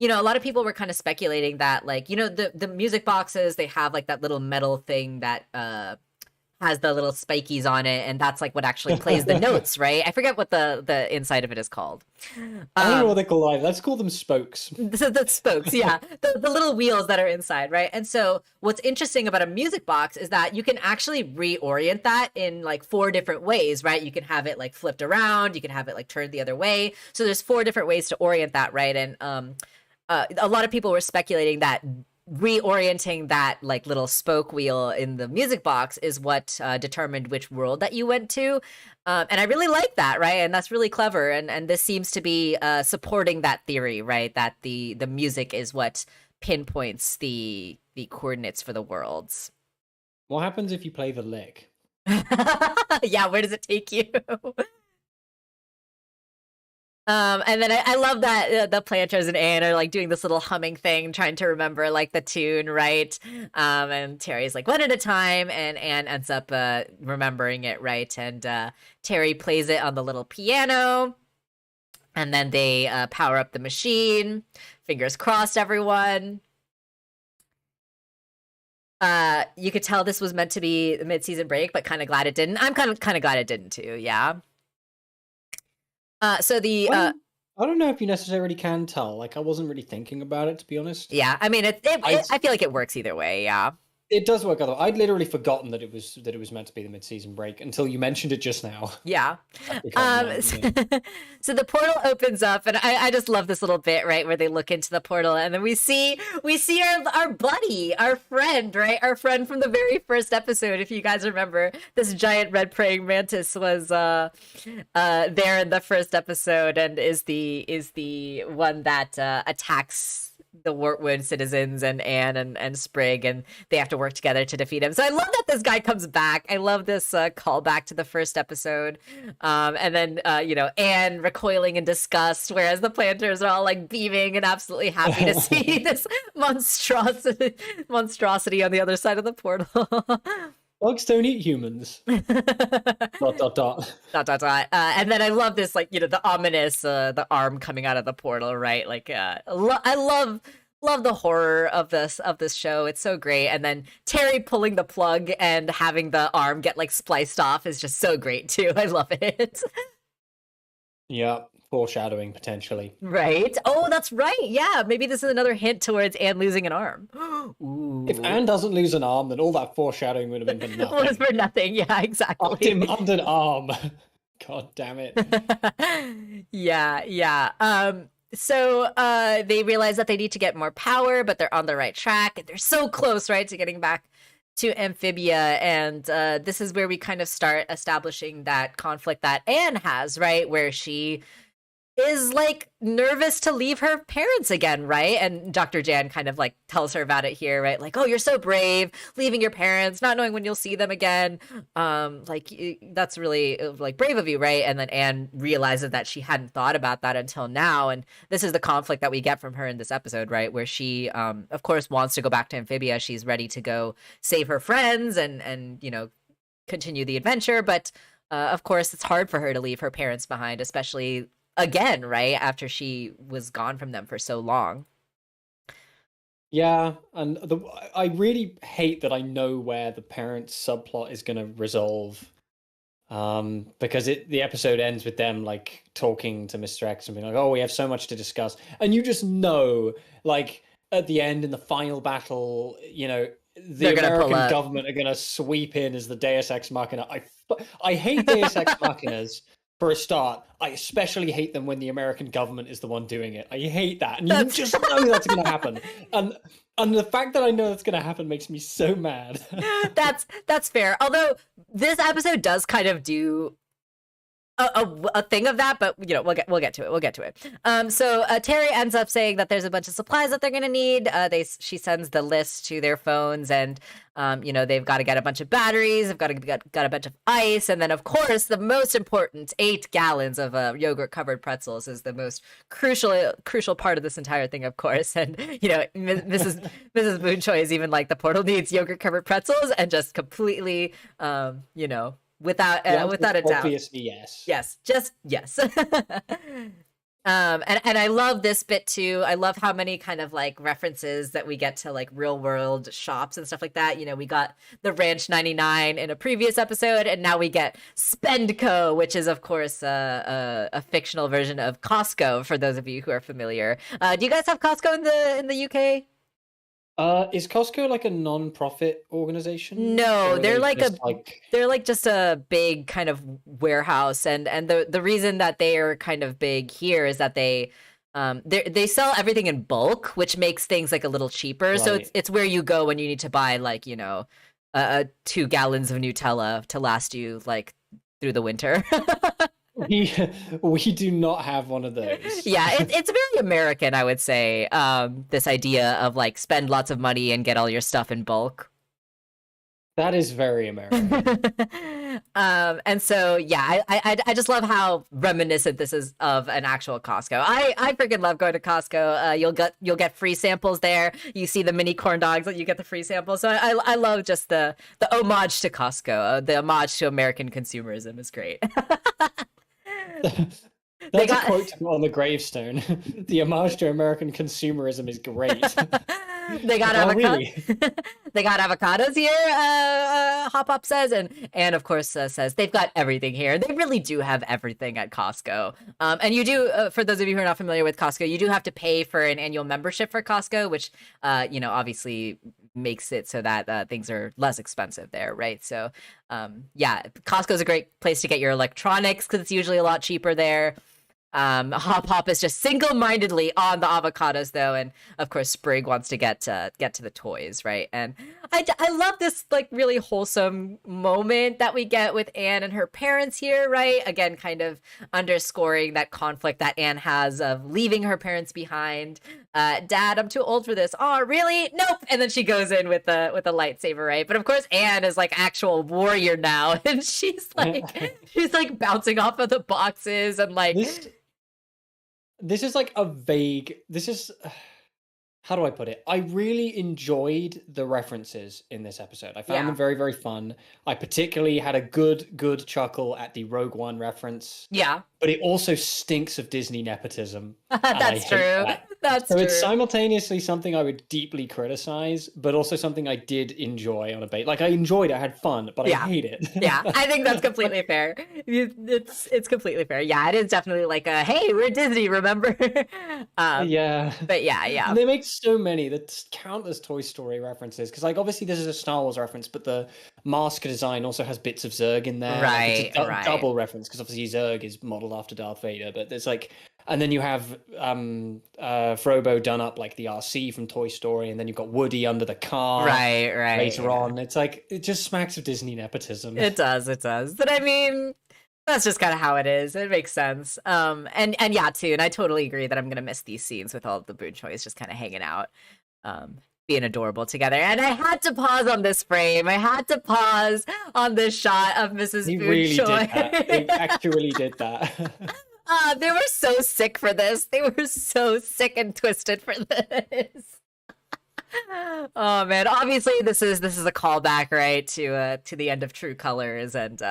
a lot of people were kind of speculating that, like, the music boxes, they have like that little metal thing that has the little spikies on it, and that's like what actually plays the notes, right? I forget what the inside of it is called. I don't know what they call it. Let's call them spokes. The spokes, yeah. the little wheels that are inside, right? And so what's interesting about a music box is that you can actually reorient that in like 4 different ways, right? You can have it like flipped around, you can have it like turned the other way. So there's 4 different ways to orient that, right? And a lot of people were speculating that reorienting that like little spoke wheel in the music box is what determined which world that you went to. And I really like that, right? And that's really clever. And this seems to be supporting that theory, right? That the music is what pinpoints the coordinates for the worlds. What happens if you play the lick? Yeah, where does it take you? And then I love that the planters and Anne are like doing this little humming thing, trying to remember like the tune, right? And Terry's like, one at a time, and Anne ends up remembering it, right? And Terry plays it on the little piano, and then they power up the machine. Fingers crossed, everyone. You could tell this was meant to be a mid-season break, but kind of glad it didn't. I'm kind of glad it didn't too, yeah. I don't know if you necessarily can tell. Like, I wasn't really thinking about it, to be honest. Yeah, I mean, I feel like it works either way. Yeah, it does work. Otherwise, I'd literally forgotten that it was meant to be the mid-season break until you mentioned it just now. Yeah. So the portal opens up, and I just love this little bit, right, where they look into the portal, and then we see our buddy, our friend, right, our friend from the very first episode. If you guys remember, this giant red praying mantis was there in the first episode, and is the one that attacks the Wartwood citizens and Anne and Sprig, and they have to work together to defeat him. So I love that this guy comes back. I love this callback to the first episode. And then Anne recoiling in disgust, whereas the planters are all like beaming and absolutely happy to see this monstrosity on the other side of the portal. Bugs don't eat humans. dot, dot, dot. Dot, dot, dot. And then I love this, like, the ominous, the arm coming out of the portal, right? Like, I love the horror of this show. It's so great. And then Terry pulling the plug and having the arm get like spliced off is just so great too. I love it. Yeah, foreshadowing potentially. Right. Oh, that's right. Yeah, maybe this is another hint towards Anne losing an arm. Ooh. If Anne doesn't lose an arm, then all that foreshadowing would have been for nothing. It was for nothing. Yeah, exactly. Knocked him under an arm. God damn it. Yeah. So they realize that they need to get more power, but they're on the right track, and they're so close, right, to getting back to Amphibia. And this is where we kind of start establishing that conflict that Anne has, right, where she is like nervous to leave her parents again, right? And Dr. Jan kind of like tells her about it here, right? Like, oh, you're so brave, leaving your parents, not knowing when you'll see them again. That's really like brave of you, right? And then Anne realizes that she hadn't thought about that until now. And this is the conflict that we get from her in this episode, right? Where she, of course, wants to go back to Amphibia. She's ready to go save her friends and continue the adventure. But of course, it's hard for her to leave her parents behind, especially again, right, after she was gone from them for so long. Yeah, and I really hate that I know where the parents subplot is going to resolve, because the episode ends with them like talking to Mr. X and being like, oh, we have so much to discuss, and you just know, like, at the end in the final battle, the American government are going to sweep in as the Deus Ex Machina. I hate Deus Ex Machinas. For a start, I especially hate them when the American government is the one doing it. I hate that. And you just know that's going to happen. And the fact that I know that's going to happen makes me so mad. That's fair. Although this episode does kind of do a thing of that, but we'll get to it. So Terry ends up saying that there's a bunch of supplies that they're gonna need. She sends the list to their phones, and they've got to get a bunch of batteries, they've got to get a bunch of ice, and then of course the most important 8 gallons of yogurt covered pretzels is the most crucial part of this entire thing, of course. And Mrs. Moonchoy is even like, the portal needs yogurt covered pretzels, and just completely without a doubt. Obviously, yes. Yes, just yes. And I love this bit too. I love how many kind of like references that we get to like real world shops and stuff like that. We got the Ranch 99 in a previous episode, and now we get Spendco, which is of course a fictional version of Costco for those of you who are familiar. Do you guys have Costco in the UK? Is Costco like a non-profit organization? No, they're just a big kind of warehouse, and the reason that they are kind of big here is that they sell everything in bulk, which makes things like a little cheaper. Right. So it's where you go when you need to buy like 2 gallons of Nutella to last you like through the winter. We do not have one of those. Yeah, it's very American, I would say. This idea of like spend lots of money and get all your stuff in bulk. That is very American. And so yeah, I just love how reminiscent this is of an actual Costco. I freaking love going to Costco. You'll get free samples there. You see the mini corn dogs, you get the free samples. So I love just the homage to Costco. The homage to American consumerism is great. That's a quote on the gravestone. The homage to American consumerism is great. They got they got avocados here, Hop Hop says, and of course says they've got everything here. They really do have everything at Costco. And you do, for those of you who are not familiar with Costco, you do have to pay for an annual membership for Costco, which obviously makes it so that things are less expensive there, right? So Costco is a great place to get your electronics because it's usually a lot cheaper there. Hop Hop is just single-mindedly on the avocados though, and of course Sprig wants to get to the toys, right? And I love this like really wholesome moment that we get with Anne and her parents here, right? Again, kind of underscoring that conflict that Anne has of leaving her parents behind. Dad, I'm too old for this. Oh, really? Nope. And then she goes in with a lightsaber, right? But of course, Anne is like actual warrior now, and she's like bouncing off of the boxes and like this is like a vague. This is. How do I put it? I really enjoyed the references in this episode. I found them very, very fun. I particularly had a good chuckle at the Rogue One reference. Yeah. But it also stinks of Disney nepotism. That's true. That's true. So it's simultaneously something I would deeply criticize, but also something I did enjoy on a bait. Like I enjoyed it, I had fun, but I hate it. Yeah, I think that's completely fair. It's completely fair. Yeah, it is definitely like a hey, we're Disney, remember? Yeah. But yeah. And they make so many, there's countless Toy Story references. Because like obviously this is a Star Wars reference, but the mask design also has bits of Zurg in there. Right, like it's a double reference because obviously Zurg is modeled after Darth Vader, but there's like, and then you have Frobo done up like the RC from Toy Story, and then you've got Woody under the car. Right. Later on, it's like it just smacks of Disney nepotism. It does. But I mean, that's just kind of how it is. It makes sense. And yeah, too. And I totally agree that I'm gonna miss these scenes with all of the Boon Choys just kind of hanging out, being adorable together. And I had to pause on this frame. I had to pause on this shot of Mrs. He Boon really Choi. did that. He actually did that. They were so sick for this. They were so sick and twisted for this. Oh man! Obviously, this is a callback, right, to the end of True Colors and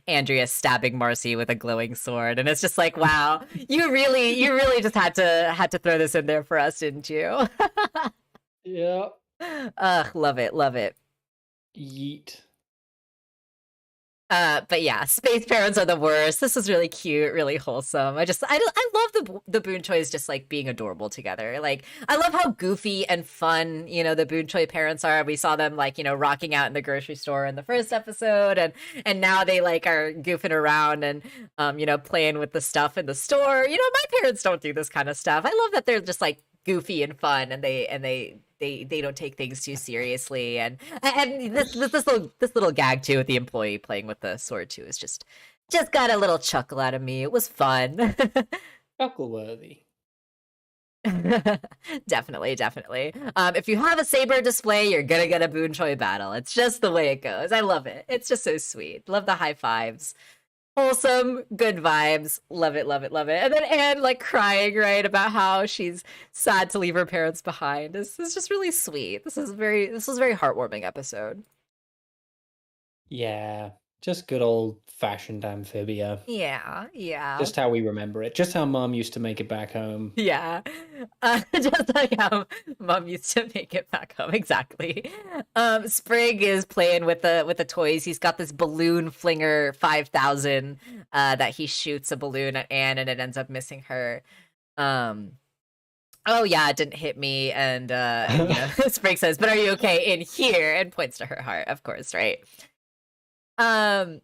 Andrea stabbing Marcy with a glowing sword, and it's just like, wow, you really just had to throw this in there for us, didn't you? Yeah. Love it. Yeet. But yeah, space parents are the worst. This is really cute, really wholesome. I love the Boon Choys just like being adorable together. Like I love how goofy and fun, the Boon Choi parents are. We saw them like, rocking out in the grocery store in the first episode, and now they like are goofing around and playing with the stuff in the store. My parents don't do this kind of stuff. I love that they're just like goofy and fun, and they don't take things too seriously, and this little gag too with the employee playing with the sword too is just got a little chuckle out of me. It was fun. Chuckle worthy. Definitely. If you have a saber display, you're gonna get a Boon Choi battle. It's just the way it goes. I love it. It's just so sweet. Love the high fives. Wholesome, good vibes. Love it. And then Anne like crying, right, about how she's sad to leave her parents behind. This is just really sweet. This was a very heartwarming episode. Yeah. Just good old fashioned Amphibia. Yeah. Just how we remember it. Just how Mom used to make it back home. Yeah. Just like how Mom used to make it back home. Exactly. Sprig is playing with the toys. He's got this balloon flinger 5000 that he shoots a balloon at Anne, and it ends up missing her. Oh yeah, it didn't hit me. And Sprig says, "But are you okay in here?" and points to her heart, of course, right? And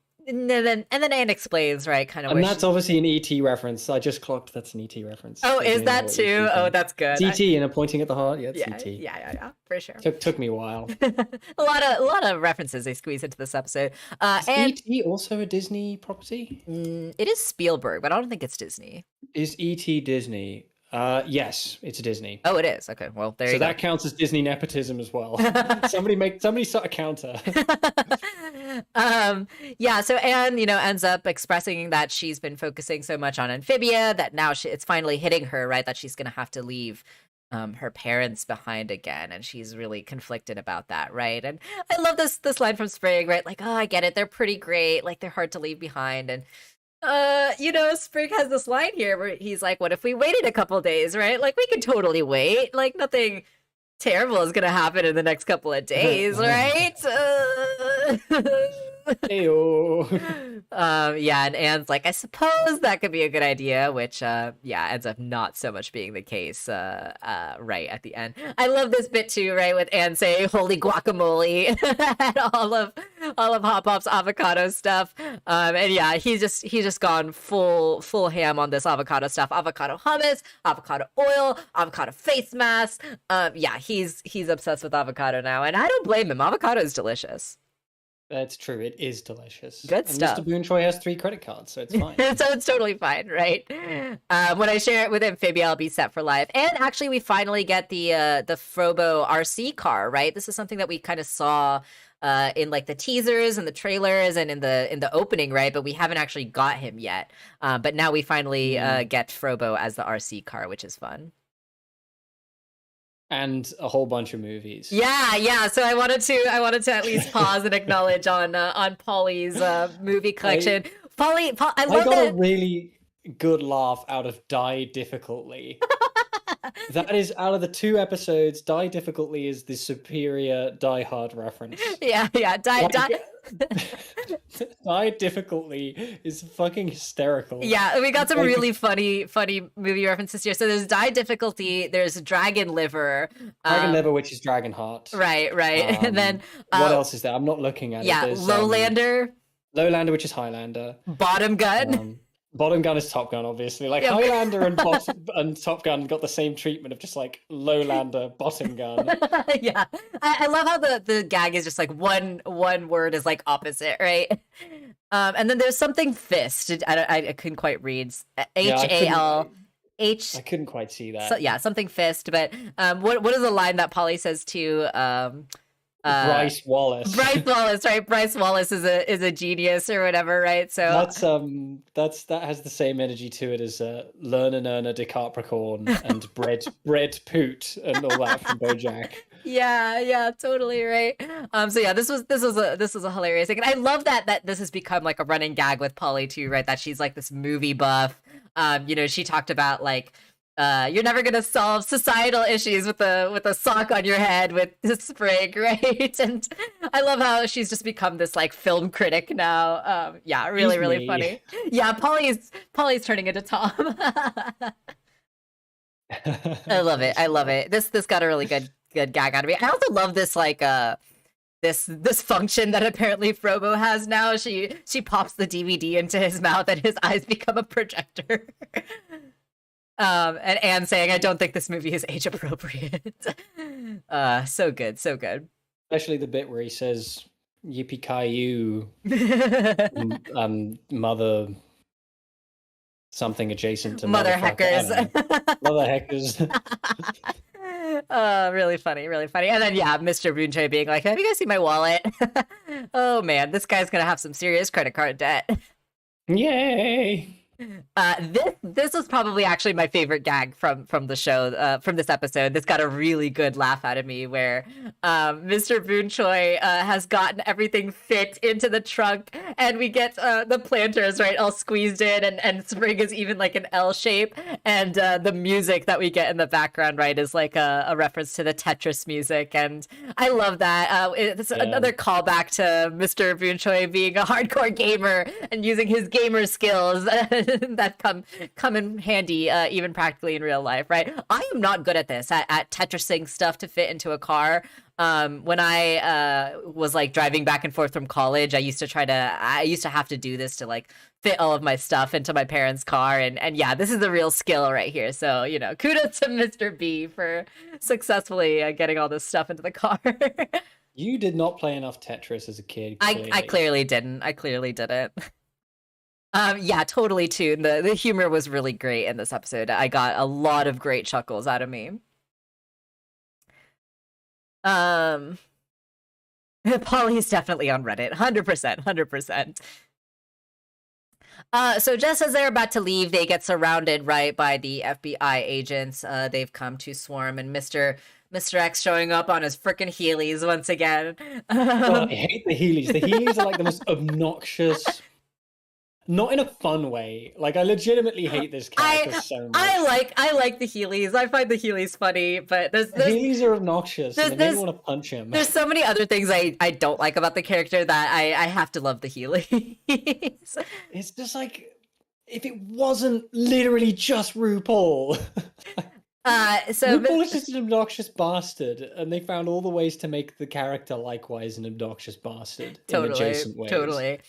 then Anne explains, right, kind of. And that's obviously an ET reference. I just clocked that's an ET reference. Oh, is that too? Oh, that's good. It's ET and pointing at the heart. Yeah, it's ET. Yeah, for sure. Took me a while. a lot of references they squeeze into this episode. Is and ET also a Disney property? It is Spielberg, but I don't think it's Disney. Is ET Disney? Yes, it's a Disney. Oh, it is. Okay, well, there you go. So that counts as Disney nepotism as well. somebody start a counter. Yeah, so Anne, ends up expressing that she's been focusing so much on Amphibia that now it's finally hitting her, right, that she's gonna have to leave her parents behind again, and she's really conflicted about that, right? And I love this line from Sprig, right? Like, oh, I get it, they're pretty great, like they're hard to leave behind, and Sprig has this line here where he's like, what if we waited a couple days, right? Like, we could totally wait. Like, nothing terrible is going to happen in the next couple of days, right? Ew. Yeah, and Anne's like, I suppose that could be a good idea, which ends up not so much being the case right at the end. I love this bit too, right, with Anne saying holy guacamole and all of Hop Pop's avocado stuff. And yeah, he's just gone full ham on this avocado stuff. Avocado hummus, avocado oil, avocado face mask. Yeah, he's obsessed with avocado now, and I don't blame him. Avocado is delicious. That's true. It is delicious. Good and stuff. Mr. Boonchoy has 3 credit cards, so it's fine. So it's totally fine, right? When I share it with Amphibia, I'll be set for life. And actually, we finally get the Frobo RC car, right? This is something that we kind of saw in like the teasers and the trailers and in the opening, right? But we haven't actually got him yet. But now we finally get Frobo as the RC car, which is fun. And a whole bunch of movies. Yeah. So I wanted to at least pause and acknowledge on Polly's movie collection. Polly, I love got that. a really good laugh out of Die Difficultly. That is, out of the 2 episodes, Die Difficultly is the superior Die Hard reference. Yeah. Die Difficultly is fucking hysterical. Yeah, we got some really funny movie references here. So there's Die Difficulty, there's Dragon Liver. Dragon Liver, which is Dragon Heart. Right. And then... what else is there? I'm not looking at it. Yeah, Lowlander. Lowlander, which is Highlander. Bottom Gun. Bottom Gun is Top Gun, obviously. Like, Yep. Highlander and Top Gun got the same treatment of just, like, Lowlander, Bottom Gun. Yeah. I love how the gag is just, like, one word is, like, opposite, right? And then there's something fist. I couldn't quite read. H-A-L... H. I couldn't quite see that. So, yeah, something fist. But what is the line that Polly says to... Bryce Wallace. Bryce Wallace, right? Bryce Wallace is a genius or whatever, right? So that has the same energy to it as Learn and Earn a Decapricorn and bread poot and all that from BoJack. Yeah, totally right. So yeah, this was a hilarious thing, and I love that this has become like a running gag with Polly too, right? That she's like this movie buff. She talked about like. You're never gonna solve societal issues with a sock on your head with this sprig, right? And I love how she's just become this like film critic now. Yeah, really funny. Yeah, Polly's turning into Tom. I love it. This got a really good gag out of me. I also love this like this function that apparently Frobo has now. She pops the DVD into his mouth and his eyes become a projector. And Anne saying, I don't think this movie is age appropriate. So good. Especially the bit where he says, yippee-ki-yay, mother something adjacent to mother heckers. Mother heckers. Really funny. And then, yeah, Mr. Boonchoy being like, have you guys seen my wallet? Oh, man, this guy's going to have some serious credit card debt. Yay! This was probably actually my favorite gag from the show, from this episode. This got a really good laugh out of me where Mr. Boonchoy has gotten everything fit into the trunk, and we get the planters, right, all squeezed in, and Spring is even like an L shape, and the music that we get in the background, right, is like a reference to the Tetris music, and I love that. It's another callback to Mr. Boonchoy being a hardcore gamer and using his gamer skills that come in handy even practically in real life, right? I am not good at this, at Tetrising stuff to fit into a car. When I was like driving back and forth from college, I used to have to do this to like fit all of my stuff into my parents' car, and yeah, this is the real skill right here. So, kudos to Mr. B for successfully getting all this stuff into the car. You did not play enough Tetris as a kid. I clearly didn't. Yeah, totally too. The humor was really great in this episode. I got a lot of great chuckles out of me. Polly's definitely on Reddit. 100%. So just as they're about to leave, they get surrounded, right, by the FBI agents. They've come to swarm, and Mr. X showing up on his frickin' Heelys once again. Oh, I hate the Heelys. The Heelys are like the most obnoxious, not in a fun way. Like, I legitimately hate this character so much. I like the Heelys. I find the Heelys funny, but The Heelys are obnoxious, and they make me want to punch him. There's so many other things I don't like about the character that I have to love the Heelys. It's just like, if it wasn't literally just RuPaul. So RuPaul is just an obnoxious bastard, and they found all the ways to make the character likewise an obnoxious bastard in adjacent ways. Totally.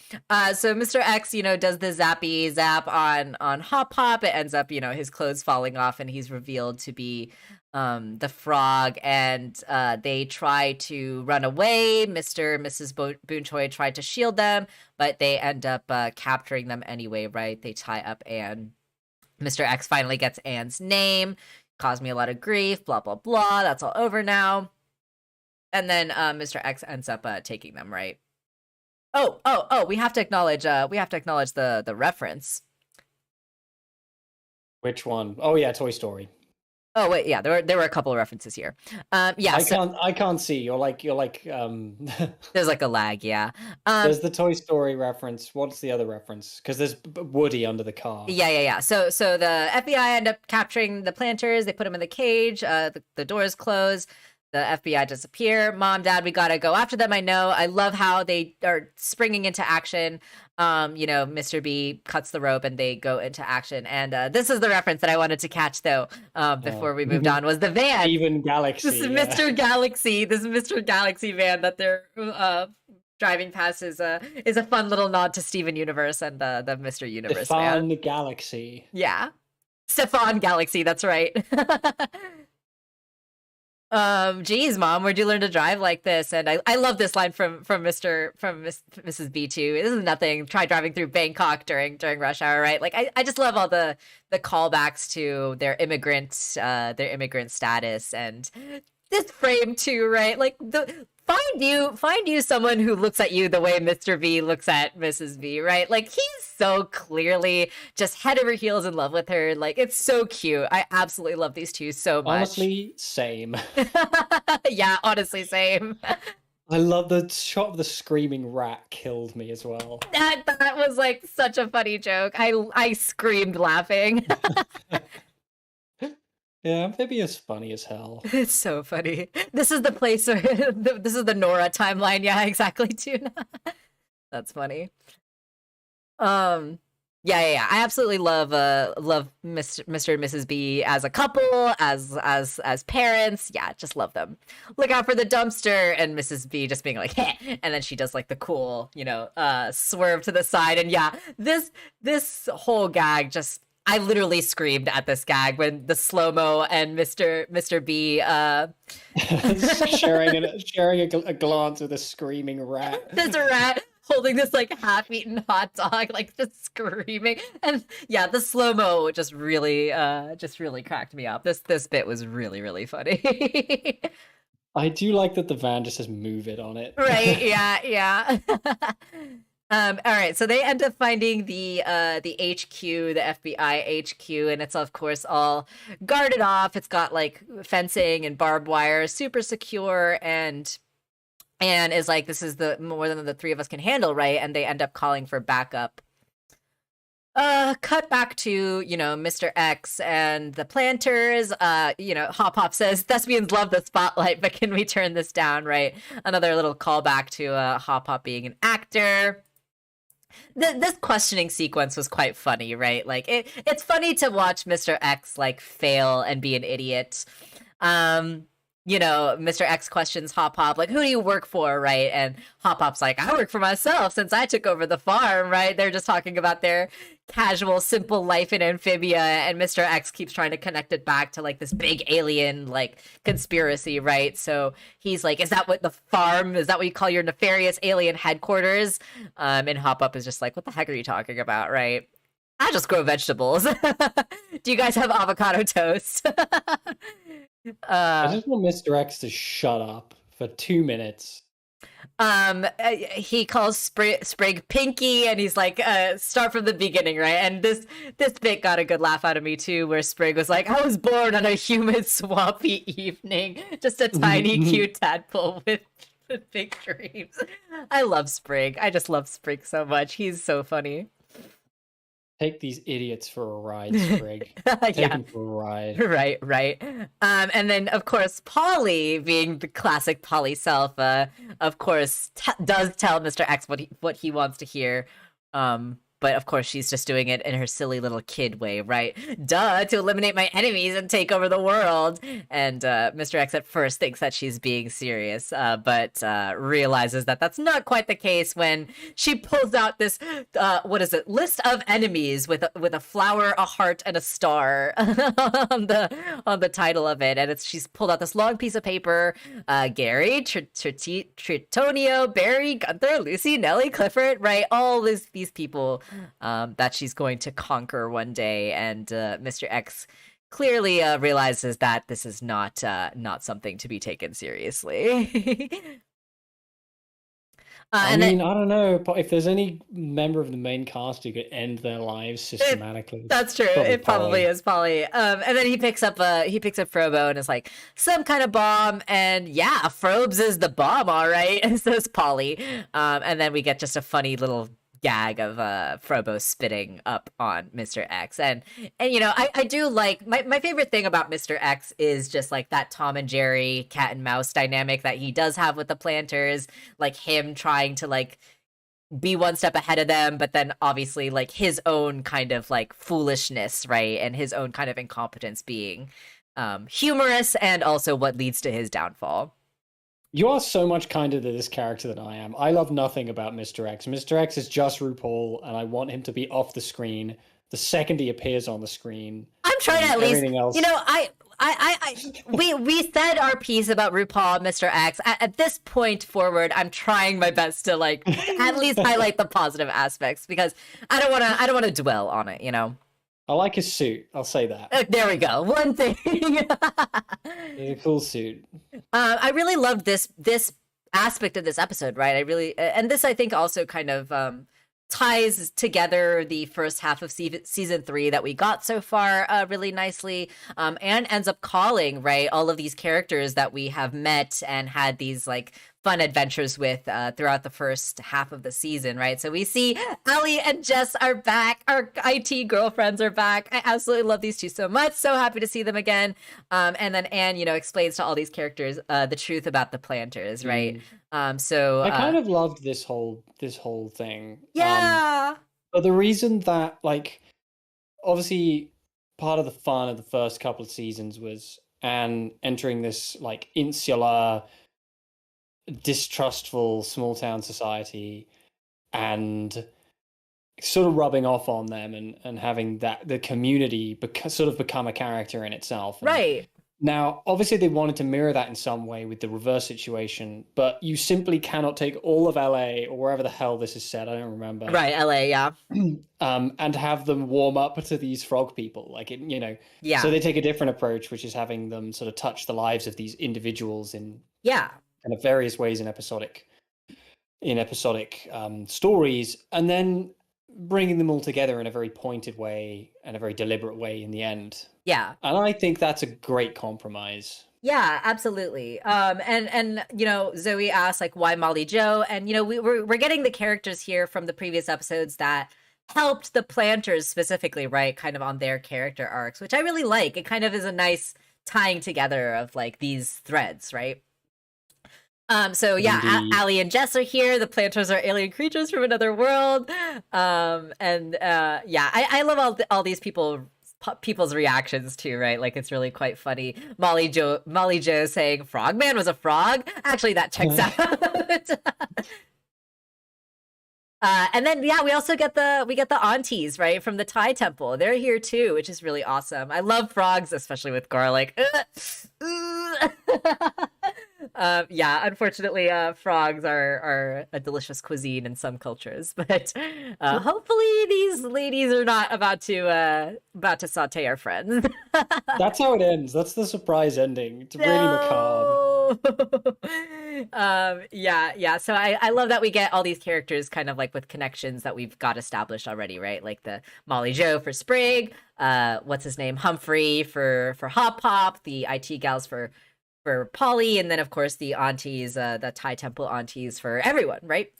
So Mr. X, does the zappy zap on Hop Hop. It ends up, his clothes falling off, and he's revealed to be the frog, and they try to run away. Mr. and Mrs. Boon Choi tried to shield them, but they end up capturing them anyway, right? They tie up Anne. Mr. X finally gets Anne's name. Caused me a lot of grief, blah, blah, blah. That's all over now. And then Mr. X ends up taking them, right? Oh, we have to acknowledge the reference. Which one? Oh yeah, Toy Story. Oh wait, yeah, there were a couple of references here. Yeah, I can't see. You're like there's like a lag, yeah. There's the Toy Story reference. What's the other reference? Because there's Woody under the car. Yeah. So the FBI end up capturing the planters. They put them in the cage. The doors close. The FBI disappear. Mom, Dad, we gotta go after them. I know. I love how they are springing into action. Mr. B cuts the rope and they go into action. And this is the reference that I wanted to catch, though, before we moved on, was the van. Even Galaxy. This is Mr. Galaxy. This Mr. Galaxy van that they're driving past is a fun little nod to Steven Universe and the Mr. Universe van. Stefan Galaxy. Yeah. Stefan Galaxy, that's right. Geez, Mom, where'd you learn to drive like this? And I love this line from Mrs. B too. This is nothing. Try driving through Bangkok during rush hour, right? Like I just love all the callbacks to their immigrant status, and this frame too, right? Like find you someone who looks at you the way Mr. B looks at Mrs. B, right? Like he's so clearly just head over heels in love with her. Like it's so cute. I absolutely love these two so much. Honestly, same. Yeah, honestly, same. I love the shot of the screaming rat killed me as well. That was like such a funny joke. I screamed laughing. Yeah, Amphibia's funny as hell. It's so funny. This is the place where this is the Nora timeline. Yeah, exactly, Tuna. That's funny. Yeah. I absolutely love Mr. and Mrs. B as a couple, as parents. Yeah, just love them. Look out for the dumpster, and Mrs. B just being like, hey, and then she does like the cool, swerve to the side. And yeah, this whole gag just, I literally screamed at this gag when the slow-mo and Mr. B sharing a glance with a screaming rat. There's a rat holding this like half-eaten hot dog, like just screaming. And yeah, the slow-mo just really cracked me up. This bit was really, really funny. I do like that the van just says "move it" on it. Right, yeah. All right, so they end up finding the HQ, the FBI HQ, and it's of course all guarded off. It's got like fencing and barbed wire, super secure, and is like, this is the more than the three of us can handle, right? And they end up calling for backup. Cut back to, Mr. X and the planters. Hop Hop says, thespians love the spotlight, but can we turn this down, right? Another little callback to Hop Hop being an actor. This questioning sequence was quite funny, right? Like it's funny to watch Mr. X like fail and be an idiot. Mr. X questions Hop Hop, like, who do you work for, right? And Hop Hop's like, I work for myself since I took over the farm, right? They're just talking about their casual, simple life in Amphibia, and Mr. X keeps trying to connect it back to, like, this big alien, like, conspiracy, right? So he's like, is that what you call your nefarious alien headquarters? And Hop Hop is just like, what the heck are you talking about, right? I just grow vegetables. Do you guys have avocado toast? I just want Mr. X to shut up for 2 minutes. He calls Sprig Pinky, and he's like, start from the beginning, right? And this bit got a good laugh out of me too, where Sprig was like, I was born on a humid, swampy evening, just a tiny, cute tadpole with big dreams. I love Sprig. I just love Sprig so much. He's so funny. Take these idiots for a ride, Sprig. Take Yeah. them for a ride. Right. And then of course Polly, being the classic Polly self, of course does tell Mr. X what he wants to hear. But of course she's just doing it in her silly little kid way, right? Duh, to eliminate my enemies and take over the world. And Mr. X at first thinks that she's being serious, but realizes that that's not quite the case when she pulls out this what is it, list of enemies with a flower, a heart, and a star on the title of it. And she's pulled out this long piece of paper. Gary, Tritonio, Barry, Gunther, Lucy, Nellie, Clifford, right? All these people that she's going to conquer one day. And Mr. X clearly realizes that this is not something to be taken seriously. I mean, I don't know if there's any member of the main cast who could end their lives systematically. That's true. It probably is Polly. And then he picks up Frobo and is like, some kind of bomb. And yeah, Frobes is the bomb, all right. And so is Polly. And then we get just a funny little gag of Frobo spitting up on Mr. X. And I do like my favorite thing about Mr. X is just like that Tom and Jerry cat and mouse dynamic that he does have with the planters, like him trying to like be one step ahead of them, but then obviously like his own kind of like foolishness, right? And his own kind of incompetence being humorous and also what leads to his downfall. You are so much kinder to this character than I am. I love nothing about Mr. X. Mr. X is just RuPaul, and I want him to be off the screen the second he appears on the screen. I'm trying to at least, else. We said our piece about RuPaul and Mr. X. At this point forward, I'm trying my best to like at least highlight the positive aspects because I don't want to dwell on it, you know. I like his suit. I'll say that. There we go. One thing. It's a cool suit. I really loved this aspect of this episode, right? I really, and this I think also kind of ties together the first half of season 3 that we got so far really nicely, and ends up calling, right, all of these characters that we have met and had these like fun adventures with throughout the first half of the season, right? So we see Allie and Jess are back. Our IT girlfriends are back. I absolutely love these two so much. So happy to see them again. And then Anne, explains to all these characters the truth about the planters, right? So I kind of loved this whole thing. Yeah. But the reason that, like, obviously part of the fun of the first couple of seasons was Anne entering this like insular, distrustful small town society and sort of rubbing off on them and having that the community sort of become a character in itself. Right. Now, obviously they wanted to mirror that in some way with the reverse situation, but you simply cannot take all of LA or wherever the hell this is set, I don't remember. Right, LA, yeah. And have them warm up to these frog people. Like, Yeah. So they take a different approach, which is having them sort of touch the lives of these individuals in kind of various ways in episodic stories, and then bringing them all together in a very pointed way and a very deliberate way in the end. Yeah. And I think that's a great compromise. Yeah, absolutely. And Zoe asked like why Molly Joe, and we're getting the characters here from the previous episodes that helped the planters specifically, right? Kind of on their character arcs, which I really like. It kind of is a nice tying together of like these threads, right? So yeah, Allie and Jess are here. The planters are alien creatures from another world. I love all these people's reactions too, right? Like it's really quite funny. Molly Joe saying Frogman was a frog. Actually, that checks out. And then we also get the aunties, right, from the Thai temple. They're here too, which is really awesome. I love frogs, especially with garlic. Unfortunately, frogs are a delicious cuisine in some cultures, but hopefully these ladies are not about to saute our friends. That's how it ends. That's the surprise ending. It's really macabre. So I love that we get all these characters kind of like with connections that we've got established already, right? Like the Molly Joe for Sprig, what's his name, Humphrey for Hop Pop, the IT gals for Polly, and then of course the aunties, the Thai temple aunties for everyone, right?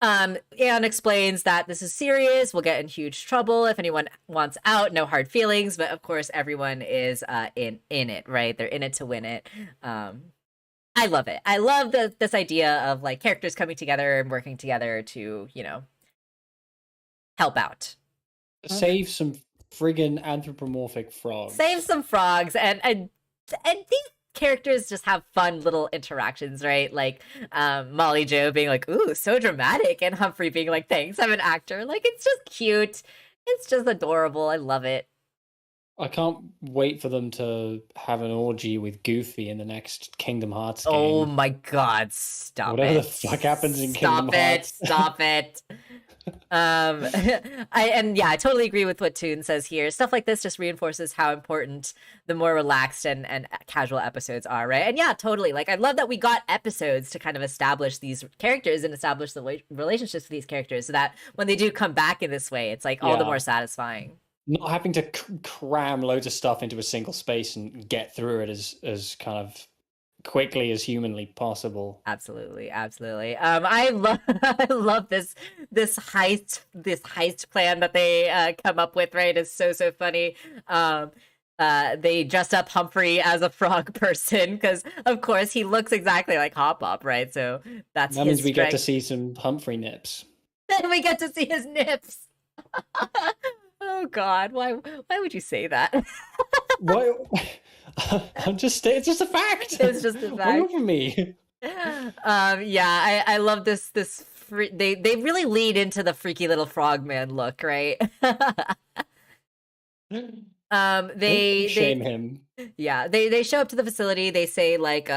Anne explains that this is serious. We'll get in huge trouble if anyone wants out. No hard feelings, but of course everyone is in it, right? They're in it to win it. I love it. I love this idea of like characters coming together and working together to, help out. Save some friggin' anthropomorphic frogs. Save some frogs and these characters just have fun little interactions, right? Like Molly Jo being like, ooh, so dramatic, and Humphrey being like, thanks, I'm an actor. Like, it's just cute. It's just adorable. I love it. I can't wait for them to have an orgy with Goofy in the next Kingdom Hearts game. Oh my god, stop Whatever it. the fuck happens in Kingdom Hearts. Stop it. I totally agree with what Toon says here. Stuff like this just reinforces how important the more relaxed and casual episodes are, right? And yeah, totally. Like, I love that we got episodes to kind of establish these characters and establish the relationships with these characters, so that when they do come back in this way, it's like all the more satisfying. Not having to cram loads of stuff into a single space and get through it as kind of quickly as humanly possible. Absolutely. I love this heist plan that they come up with, right? It's so funny. They dress up Humphrey as a frog person because, of course, he looks exactly like Hop Hop, right? So that means we get to see some Humphrey nips. Then we get to see his nips. Oh God, why would you say that? Why? It's just a fact. It's just a fact. Over me. I love this. They really lead into the freaky little frogman look, right? They shame him. Yeah, they show up to the facility. They say like,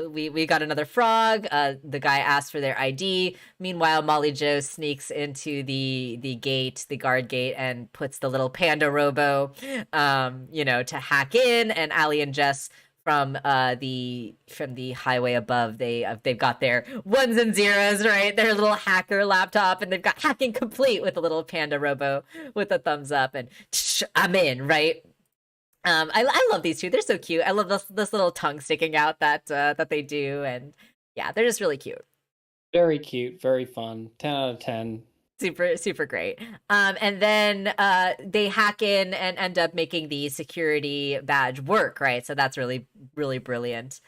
we got another frog. The guy asks for their ID. Meanwhile, Molly Jo sneaks into the guard gate, and puts the little panda robo, to hack in. And Allie and Jess from the highway above, they've got their ones and zeros, right? Their little hacker laptop, and they've got hacking complete with a little panda robo with a thumbs up, and I'm in, right? I love these two. They're so cute. I love this little tongue sticking out that they do, and yeah, they're just really cute. Very cute, very fun. 10 out of 10. Super great. And then they hack in and end up making the security badge work, right? So that's really, really brilliant.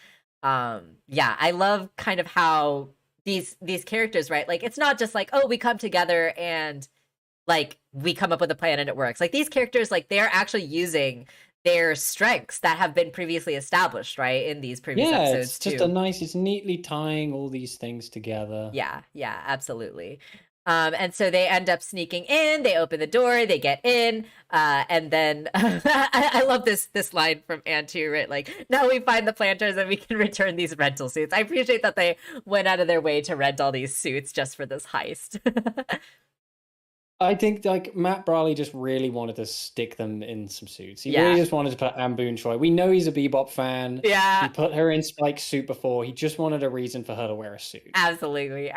I love kind of how these characters, right? Like, it's not just like, oh, we come together and like we come up with a plan and it works. Like, these characters, like, they're actually using their strengths that have been previously established, right, in these previous episodes. It's just it's neatly tying all these things together. Yeah, absolutely. And so they end up sneaking in. They open the door. They get in, and then I love this line from Anne too, right? Like, now we find the planters and we can return these rental suits. I appreciate that they went out of their way to rent all these suits just for this heist. I think like Matt Brawley just really wanted to stick them in some suits. He really just wanted to put Anne Boone Choi. We know he's a Bebop fan. Yeah. He put her in Spike's suit before. He just wanted a reason for her to wear a suit. Absolutely.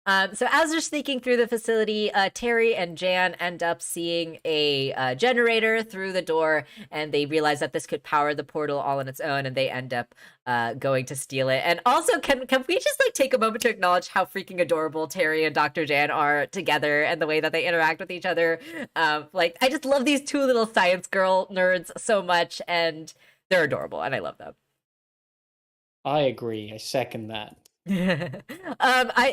So as they're sneaking through the facility, Terry and Jan end up seeing a generator through the door, and they realize that this could power the portal all on its own, and they end up going to steal it. And also, can we just like take a moment to acknowledge how freaking adorable Terry and Dr. Jan are together, and the way that they interact with each other? Like, I just love these two little science girl nerds so much, and they're adorable, and I love them. I agree. I second that.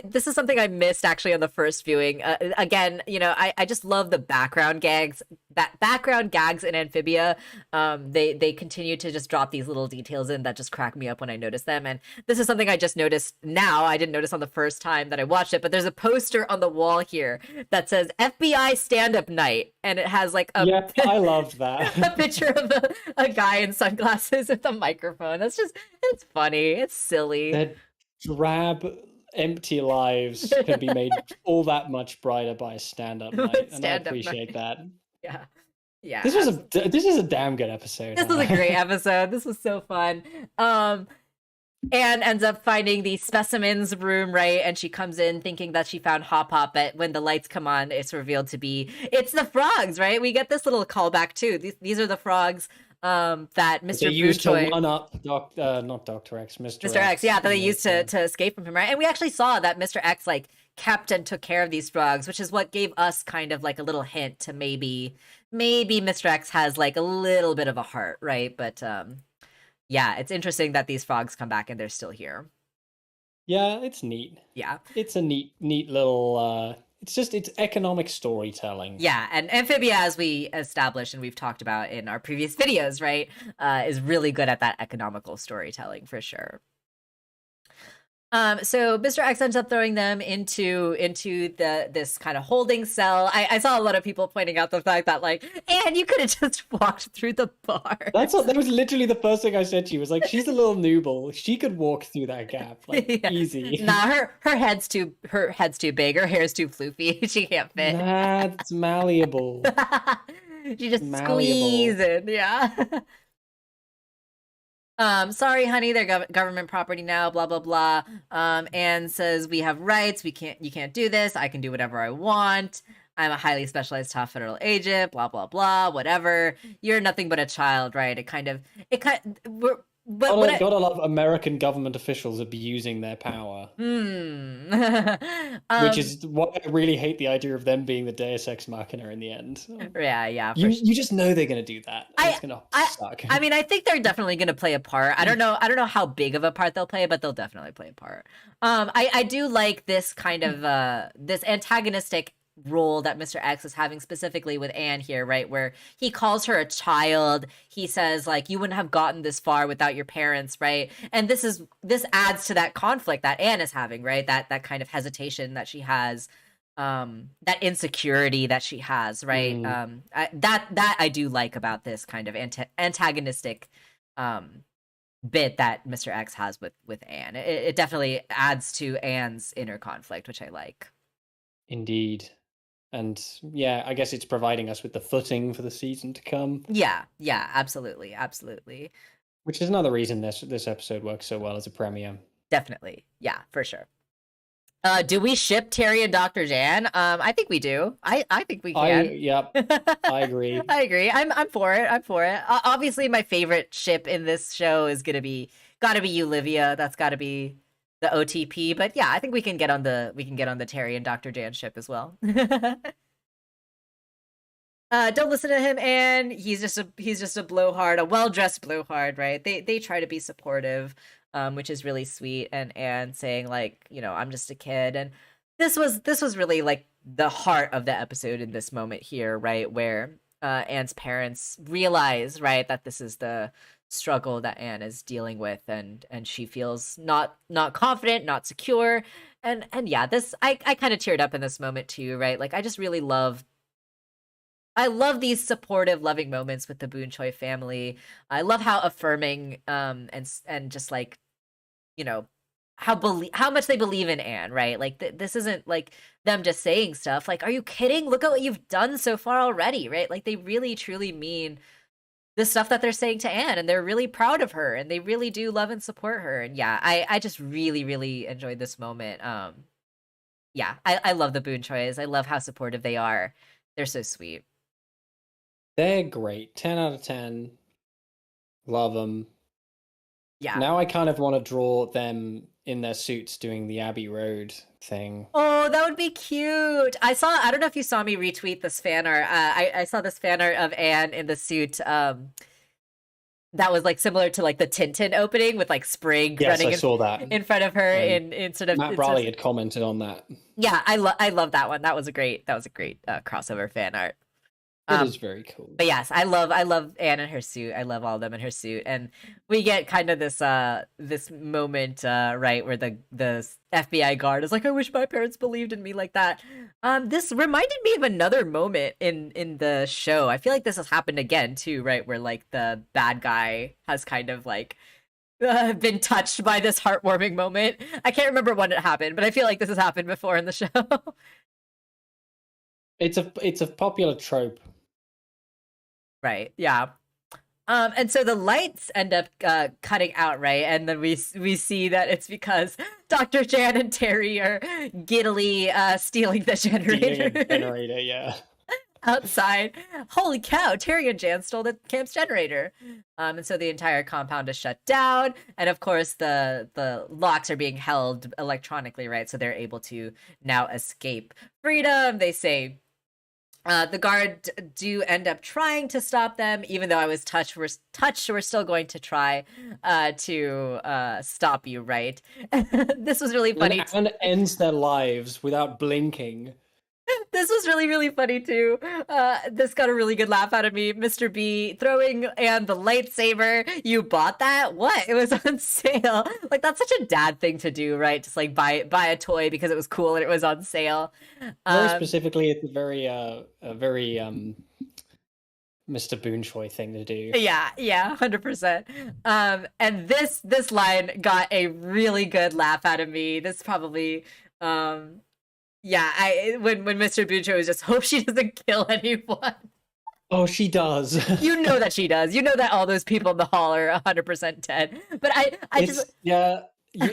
This is something I missed actually on the first viewing. Again, I just love the background gags in Amphibia. They continue to just drop these little details in that just crack me up when I notice them. And this is something I just noticed now. I didn't notice on the first time that I watched it, but there's a poster on the wall here that says FBI stand-up night, and it has like I loved that. a picture of a guy in sunglasses with a microphone. It's funny. It's silly. Their drab, empty lives can be made all that much brighter by a stand-up night, and I appreciate that. Yeah. This is a damn good episode. This was a great episode. This was so fun. Anne ends up finding the specimens room, right? And she comes in thinking that she found Hop Hop, but when the lights come on, it's revealed to be it's the frogs, right? We get this little callback too. These are the frogs that They Mr. used to Boonchoy, one up not Dr. X, Mr. X, yeah, that they used to to escape from him, right? And we actually saw that Mr. X like kept and took care of these frogs, which is what gave us kind of like a little hint to maybe Mr. X has like a little bit of a heart, right? But yeah, it's interesting that these frogs come back and they're still here. Yeah, it's neat. Yeah. It's a neat little it's economic storytelling. Yeah, and Amphibia, as we established and we've talked about in our previous videos, right, is really good at that economical storytelling for sure. So Mr. X ends up throwing them into this kind of holding cell. I saw a lot of people pointing out the fact that like, and you could have just walked through the bar. That was literally the first thing I said to you. Was like, she's a little nooble. She could walk through that gap like Yeah. easy. Nah, her head's too big. Her hair's too floofy. She can't fit. That's malleable. She just squeeze it. Yeah. Sorry, honey, they're government property now, blah, blah, blah. Anne says, we have rights. You can't do this. I can do whatever I want. I'm a highly specialized top federal agent, blah, blah, blah, whatever. You're nothing but a child, right? Gotta love American government officials abusing their power. Which is why I really hate the idea of them being the Deus Ex Machina in the end. Yeah. You just know they're gonna do that. It's gonna suck. I mean, I think they're definitely gonna play a part. I don't know how big of a part they'll play, but they'll definitely play a part. I do like this kind of this antagonistic role that Mr. X is having specifically with Anne here, right? Where he calls her a child. He says like, you wouldn't have gotten this far without your parents, right? And this adds to that conflict that Anne is having, right? That kind of hesitation that she has, that insecurity that she has, right? That I do like about this kind of antagonistic bit that Mr. X has with Anne. It definitely adds to Anne's inner conflict, which I like. Indeed. And yeah, I guess it's providing us with the footing for the season to come. Yeah, absolutely. Which is another reason this episode works so well as a premiere. Definitely. Yeah, for sure. Do we ship Terry and Dr. Jan? I think we do. I think we can. Yep. I agree. I agree. I'm for it. Obviously, my favorite ship in this show is gotta be Olivia. That's gotta be the OTP, but yeah, I think we can get on the Terry and Dr. Jan ship as well. Don't listen to him, and he's just a blowhard, a well-dressed blowhard, right? They try to be supportive, which is really sweet, and saying like, I'm just a kid, and this was really like the heart of the episode in this moment here, right? Where Anne's parents realize, right, that this is the struggle that Anne is dealing with, and she feels not confident, not secure, and yeah, this I kind of teared up in this moment too, right? Like I just really love these supportive, loving moments with the Boonchoy family. I love how affirming and just like, how much they believe in Anne, right? Like this isn't like them just saying stuff like, are you kidding? Look at what you've done so far already, right? Like they really truly mean the stuff that they're saying to Anne, and they're really proud of her, and they really do love and support her. And yeah, I just really, really enjoyed this moment. Yeah, I love the Boonchoys. I love how supportive they are. They're so sweet. They're great. 10 out of 10. Love them. Yeah. Now I kind of want to draw them in their suits doing the Abbey Road thing. Oh, that would be cute. I don't know if you saw me retweet this fan art. I saw this fan art of Anne in the suit that was like similar to like the Tintin opening with like Sprig running saw that. in front of her in sort of Matt Brawley had commented on that. Yeah, I love that one. That was a great crossover fan art. It is very cool. But yes, I love Anne in her suit. I love all of them in her suit, and we get kind of this this moment right where the FBI guard is like, I wish my parents believed in me like that. This reminded me of another moment in the show. I feel like this has happened again too, right, where like the bad guy has kind of like been touched by this heartwarming moment. I can't remember when it happened, but I feel like this has happened before in the show. It's a popular trope. Right. Yeah. And so the lights end up cutting out, right? And then we see that it's because Dr. Jan and Terry are giddily stealing the generator. Yeah. outside. Holy cow, Terry and Jan stole the camp's generator. And so the entire compound is shut down. And of course, the locks are being held electronically, right? So they're able to now escape freedom. They say the guard do end up trying to stop them, even though I was touched. We're still going to try to stop you, right? This was really funny. And ends their lives without blinking. This was really, really funny too. This got a really good laugh out of me. Mr. B throwing and the lightsaber. You bought that? What? It was on sale. Like, that's such a dad thing to do, right? Just like buy a toy because it was cool and it was on sale. Very specifically, it's a very Mr. Boonchoy thing to do. Yeah, 100%. And this line got a really good laugh out of me. This probably yeah, when Mr. Bucho is just hope she doesn't kill anyone. Oh, she does. You know that she does. You know that all those people in the hall are 100% dead. But I just yeah.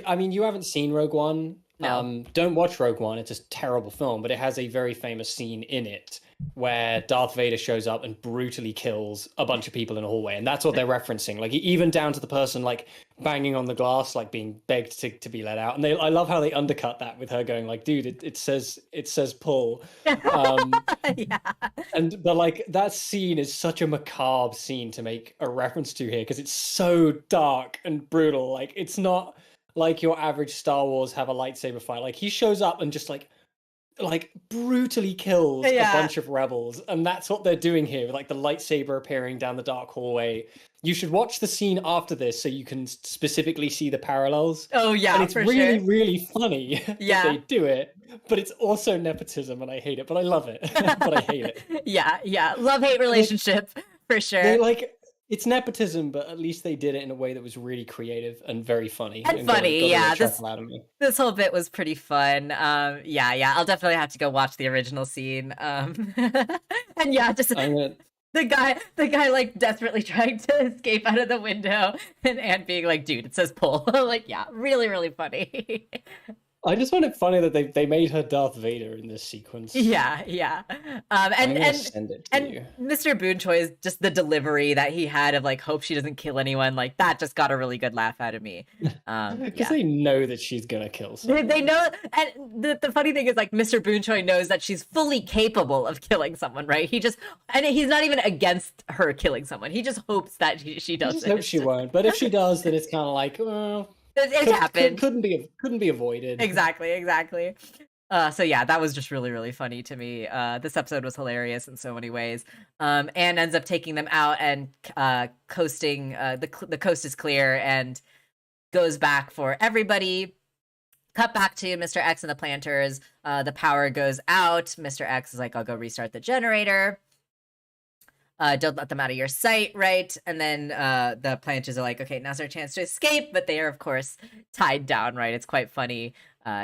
I mean, you haven't seen Rogue One. No. Don't watch Rogue One. It's a terrible film, but it has a very famous scene in it where Darth Vader shows up and brutally kills a bunch of people in a hallway, and that's what they're referencing. Like, even down to the person like banging on the glass, like being begged to be let out. And I love how they undercut that with her going like, "Dude, it says pull." Yeah. But like that scene is such a macabre scene to make a reference to here because it's so dark and brutal. Like, it's not like your average Star Wars have a lightsaber fight. Like, he shows up and just like brutally kills a bunch of rebels, and that's what they're doing here with like the lightsaber appearing down the dark hallway. You should watch the scene after this so you can specifically see the parallels. Oh yeah, and it's really funny that they do it, but it's also nepotism, and I hate it, but I love it. But I hate it. Yeah, love-hate relationship for sure. They like, it's nepotism, but at least they did it in a way that was really creative and very funny. And funny, yeah. This whole bit was pretty fun. Yeah. I'll definitely have to go watch the original scene. And yeah, just the guy like desperately trying to escape out of the window, and being like, "Dude, it says pull." Like, yeah, really, really funny. I just find it funny that they made her Darth Vader in this sequence. Yeah. And you. Mr. Boonchoy is just the delivery that he had of like, hope she doesn't kill anyone. Like, that just got a really good laugh out of me. Because they know that she's gonna kill someone. They know, and the funny thing is like, Mr. Boonchoy knows that she's fully capable of killing someone, right? And he's not even against her killing someone. He just hopes that she doesn't. He just hopes she won't. But if she does, then it's kind of like, well, it happened. Couldn't be avoided. Exactly. So yeah, that was just really, really funny to me. This episode was hilarious in so many ways. Anne ends up taking them out and coasting. The coast is clear and goes back for everybody. Cut back to Mr. X and the planters. The power goes out. Mr. X is like, I'll go restart the generator. Don't let them out of your sight, right? And then the planters are like, okay, now's our chance to escape, but they are, of course, tied down, right? It's quite funny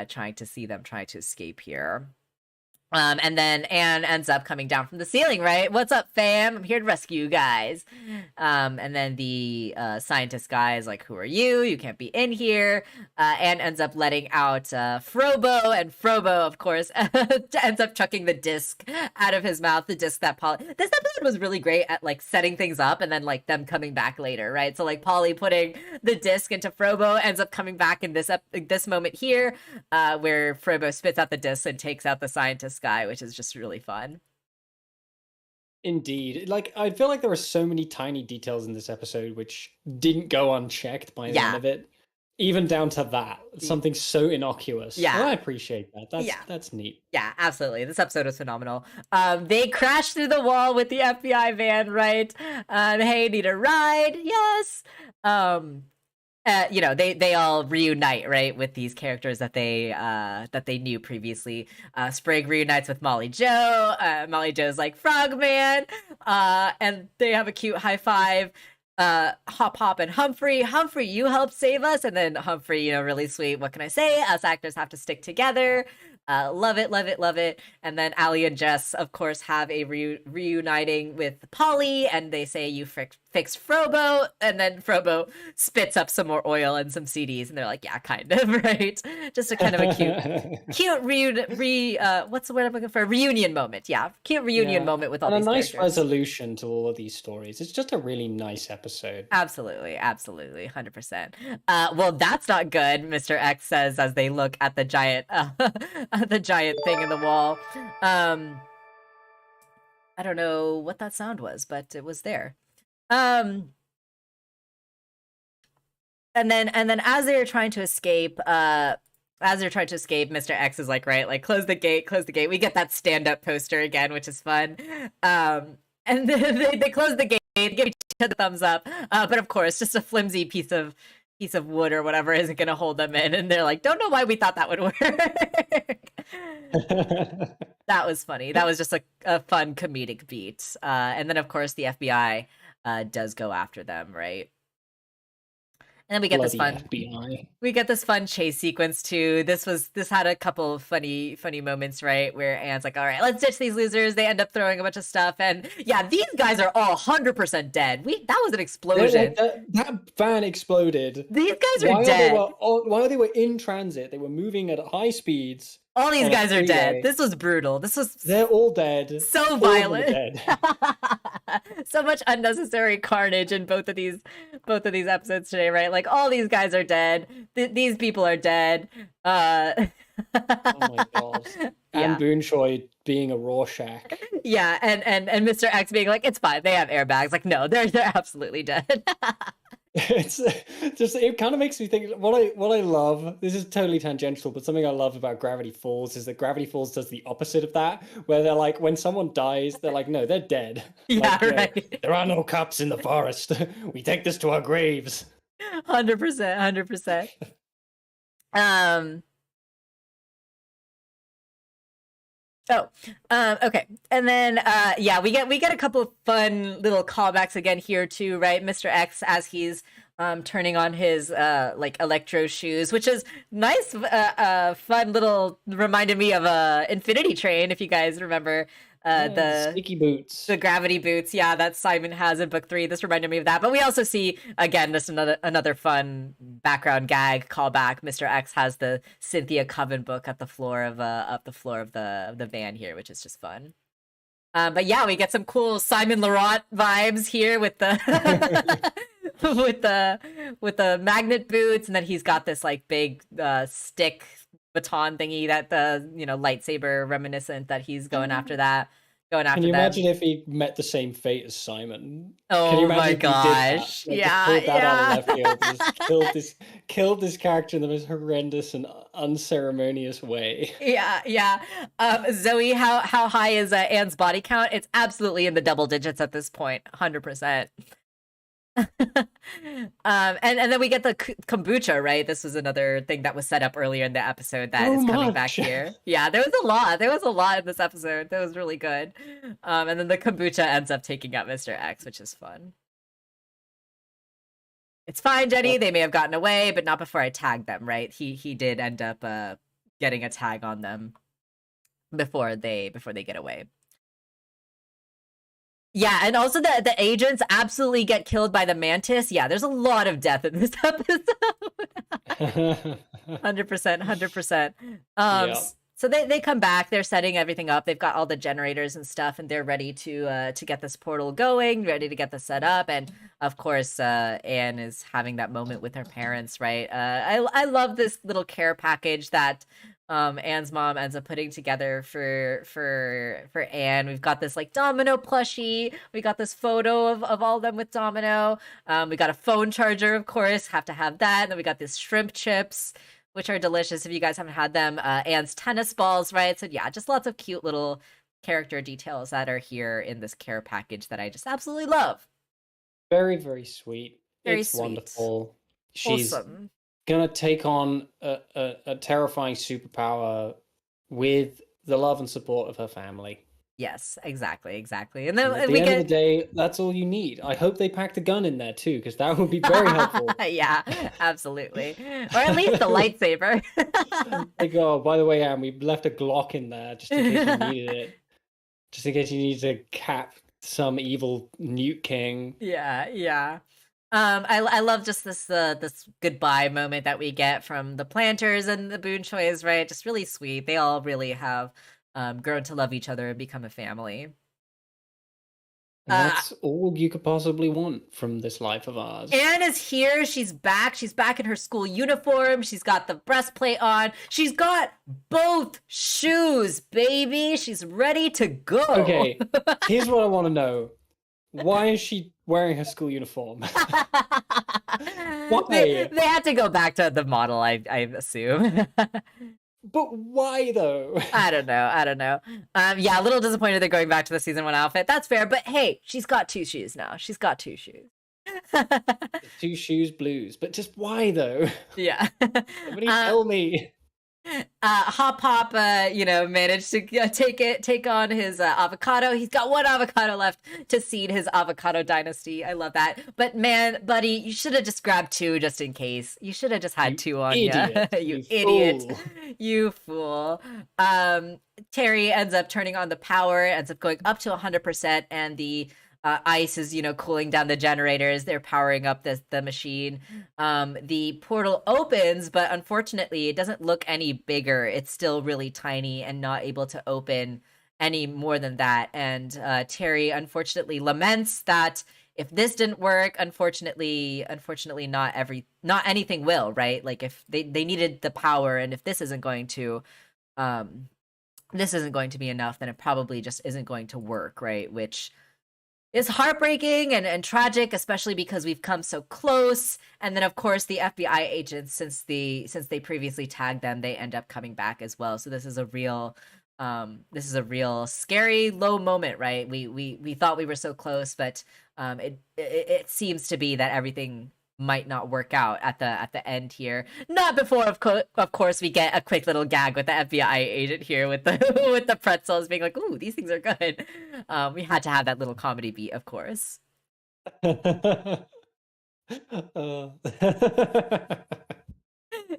trying to see them try to escape here. And then Anne ends up coming down from the ceiling, right? What's up, fam? I'm here to rescue you guys. And then the scientist guy is like, who are you? You can't be in here. Anne ends up letting out Frobo, and Frobo, of course, ends up chucking the disc out of his mouth, the disc that Polly... This episode was really great at, like, setting things up and then, like, them coming back later, right? So, like, Polly putting the disc into Frobo ends up coming back in this moment here, where Frobo spits out the disc and takes out the scientist guy, which is just really fun. Indeed. Like, I feel like there were so many tiny details in this episode which didn't go unchecked by the end of it. Even down to that. Something so innocuous. Yeah. I appreciate that. That's neat. Yeah, absolutely. This episode was phenomenal. They crash through the wall with the FBI van, right? Hey, need a ride? Yes. They all reunite, right, with these characters that they knew previously. Sprig reunites with Molly Jo. Molly Jo's like, Frogman. And they have a cute high five. Hop Hop and Humphrey. Humphrey, you helped save us. And then Humphrey, really sweet. What can I say? Us actors have to stick together. Love it, love it, love it. And then Allie and Jess, of course, have a reuniting with Polly, and they say you fixed Frobo, and then Frobo spits up some more oil and some CDs, and they're like, yeah, kind of, right? Just a kind of a cute what's the word I'm looking for? Reunion moment, yeah, cute reunion moment with all and these a nice characters. resolution to all of these stories. It's just a really nice episode. Absolutely, 100%. Well, that's not good, Mr. X says as they look at the giant, the giant thing in the wall. I don't know what that sound was, but it was there. And then as they're trying to escape, Mr. X is like, right, like close the gate. We get that stand-up poster again, which is fun. And then they close the gate, give each other the thumbs up. But of course, just a flimsy piece of wood or whatever isn't gonna hold them in. And they're like, don't know why we thought that would work. That was funny. That was just a fun comedic beat. And then of course the FBI does go after them, right? And then we get this fun FBI. We get this fun chase sequence too. This had a couple of funny moments, right? Where Anne's like, all right, let's ditch these losers. They end up throwing a bunch of stuff. And yeah, these guys are all 100% dead. That was an explosion. That van exploded. These guys are dead. While they were in transit, they were moving at high speeds. All these guys are dead. This was brutal. They're all dead. So violent. So much unnecessary carnage in both of these episodes today, right? Like all these guys are dead. These people are dead. Oh my god. Yeah. And Boonshoy being a Rorschach. Yeah, and Mr. X being like, it's fine. They have airbags. Like, no, they're absolutely dead. It's just, it kind of makes me think what I love, this is totally tangential, but something I love about Gravity Falls is that Gravity Falls does the opposite of that, where they're like, when someone dies, they're like, no, they're dead. Yeah, like, right. There are no cops in the forest. We take this to our graves. 100%. Okay. And then we get a couple of fun little callbacks again here too, right? Mr. X as he's turning on his like electro shoes, which is nice, fun little, reminded me of Infinity Train, if you guys remember. The sticky boots, the gravity boots, yeah, that Simon has in book 3. This reminded me of that. But we also see again this another fun background gag callback. Mr. X has the Cynthia Coven book at the floor of the van here, which is just fun. But yeah, we get some cool Simon Laurent vibes here with the with the magnet boots, and then he's got this like big stick baton thingy that the lightsaber reminiscent that he's going after that. Can you imagine if he met the same fate as Simon? Oh my gosh! Like, yeah, pulled that out of left field, just killed this character in the most horrendous and unceremonious way. Yeah. Zoe, how high is Anne's body count? It's absolutely in the double digits at this point, 100%. And then we get the kombucha, right? This was another thing that was set up earlier in the episode that is coming back here. Yeah, there was a lot in this episode. That was really good. And then the kombucha ends up taking out Mr. X, which is fun. It's fine, Jenny. They may have gotten away, but not before I tagged them, right? He did end up getting a tag on them before they get away. Yeah, and also the agents absolutely get killed by the mantis. Yeah, there's a lot of death in this episode. 100%. So they come back. They're setting everything up. They've got all the generators and stuff, and they're ready to get this portal going, ready to get this set up. And of course, Anne is having that moment with her parents, right? I love this little care package that Anne's mom ends up putting together for Anne. We've got this like Domino plushie. We got this photo of all of them with Domino. We got a phone charger, of course. Have to have that. And then we got this shrimp chips, which are delicious if you guys haven't had them. Anne's tennis balls, right? So yeah, just lots of cute little character details that are here in this care package that I just absolutely love. Very, very sweet. It's wonderful. She's awesome. Gonna take on a terrifying superpower with the love and support of her family. Yes, exactly. And And at then the we end of the get day, that's all you need. I hope they packed a gun in there too, because that would be very helpful. yeah, absolutely. Or at least the lightsaber. Like, oh, by the way, Anne, we left a Glock in there just in case you needed it. Just in case you need to cap some evil Newt King. Yeah. I love just this goodbye moment that we get from the planters and the Boon Choys, right? Just really sweet. They all really have grown to love each other and become a family. And that's all you could possibly want from this life of ours. Anne is here. She's back. She's back in her school uniform. She's got the breastplate on. She's got both shoes, baby. She's ready to go. Okay, here's what I want to know. Why is she wearing her school uniform? Why? They had to go back to the model, I assume. But why though? I don't know. Yeah, a little disappointed they're going back to the season 1 outfit. That's fair, but hey, she's got 2 shoes now. She's got 2 shoes. 2 shoes blues, but just why though? Yeah. Somebody tell me. Hop Hop, managed to take on his avocado. He's got 1 avocado left to seed his avocado dynasty. I love that. But man, buddy, you should have just grabbed 2 just in case. You should have just had 2 on you. You idiot. Fool. You fool. Terry ends up turning on the power, ends up going up to 100%, and the ice is, cooling down the generators. They're powering up the machine. The portal opens, but unfortunately, it doesn't look any bigger. It's still really tiny and not able to open any more than that. And Terry unfortunately laments that if this didn't work, unfortunately, not anything will, right? Like if they needed the power, and if this isn't going to be enough, then it probably just isn't going to work, right? Which is heartbreaking and tragic, especially because we've come so close. And then, of course, the FBI agents, since they previously tagged them, they end up coming back as well. So this is a real scary low moment, right? We thought we were so close, but it seems to be that everything might not work out at the end here. Not before, of course, we get a quick little gag with the FBI agent here with the with the pretzels being like, "Ooh, these things are good." We had to have that little comedy beat, of course.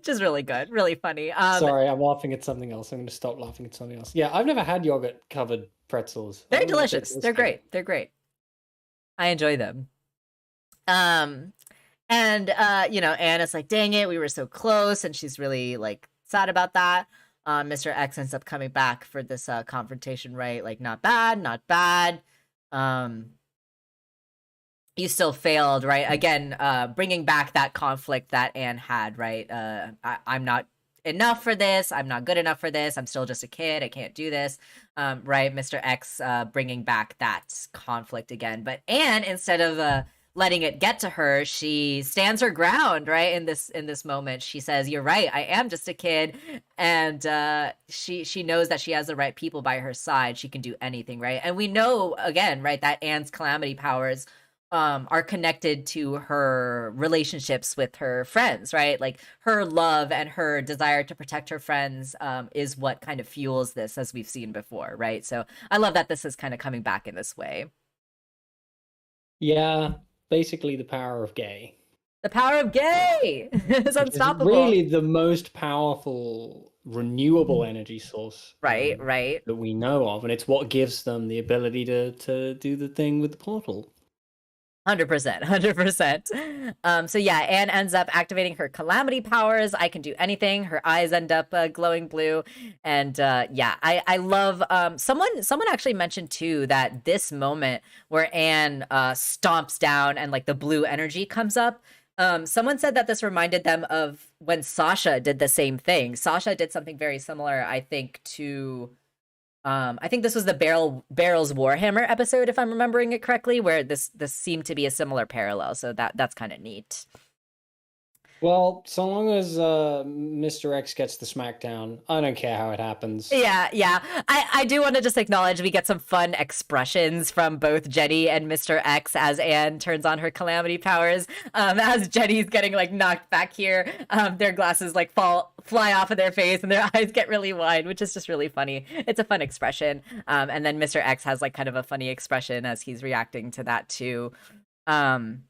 Just really good, really funny. Sorry, I'm laughing at something else. I'm going to stop laughing at something else. Yeah, I've never had yogurt covered pretzels. They're delicious. They're great. They're great. I enjoy them. And Anna's like, dang it, we were so close, and she's really like sad about that. Mr. X ends up coming back for this confrontation, right? Like, not bad. You still failed, right? Again, bringing back that conflict that Anne had, right? I'm not enough for this. I'm not good enough for this. I'm still just a kid. I can't do this, right? Mr. X bringing back that conflict again. But Anne, instead of letting it get to her, she stands her ground, right? In this moment, she says, "You're right. I am just a kid," and she knows that she has the right people by her side. She can do anything, right? And we know again, right, that Anne's calamity powers are connected to her relationships with her friends, right? Like her love and her desire to protect her friends is what kind of fuels this, as we've seen before, right? So I love that this is kind of coming back in this way. Yeah. Basically, the power of gay. The power of gay is unstoppable. It's really the most powerful renewable energy source, right? that we know of, and it's what gives them the ability to do the thing with the portal. 100%. So yeah, Anne ends up activating her calamity powers. I can do anything. Her eyes end up glowing blue, and yeah, I love. Someone actually mentioned too that this moment where Anne stomps down and like the blue energy comes up. Someone said that this reminded them of when Sasha did the same thing. Sasha did something very similar, I think, to. I think this was the Barrel's Warhammer episode, if I'm remembering it correctly, where this seemed to be a similar parallel. So that's kind of neat. Well, so long as Mr. X gets the smackdown, I don't care how it happens. Yeah, yeah. I do want to just acknowledge we get some fun expressions from both Jenny and Mr. X as Anne turns on her calamity powers. As Jenny's getting like knocked back here, their glasses like fly off of their face and their eyes get really wide, which is just really funny. It's a fun expression. And then Mr. X has like kind of a funny expression as he's reacting to that too. Um,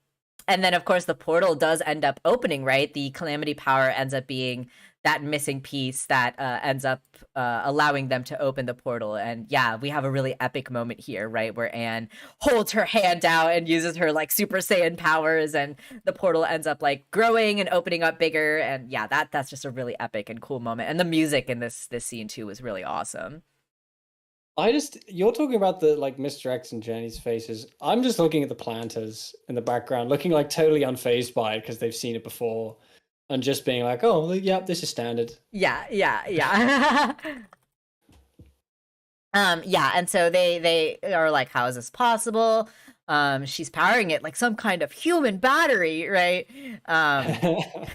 and then, of course, the portal does end up opening, right? The calamity power ends up being that missing piece that ends up allowing them to open the portal. And yeah, we have a really epic moment here, right? Where Anne holds her hand out and uses her like Super Saiyan powers, and the portal ends up like growing and opening up bigger. And yeah, that's just a really epic and cool moment. And the music in this scene too was really awesome. You're talking about the like Mr. X and Jenny's faces. I'm just looking at the planters in the background, looking like totally unfazed by it because they've seen it before, and just being like, "Oh, yeah, this is standard." Yeah, yeah, yeah. Yeah, and so they are like, how is this possible? She's powering it like some kind of human battery, right? I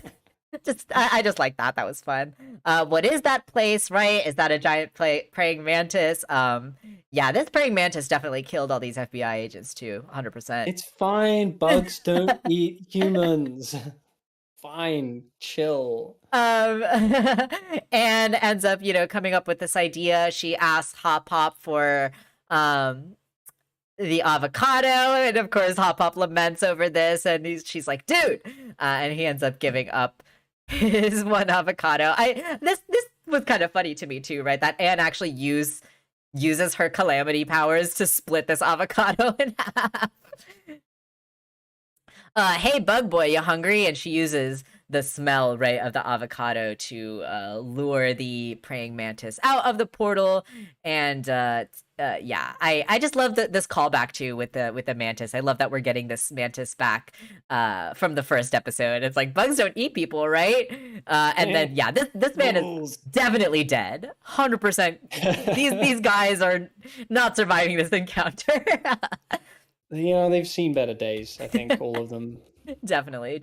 just like that. That was fun. What is that place, right? Is that a giant praying mantis? Yeah, this praying mantis definitely killed all these FBI agents too, 100%. It's fine. Bugs don't eat humans. Fine, chill. And ends up, coming up with this idea. She asks Hop Hop for the avocado, and of course Hop Hop laments over this, and she's like, dude, and he ends up giving up his one avocado. This was kind of funny to me too, right? That Anne actually uses her calamity powers to split this avocado in half. Hey bug boy, you hungry? And she uses the smell, right, of the avocado to lure the praying mantis out of the portal. And yeah, I just love this callback too with the mantis. I love that we're getting this mantis back from the first episode. It's like, bugs don't eat people, right? And then yeah, this man is definitely dead, 100%. These guys are not surviving this encounter. They've seen better days, I think, all of them. Definitely.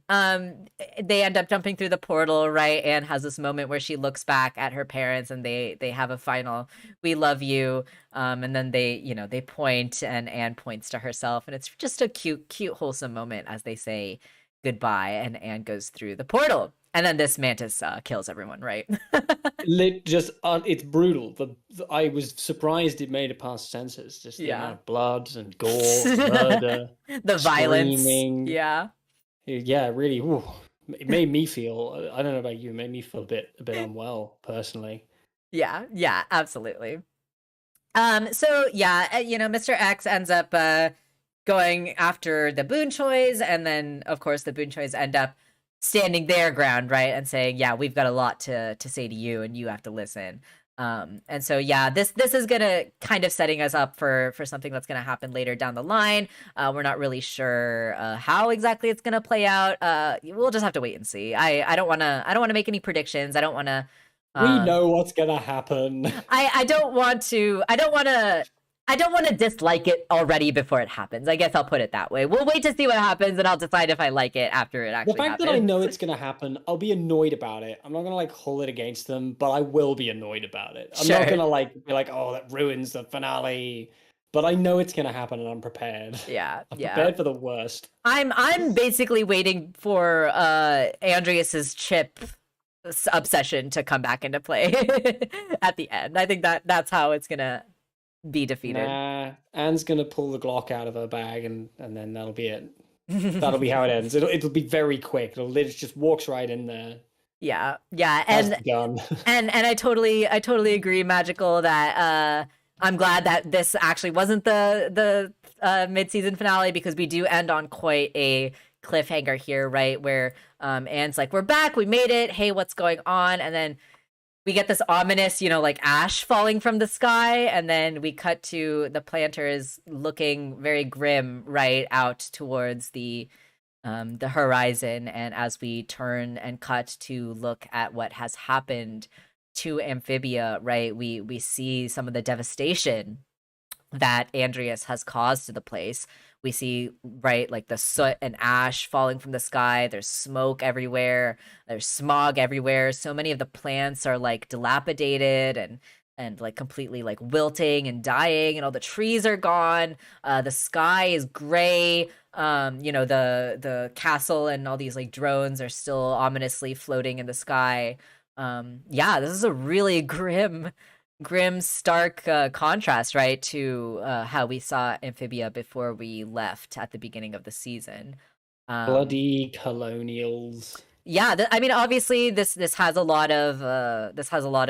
They end up jumping through the portal, right? Anne has this moment where she looks back at her parents and they have a final "we love you," and then they point, and Anne points to herself, and it's just a cute wholesome moment as they say goodbye, and Anne goes through the portal. And then this mantis kills everyone, right? It's brutal. I was surprised it made it past censors. Just the amount of blood and gore, murder, the violence. Screaming. Yeah, really. Ooh, it made me feel. I don't know about you. It made me feel a bit unwell personally. Yeah, absolutely. So yeah, Mr. X ends up going after the Boon Choys, and then of course the Boon Choys end up standing their ground, right, and saying, yeah, we've got a lot to say to you, and you have to listen. And so yeah, this is gonna kind of setting us up for something that's gonna happen later down the line. We're not really sure how exactly it's gonna play out. We'll just have to wait and see. I don't wanna make any predictions. I don't wanna. We know what's gonna happen. I don't want to dislike it already before it happens. I guess I'll put it that way. We'll wait to see what happens, and I'll decide if I like it after it actually happens. The fact that I know it's going to happen, I'll be annoyed about it. I'm not going to hold it against them, but I will be annoyed about it. I'm not going to be like, oh, that ruins the finale. But I know it's going to happen, and I'm prepared. Yeah, I'm prepared for the worst. I'm basically waiting for Andreas's chip obsession to come back into play at the end. I think that's how it's gonna be defeated. Nah, Anne's gonna pull the Glock out of her bag, and then that'll be it. That'll be how it ends. It'll be very quick. It just walks right in there. Yeah, and I totally agree, Magical, that I'm glad that this actually wasn't the mid-season finale, because we do end on quite a cliffhanger here, right? Where Anne's like, we're back, we made it, hey, what's going on? And then we get this ominous, like ash falling from the sky, and then we cut to the planters looking very grim, right, out towards the horizon. And as we turn and cut to look at what has happened to Amphibia, right, we see some of the devastation that Andreas has caused to the place. We see, right, like the soot and ash falling from the sky. There's smoke everywhere. There's smog everywhere. So many of the plants are like dilapidated and like completely like wilting and dying, and all the trees are gone. The sky is gray. The castle and all these like drones are still ominously floating in the sky. Yeah, this is a really grim, stark contrast, right, to how we saw Amphibia before we left at the beginning of the season. Bloody colonials. Yeah, I mean, obviously, this has a lot of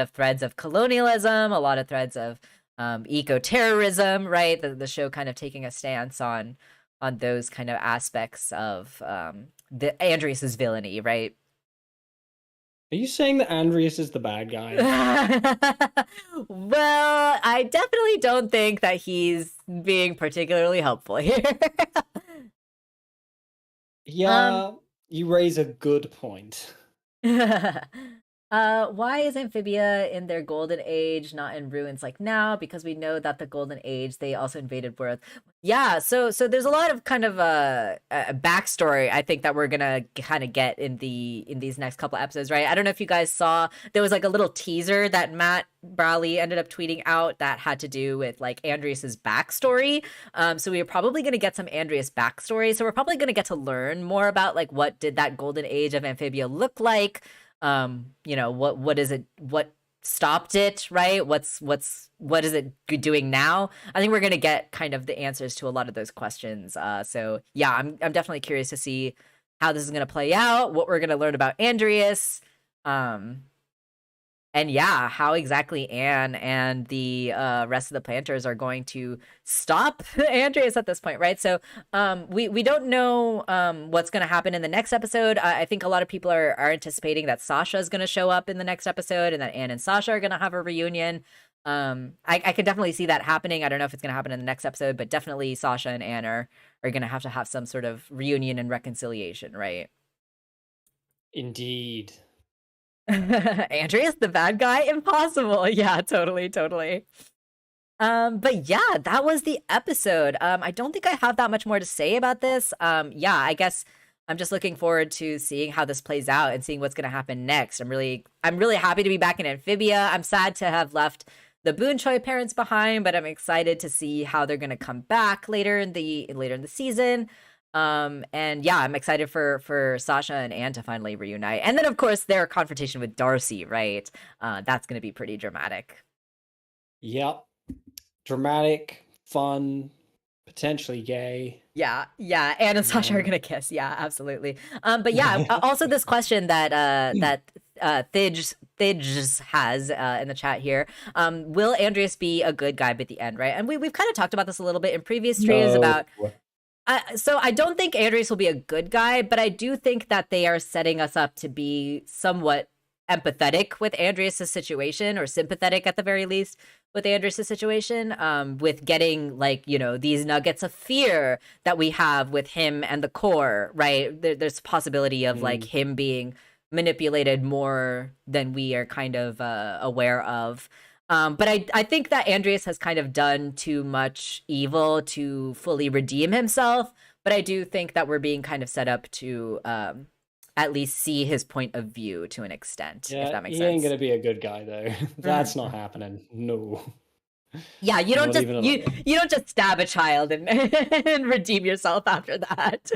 threads of colonialism, a lot of threads of eco-terrorism, right? The show kind of taking a stance on those kind of aspects of the Andrias's villainy, right? Are you saying that Andreas is the bad guy? Well, I definitely don't think that he's being particularly helpful here. Yeah, you raise a good point. Why is Amphibia in their golden age, not in ruins like now? Because we know that the golden age, they also invaded Worth. Yeah, so there's a lot of kind of backstory, I think, that we're gonna kind of get in these next couple episodes, right? I don't know if you guys saw, there was like a little teaser that Matt Browley ended up tweeting out that had to do with like Andreas's backstory. So we are probably gonna get some Andreas backstory. So we're probably gonna get to learn more about like what did that golden age of Amphibia look like. What is it, what stopped it, right? What is it doing now? I think we're gonna get kind of the answers to a lot of those questions. So yeah, I'm definitely curious to see how this is gonna play out, what we're gonna learn about Andreas. And yeah, how exactly Anne and the rest of the planters are going to stop Andreas at this point, right? So we don't know what's going to happen in the next episode. I think a lot of people are anticipating that Sasha is going to show up in the next episode, and that Anne and Sasha are going to have a reunion. I could definitely see that happening. I don't know if it's going to happen in the next episode, but definitely Sasha and Anne are going to have some sort of reunion and reconciliation, right? Indeed. Andreas, the bad guy? Impossible. Yeah, totally. But yeah, that was the episode. I don't think I have that much more to say about this. Yeah, I guess I'm just looking forward to seeing how this plays out and seeing what's going to happen next. I'm really happy to be back in Amphibia. I'm sad to have left the Boon Choi parents behind, but I'm excited to see how they're going to come back later in the season. And yeah, I'm excited for Sasha and Anne to finally reunite. And then of course their confrontation with Darcy, right? That's gonna be pretty dramatic. Yep. Dramatic, fun, potentially gay. Yeah, Anne and Sasha are gonna kiss. Yeah, absolutely. But yeah, also this question that Thidge has in the chat here. Will Andreas be a good guy by the end, right? And we've kind of talked about this a little bit in previous streams about. So I don't think Andreas will be a good guy, but I do think that they are setting us up to be somewhat empathetic with Andreas' situation, or sympathetic at the very least with Andreas' situation, with getting like, these nuggets of fear that we have with him and the core, right? There's a possibility of like him being manipulated more than we are kind of aware of. But I think that Andreas has kind of done too much evil to fully redeem himself. But I do think that we're being kind of set up to at least see his point of view to an extent, if that makes sense. He ain't gonna be a good guy though. That's not happening. No. Yeah, you don't just stab a child and, and redeem yourself after that.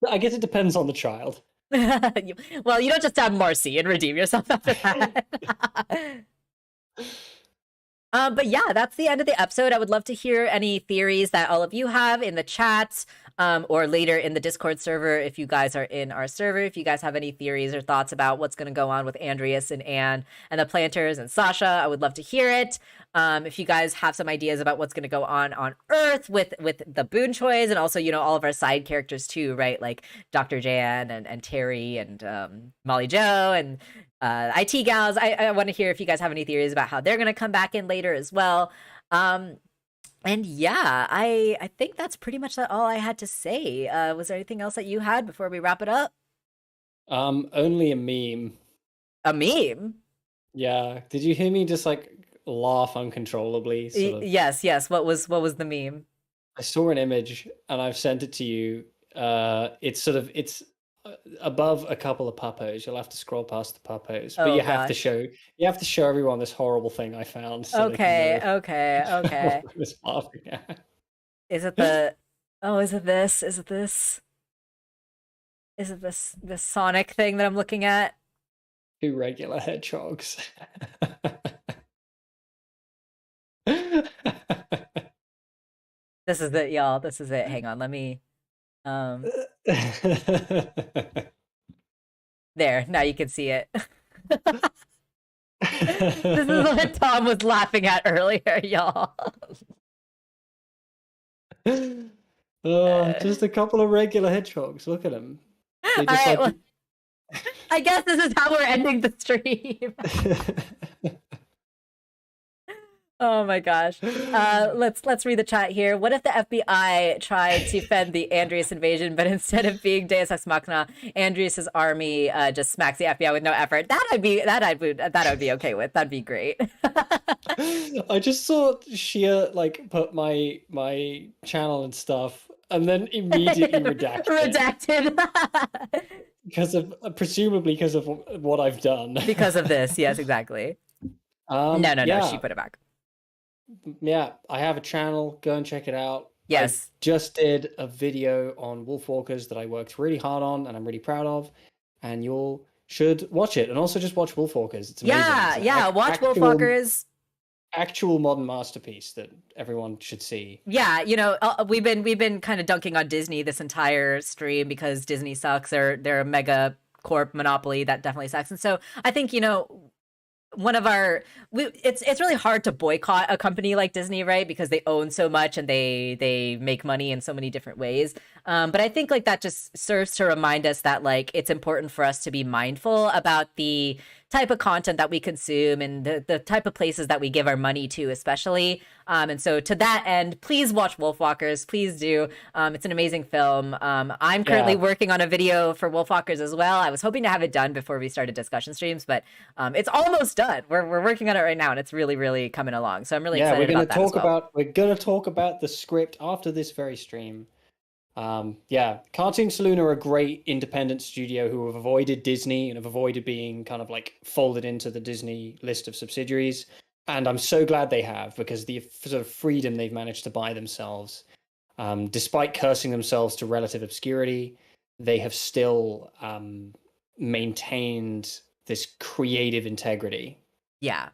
I guess it depends on the child. Well, you don't just stab Marcy and redeem yourself after that. But yeah, that's the end of the episode. I would love to hear any theories that all of you have in the chat, or later in the Discord server if you guys are in our server. If you guys have any theories or thoughts about what's going to go on with Andreas and Anne and the planters and Sasha, I would love to hear it. If you guys have some ideas about what's going to go on Earth with the Boon Choys, and also, all of our side characters too, right? Like Dr. Jan and Terry and Molly Joe and IT gals. I want to hear if you guys have any theories about how they're going to come back in later as well. And yeah, I think that's pretty much all I had to say. Was there anything else that you had before we wrap it up? Only a meme. A meme? Yeah. Did you hear me just like laugh uncontrollably? Yes. What was the meme? I saw an image and I've sent it to you. It's above a couple of puppos. You'll have to scroll past the puppos, but Oh you have to gosh. show everyone this horrible thing I found so they can Okay, know okay, what okay. I was laughing at. Is it the Oh, is it this? Is it this? Is it this Sonic thing that I'm looking at? Two regular hedgehogs. This is it, y'all. This is it. Hang on, let me um there. Now you can see it. This is what Tom was laughing at earlier, y'all. Oh, just a couple of regular hedgehogs. Look at them. They All just right, like. well, I guess this is how we're ending the stream. Oh my gosh. Let's read the chat here. What if the FBI tried to fend the Andreas invasion, but instead of being Deus Ex Machina, Andreas's army just smacks the FBI with no effort? That I'd be okay with. That'd be great. I just saw Shia like put my channel and stuff, and then immediately redacted because of presumably because of what I've done. Because of this, yes, exactly. No, she put it back. Yeah, I have a channel. Go and check it out. Yes. I just did a video on Wolfwalkers that I worked really hard on and I'm really proud of. And you all should watch it. And also just watch Wolfwalkers. It's amazing. Watch Wolfwalkers. Actual modern masterpiece that everyone should see. Yeah, we've been kind of dunking on Disney this entire stream because Disney sucks. They're a mega corp monopoly that definitely sucks. And so I think, it's really hard to boycott a company like Disney, right? Because they own so much and they make money in so many different ways. But I think like that just serves to remind us that like it's important for us to be mindful about the type of content that we consume and the type of places that we give our money to, especially. And so to that end, please watch Wolfwalkers. Please do. It's an amazing film. I'm currently working on a video for Wolfwalkers as well. I was hoping to have it done before we started discussion streams, but it's almost done. We're working on it right now, and it's really, really coming along. So I'm really excited about that as well. We're going to talk about the script after this very stream. Cartoon Saloon are a great independent studio who have avoided Disney and have avoided being kind of like folded into the Disney list of subsidiaries. And I'm so glad they have, because the sort of freedom they've managed to buy themselves, despite cursing themselves to relative obscurity, they have still maintained this creative integrity. Yeah.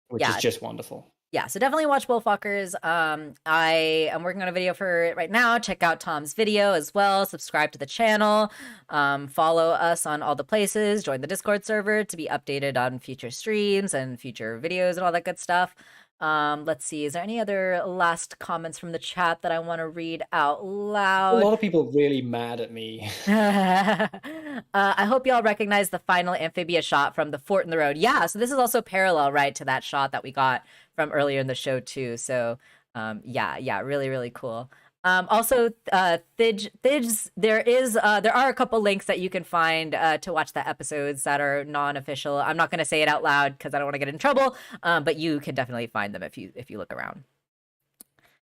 Which is just wonderful. Yeah, so definitely watch Wolfwalkers. I am working on a video for it right now. Check out Tom's video as well. Subscribe to the channel. Follow us on all the places. Join the Discord server to be updated on future streams and future videos and all that good stuff. Let's see. Is there any other last comments from the chat that I want to read out loud? A lot of people really mad at me. I hope y'all recognize the final Amphibia shot from the fort in the road. Yeah, so this is also parallel, right, to that shot that we got from earlier in the show too. So really, really cool. Also, Thidge, there are a couple links that you can find to watch the episodes that are non-official. I'm not going to say it out loud because I don't want to get in trouble, but you can definitely find them if you look around.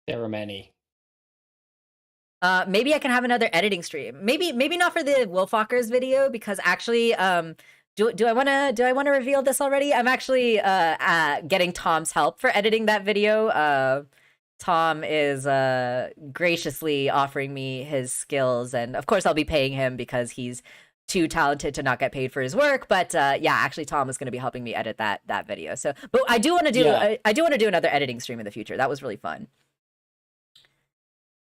There are many. Maybe I can have another editing stream. Maybe not for the Wolfwalkers video, because actually, do I want to reveal this already? I'm actually getting Tom's help for editing that video. Tom is graciously offering me his skills, and of course I'll be paying him because he's too talented to not get paid for his work. But actually Tom is going to be helping me edit that video. So, but I do want to do another editing stream in the future. That was really fun.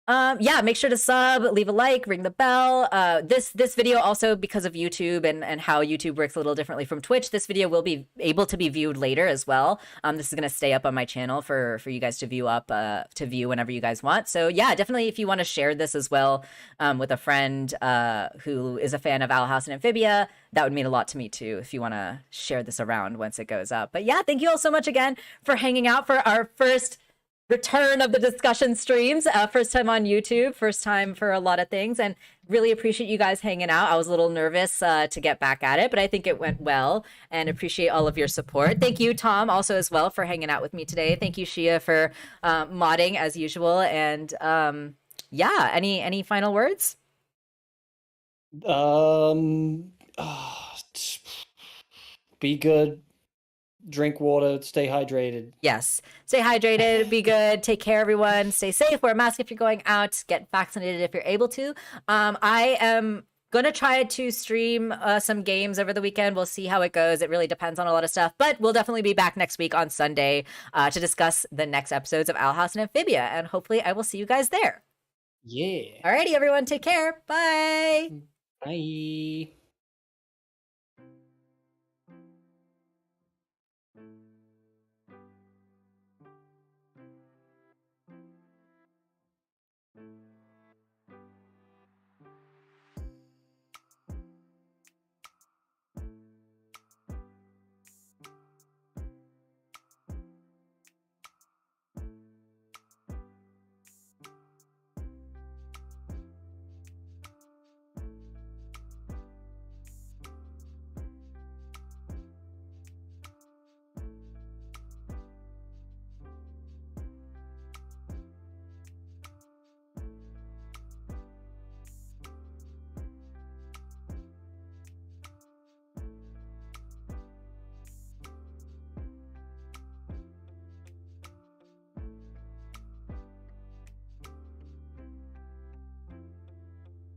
Make sure to sub, leave a like, ring the bell. This video also, because of YouTube and how YouTube works a little differently from Twitch, this video will be able to be viewed later as well. This is going to stay up on my channel for you guys to view whenever you guys want. So yeah, definitely if you want to share this as well with a friend who is a fan of Owl House and Amphibia, that would mean a lot to me too, if you want to share this around once it goes up. But yeah, thank you all so much again for hanging out for our first return of the discussion streams. First time on YouTube, first time for a lot of things, and really appreciate you guys hanging out. I was a little nervous to get back at it, but I think it went well, and appreciate all of your support. Thank you, Tom, also as well for hanging out with me today. Thank you, Shia, for modding as usual. And yeah, any final words? Be good. Drink water, stay hydrated. Yes. Stay hydrated, be good, take care, everyone. Stay safe, wear a mask if you're going out, get vaccinated if you're able to. I am going to try to stream some games over the weekend. We'll see how it goes. It really depends on a lot of stuff, but we'll definitely be back next week on Sunday to discuss the next episodes of Owl House and Amphibia, and hopefully I will see you guys there. Yeah. Alrighty, everyone, take care. Bye. Bye.